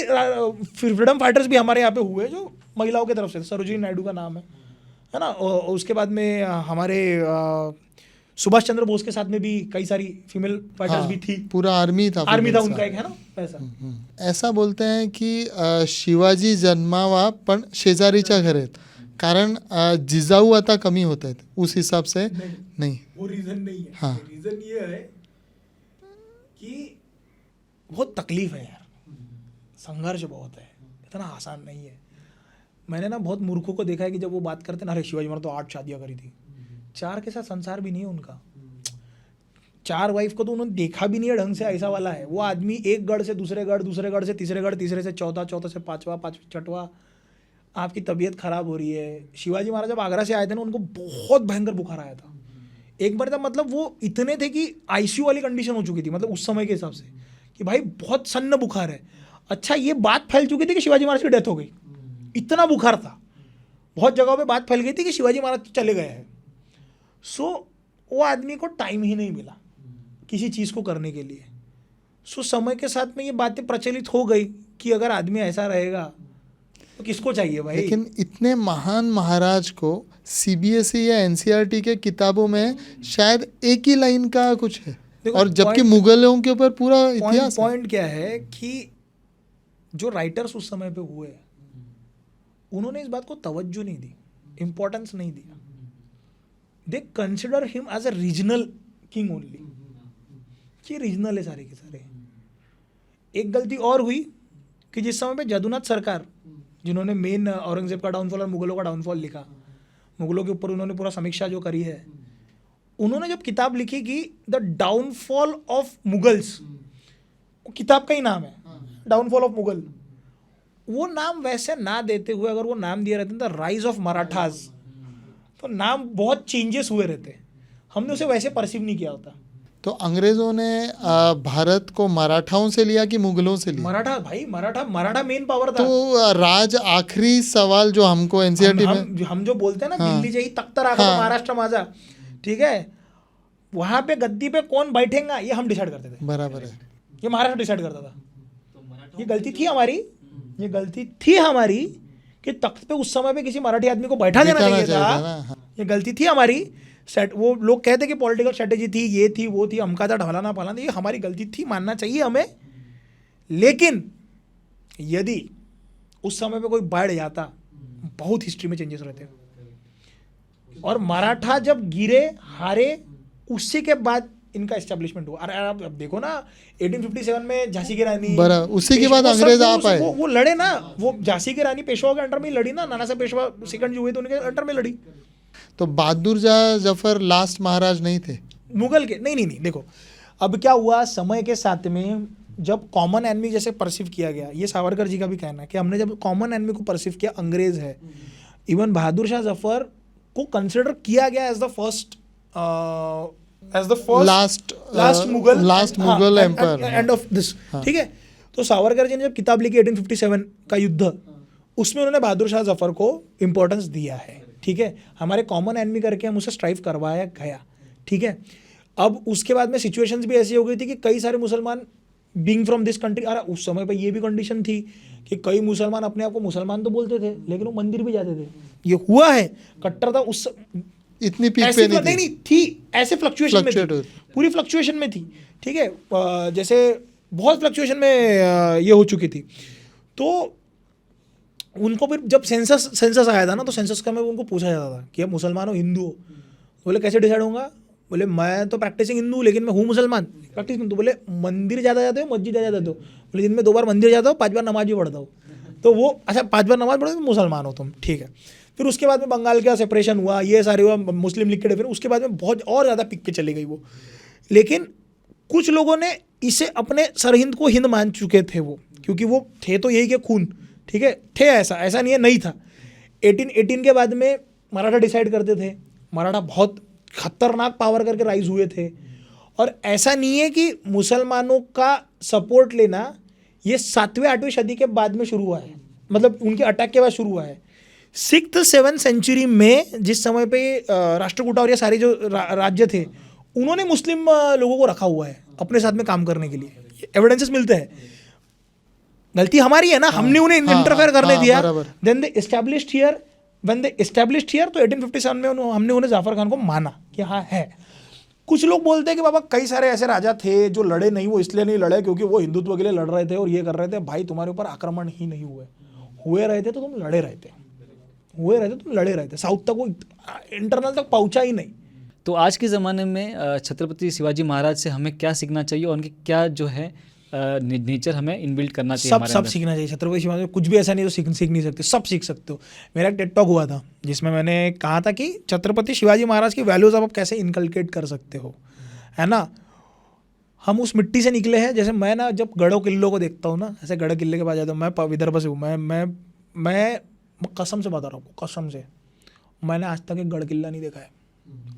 फ्रीडम फाइटर्स भी हमारे यहाँ पे हुए जो महिलाओं की तरफ से। सरोजिनी नायडू का नाम है ना। और उसके बाद में हमारे सुभाष चंद्र बोस के साथ में भी कई सारी फीमेल फाइटर्स भी थी। पूरा आर्मी था उनका एक, है ना, ऐसा बोलते हैं कि शिवाजी जन्मावा पण शेजारीच्या घरात, कारण जिजाऊ आता कमी होत आहेत, उस हिसाब से नहीं वो रीजन नहीं है। हाँ, रीजन ये है कि बहुत तकलीफ है यार, संघर्ष बहुत है, इतना आसान नहीं है। मैंने ना बहुत मूर्खों को देखा है कि जब वो बात करते ना, अरे शिवाजी महाराज तो 8 शादियाँ करी थी, 4 के साथ संसार भी नहीं है उनका, 4 वाइफ को तो उन्होंने देखा भी नहीं है ढंग से, ऐसा वाला है वो आदमी। एक गढ़ से दूसरे गढ़, दूसरे गढ़ से तीसरे गढ़, तीसरे से चौथा, चौथा से पाँचवा, पाँचवा छठवा। आपकी तबीयत खराब हो रही है। शिवाजी महाराज जब आगरा से आए थे ना, उनको बहुत भयंकर बुखार आया था एक बार। तब मतलब वो इतने थे कि आईसीयू वाली कंडीशन हो चुकी थी, मतलब उस समय के हिसाब से, कि भाई बहुत सन्न बुखार है। अच्छा, ये बात फैल चुकी थी कि शिवाजी महाराज की डेथ हो गई, इतना बुखार था। बहुत जगहों पे बात फैल गई थी कि शिवाजी महाराज चले गए हैं। सो वो आदमी को टाइम ही नहीं मिला किसी चीज़ को करने के लिए। सो समय के साथ में ये बातें प्रचलित हो गई कि अगर आदमी ऐसा रहेगा तो किसको चाहिए भाई। लेकिन इतने महान महाराज को सीबीएसई या एनसीईआरटी के किताबों में शायद एक ही लाइन का कुछ है, और जबकि मुगलों के ऊपर पूरा इतिहास। पॉइंट क्या है कि जो राइटर्स उस समय पे हुए, उन्होंने इस बात को तवज्जो नहीं दी, इंपॉर्टेंस नहीं दिया। They consider him as a regional king only, कि रीजनल है सारे के सारे। एक गलती और हुई कि जिस समय पे जदुनाथ सरकार, जिन्होंने मेन औरंगजेब का डाउनफॉल और मुगलों का डाउनफॉल लिखा, मुगलों के ऊपर उन्होंने पूरा समीक्षा जो करी है, उन्होंने जब किताब लिखी कि द डाउनफॉल ऑफ मुगल्स, वो किताब का ही नाम है, डाउनफॉल ऑफ मुगल, वो नाम वैसे ना देते हुए अगर वो नाम दिया रहता था राइज ऑफ मराठाज, तो नाम बहुत चेंजेस हुए रहते, हमने उसे वैसे परसीव नहीं किया होता। तो अंग्रेजों ने भारत को मराठाओं से लिया कि मुगलों से लिया? मराठा भाई, मराठा मेन पावर था। तो राज आखिरी सवाल जो हमको एनसीईआरटी में हम जो बोलते हैं ना, हाँ। दिल्ली जाई तख्त राखा तो महाराष्ट्र माझा, ठीक है, वहां पे गद्दी पे कौन बैठेगा ये हम डिसाइड करते थे, बराबर है। ये महाराष्ट्र डिसाइड करता था। ये गलती थी हमारी, ये गलती थी हमारी कि तख्त पे उस समय पे किसी मराठी आदमी को बैठा देना बिठाना चाहिए चाहिए था था। ना, हाँ। ये गलती थी हमारी। सेट वो लोग कहते कि पॉलिटिकल स्ट्रेटेजी थी, ये थी वो थी, हमका था ढलाना फलाना, ये हमारी गलती थी, मानना चाहिए हमें। लेकिन यदि उस समय पे कोई बढ़ जाता, बहुत हिस्ट्री में चेंजेस रहते। और मराठा जब गिरे, हारे, उसी के बाद इनका एस्टेब्लिशमेंट हुआ। अरे आप अब देखो ना, 1857 में झांसी की रानी, बराबर, उसी के बाद वो सब अंग्रेज वो- आ पाए। वो लड़े ना, वो झांसी की रानी पेशवा के अंडर में ही लड़ी ना, नाना साहब पेशवा सेकंड जो हुए तो उनके अंडर में लड़ी। तो बहादुर शाह जफर लास्ट महाराज नहीं थे? मुगल के नहीं, देखो अब क्या हुआ, समय के साथ में जब कॉमन एनमी जैसे परसीव किया गया, ये सावरकर जी का भी कहना है कि हमने जब कॉमन एनमी को परसीव किया, अंग्रेज है, इवन बहादुर शाह जफर को कंसिडर किया गया as the first last Mughal empire end of this, ठीक है। तो सावरकर जी ने जब किताब लिखी 1857 का युद्ध, उसमें उन्होंने बहादुर शाह जफर को इंपॉर्टेंस दिया है, ठीक है। हमारे कॉमन एनमी करके हम उसे स्ट्राइव करवाया गया, ठीक है। अब उसके बाद में सिचुएशंस भी ऐसी हो गई थी कि कई सारे मुसलमान बीइंग फ्रॉम दिस कंट्री, अरे उस समय पे ये भी कंडीशन थी कि कई मुसलमान अपने आप को मुसलमान तो बोलते थे लेकिन वो मंदिर भी जाते थे। ये हुआ है, कट्टरता उस इतनी पीक ऐसे पे नहीं थी, ऐसे फ्लक्चुएशन में Fluctuate थी, पूरी फ्लक्चुएशन में थी, ठीक है। जैसे बहुत फ्लक्चुएशन में ये हो चुकी थी। तो उनको फिर जब सेंसस आया था ना, तो सेंसस का में उनको पूछा जाता था कि आप मुसलमान हो, हिंदू हो? बोले कैसे डिसाइड होगा? बोले मैं तो प्रैक्टिसिंग हिंदू हूँ लेकिन मैं हूँ मुसलमान, प्रैक्टिस हिंदू। बोले मंदिर ज़्यादा जाते हो, मस्जिद ज़्यादा जाते हो? बोले दिन में 2 बार मंदिर जाता हो, 5 बार नमाज भी पढ़ता हो। तो वो अच्छा 5 बार नमाज पढ़ो तो मुसलमान हो तुम, ठीक है। फिर उसके बाद में बंगाल का सेपरेशन हुआ, ये सारे हुआ, मुस्लिम लीग के, फिर उसके बाद में बहुत और ज़्यादा पिक पे चली गई वो। लेकिन कुछ लोगों ने इसे अपने सरहिंद को हिंद मान चुके थे वो, क्योंकि वो थे तो यही के खून, ठीक है, थे, ऐसा नहीं है, नहीं था। 1818 के बाद में मराठा डिसाइड करते थे, मराठा बहुत खतरनाक पावर करके राइज हुए थे। और ऐसा नहीं है कि मुसलमानों का सपोर्ट लेना ये 7वीं 8वीं सदी के बाद में शुरू हुआ है, मतलब उनके अटैक के बाद शुरू हुआ है। 6th 7th सेंचुरी में जिस समय पे राष्ट्रकूटा और ये सारे जो राज्य थे, उन्होंने मुस्लिम लोगों को रखा हुआ है अपने साथ में काम करने के लिए, एविडेंसेस मिलते हैं। गलती हमारी है ना, हमने उन्हें इंटरफेयर करने दिया। Then they established here, when they established here, तो 1857 में हमने उन्हें जाफर खान को माना कि हाँ है। कुछ लोग बोलते हैं कि बाबा कई सारे ऐसे राजा थे जो लड़े नहीं, वो इसलिए नहीं लड़े क्योंकि वो हिंदुत्व के लिए लड़ रहे थे और ये कर रहे थे। भाई तुम्हारे ऊपर आक्रमण ही नहीं हुए रहते तो तुम लड़े रहते, तुम लड़े रहते, साउथ तक वो इंटरनल तक पहुंचा ही नहीं। तो आज के ज़माने में छत्रपति शिवाजी महाराज से हमें क्या सीखना चाहिए और उनकी क्या जो है नेचर हमें इनबिल्ट करना चाहिए? सब सीखना चाहिए छत्रपति शिवाजी, कुछ भी ऐसा नहीं जो सीख नहीं सकते, सब सीख सकते हो। मेरा एक टेड टॉक हुआ था जिसमें मैंने कहा था कि छत्रपति शिवाजी महाराज की वैल्यूज आप कैसे इनकलकेट कर सकते हो, है ना। हम उस मिट्टी से निकले हैं, जैसे मैं ना जब गढ़ों किलों को देखता हूँ ना, ऐसे गढ़ किले के पास जाता हूँ, मैं विदर्भ से हूँ, मैं कसम से बता रहा हूँ, कसम से मैंने आज तक एक गढ़ किला नहीं देखा है।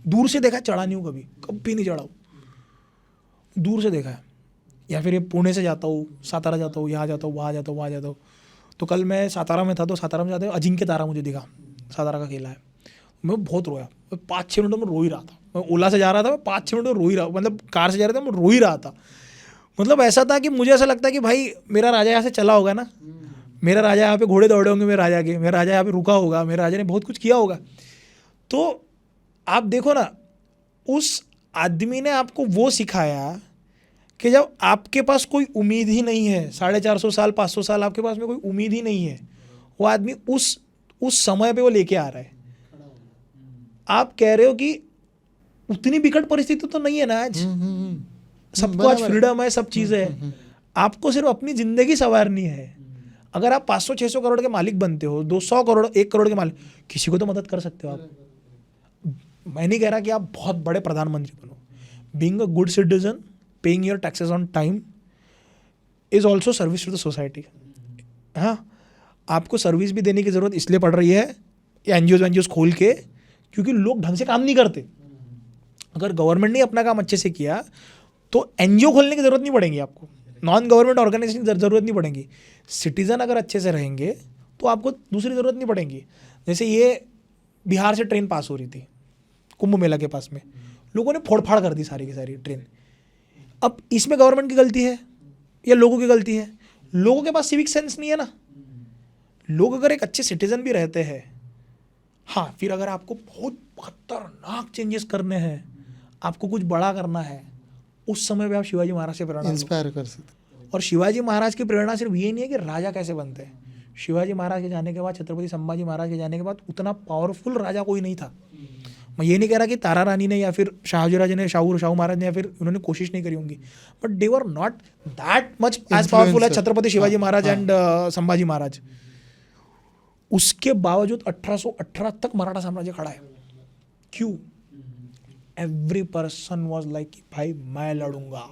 दूर से देखा है, चढ़ा नहीं हूँ, कभी नहीं चढ़ा हूँ, दूर से देखा है। या फिर ये पुणे से जाता हूँ, सातारा जाता हूँ, यहाँ जाता हूँ, वहाँ जाता हूँ, वहाँ जाता हूँ। तो कल मैं सातारा में था, तो सातारा में जाते हुए अजिंक्य तारा मुझे दिखा, सातारा का किला है। मैं बहुत रोया, 5-6 मिनट में रो ही रहा था। मैं ओला से जा रहा था, मैं 5-6 मिनट में रो ही रहा, मतलब कार से जा रहा था, मैं रो ही रहा था। मतलब ऐसा था कि मुझे ऐसा लगता है कि भाई मेरा राजा यहाँ से चला होगा ना, मेरा राजा यहाँ पे घोड़े दौड़े होंगे मेरे राजा के, मेरा राजा यहाँ पे रुका होगा, मेरे राजा ने बहुत कुछ किया होगा। तो आप देखो ना, उस आदमी ने आपको वो सिखाया कि जब आपके पास कोई उम्मीद ही नहीं है, 450 साल 500 साल आपके पास में कोई उम्मीद ही नहीं है, वो आदमी उस समय पे वो लेके आ रहा है। आप कह रहे हो कि उतनी विकट परिस्थिति तो नहीं है ना आज, सबको आज फ्रीडम है, सब चीज़ें है, आपको सिर्फ अपनी जिंदगी संवारनी है। अगर आप 500-600 करोड़ के मालिक बनते हो, 200 करोड़ 1 करोड़ के मालिक, किसी को तो मदद कर सकते हो आप। मैं नहीं कह रहा कि आप बहुत बड़े प्रधानमंत्री बनो। Being a good citizen, paying your taxes on time is also service to the society. हाँ, आपको सर्विस भी देने की ज़रूरत इसलिए पड़ रही है, या एनजीओज खोल के, क्योंकि लोग ढंग से काम नहीं करते। अगर गवर्नमेंट ने अपना काम अच्छे से किया तो एनजीओ खोलने की ज़रूरत नहीं पड़ेगी आपको, नॉन गवर्नमेंट ऑर्गेनाइजेशन की ज़रूरत नहीं पड़ेगी। सिटीज़न अगर अच्छे से रहेंगे तो आपको दूसरी ज़रूरत नहीं पड़ेगी। जैसे ये बिहार से ट्रेन पास हो रही थी कुंभ मेला के पास में, लोगों ने फोड़फाड़ कर दी सारी की सारी ट्रेन। अब इसमें गवर्नमेंट की गलती है या लोगों की गलती है? लोगों के पास सिविक सेंस नहीं है ना। लोग अगर एक अच्छे सिटीजन भी रहते हैं, हाँ, फिर अगर आपको बहुत खतरनाक चेंजेस करने हैं, आपको कुछ बड़ा करना है, उस समय पे आप शिवाजी महाराज से प्रेरणा इंस्पायर कर सकते। और शिवाजी महाराज की प्रेरणा सिर्फ ये नहीं है कि राजा कैसे बनते हैं। शिवाजी महाराज के जाने के बाद, छत्रपति संभाजी महाराज के जाने के बाद उतना पावरफुल राजा कोई नहीं था। मैं ये नहीं कह रहा कि तारा रानी ने या फिर शाहजी ने, शाहू महाराज ने, या फिर उन्होंने कोशिश नहीं करी होंगी, but they were not that much as powerful as Chhatrapati Shivaji Maharaj and Sambhaji Maharaj. उसके बावजूद 1818 तक मराठा साम्राज्य खड़ा है। क्यों? एवरी पर्सन वाज लाइक, भाई मैं लड़ूंगा,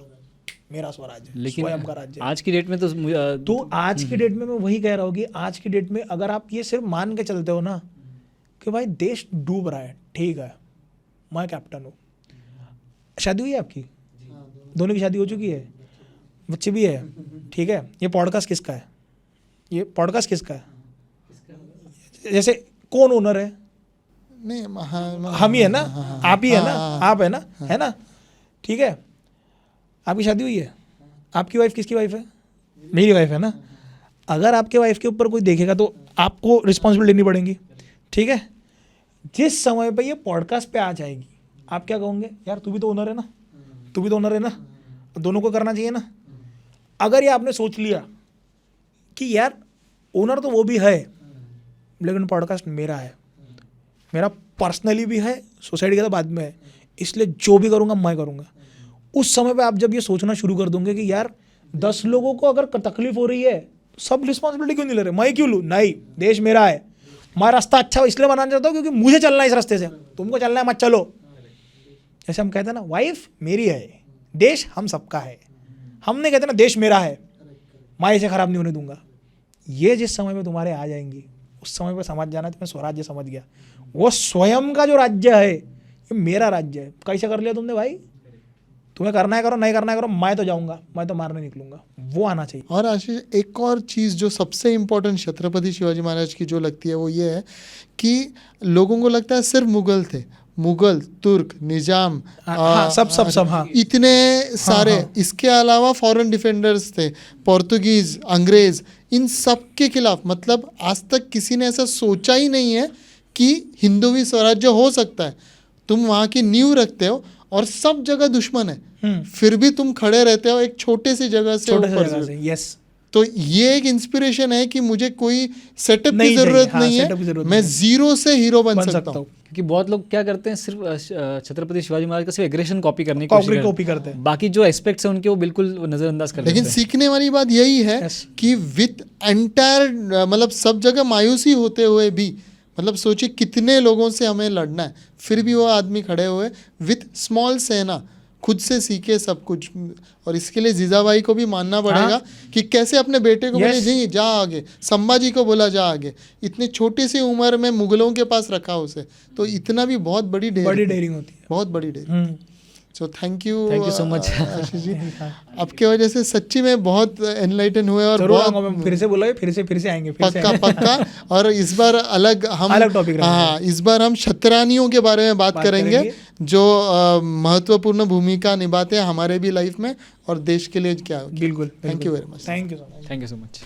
मेरा स्वराज्य, लेकिन स्वयं का राज्य। आज की डेट में तो आज की डेट में मैं वही कह रहा हूँ कि आज की डेट में अगर आप ये सिर्फ मान के चलते हो ना कि भाई देश डूब रहा है, ठीक है, मैं कैप्टन हूँ। शादी हुई है आपकी? दोनों की शादी हो चुकी है, बच्चे भी है, ठीक है। ये पॉडकास्ट किसका है? ये पॉडकास्ट किसका है? जैसे कौन ओनर है? नहीं, हम ही है ना, आप ही है ना, आप है ना, है ना, ठीक है। आपकी शादी हुई है, आपकी वाइफ किसकी वाइफ है? मेरी वाइफ है ना। अगर आपके वाइफ के ऊपर कोई देखेगा तो आपको रिस्पॉन्सिबिलिटी लेनी पड़ेगी, ठीक है। जिस समय पे ये पॉडकास्ट पे आ जाएगी, आप क्या कहोगे? यार तू भी तो ओनर है ना, तू भी तो ओनर है ना, दोनों को करना चाहिए ना। अगर ये आपने सोच लिया कि यार ओनर तो वो भी है, लेकिन पॉडकास्ट मेरा है, मेरा पर्सनली भी है, सोसाइटी का तो बाद में है, इसलिए जो भी करूँगा मैं करूँगा। उस समय पे आप जब ये सोचना शुरू कर दोगे कि यार 10 लोगों को अगर तकलीफ हो रही है तो सब रिस्पॉन्सिबिलिटी क्यों नहीं ले रहे, मैं क्यों लूँ? नहीं, देश मेरा है, मैं रास्ता अच्छा इसलिए बनाना चाहता हूँ क्योंकि मुझे चलना है इस रास्ते से, तुमको चलना है मत चलो। जैसे हम कहते हैं ना, वाइफ मेरी है, देश हम सबका है। हम नहीं कहते ना देश मेरा है, मैं इसे खराब नहीं होने दूंगा। ये जिस समय पे तुम्हारे आ जाएंगी, उस समय पे समझ जाना तुम्हें स्वराज्य समझ गया। वो स्वयं का जो राज्य है, ये मेरा राज्य है। कैसे कर लिया तुमने भाई? तुम्हें करना है करो, नहीं करना है करो, मैं तो जाऊंगा, मैं तो मारने निकलूंगा, वो आना चाहिए। और आशीष, एक और चीज़ जो सबसे इम्पोर्टेंट छत्रपति शिवाजी महाराज की जो लगती है वो ये है कि लोगों को लगता है सिर्फ मुगल थे, मुगल, तुर्क, निजाम, हाँ, सब हाँ, इतने सारे, हाँ। इसके अलावा फॉरेन डिफेंडर्स थे, पोर्तुगीज, अंग्रेज, इन सब के खिलाफ। मतलब आज तक किसी ने ऐसा सोचा ही नहीं है कि हिंदवी स्वराज्य हो सकता है। तुम वहाँ की नींव रखते हो और सब जगह दुश्मन है, फिर भी तुम खड़े रहते हो एक छोटे सी जगह से ऊपर से। यस, तो ये एक इंस्पिरेशन है कि मुझे कोई सेटअप की नहीं जरूरत चाहिए, नहीं हाँ, setup की है, जरूरत मैं नहीं। जीरो से हीरो बन सकता हूँ। क्योंकि बहुत लोग क्या करते हैं, सिर्फ छत्रपति शिवाजी महाराज का सिर्फ एग्रेशन कॉपी करने की कोशिश कॉपी करते हैं, बाकी जो एस्पेक्ट्स हैं उनके वो बिल्कुल नजरअंदाज कर लेकिन देते हैं। सीखने वाली बात यही है Yes. कि विथ एंटायर, मतलब सब जगह मायूसी होते हुए भी, मतलब सोचिए कितने लोगों से हमें लड़ना है, फिर भी वो आदमी खड़े हुए विथ स्मॉल सेना, खुद से सीखे सब कुछ। और इसके लिए जीजाबाई को भी मानना पड़ेगा कि कैसे अपने बेटे को बोले जी जा आगे, संभाजी को बोला जा आगे, इतनी छोटी सी उम्र में मुगलों के पास रखा उसे, तो इतना भी बहुत बड़ी डेयरिंग होती है, बहुत बड़ी daring. So thank you so much Ashish ji, आपके वजह से सच्ची में बहुत एनलाइटन हुए और बहुत फिर से बोला, फिर से आएंगे, पक्का। और इस बार अलग टॉपिक, हाँ, इस बार हम क्षत्रानियों के बारे में बात करेंगे जो महत्वपूर्ण भूमिका निभाते हैं हमारे भी लाइफ में और देश के लिए क्या। बिल्कुल। Thank you very much. Thank you so much. Thank you so much.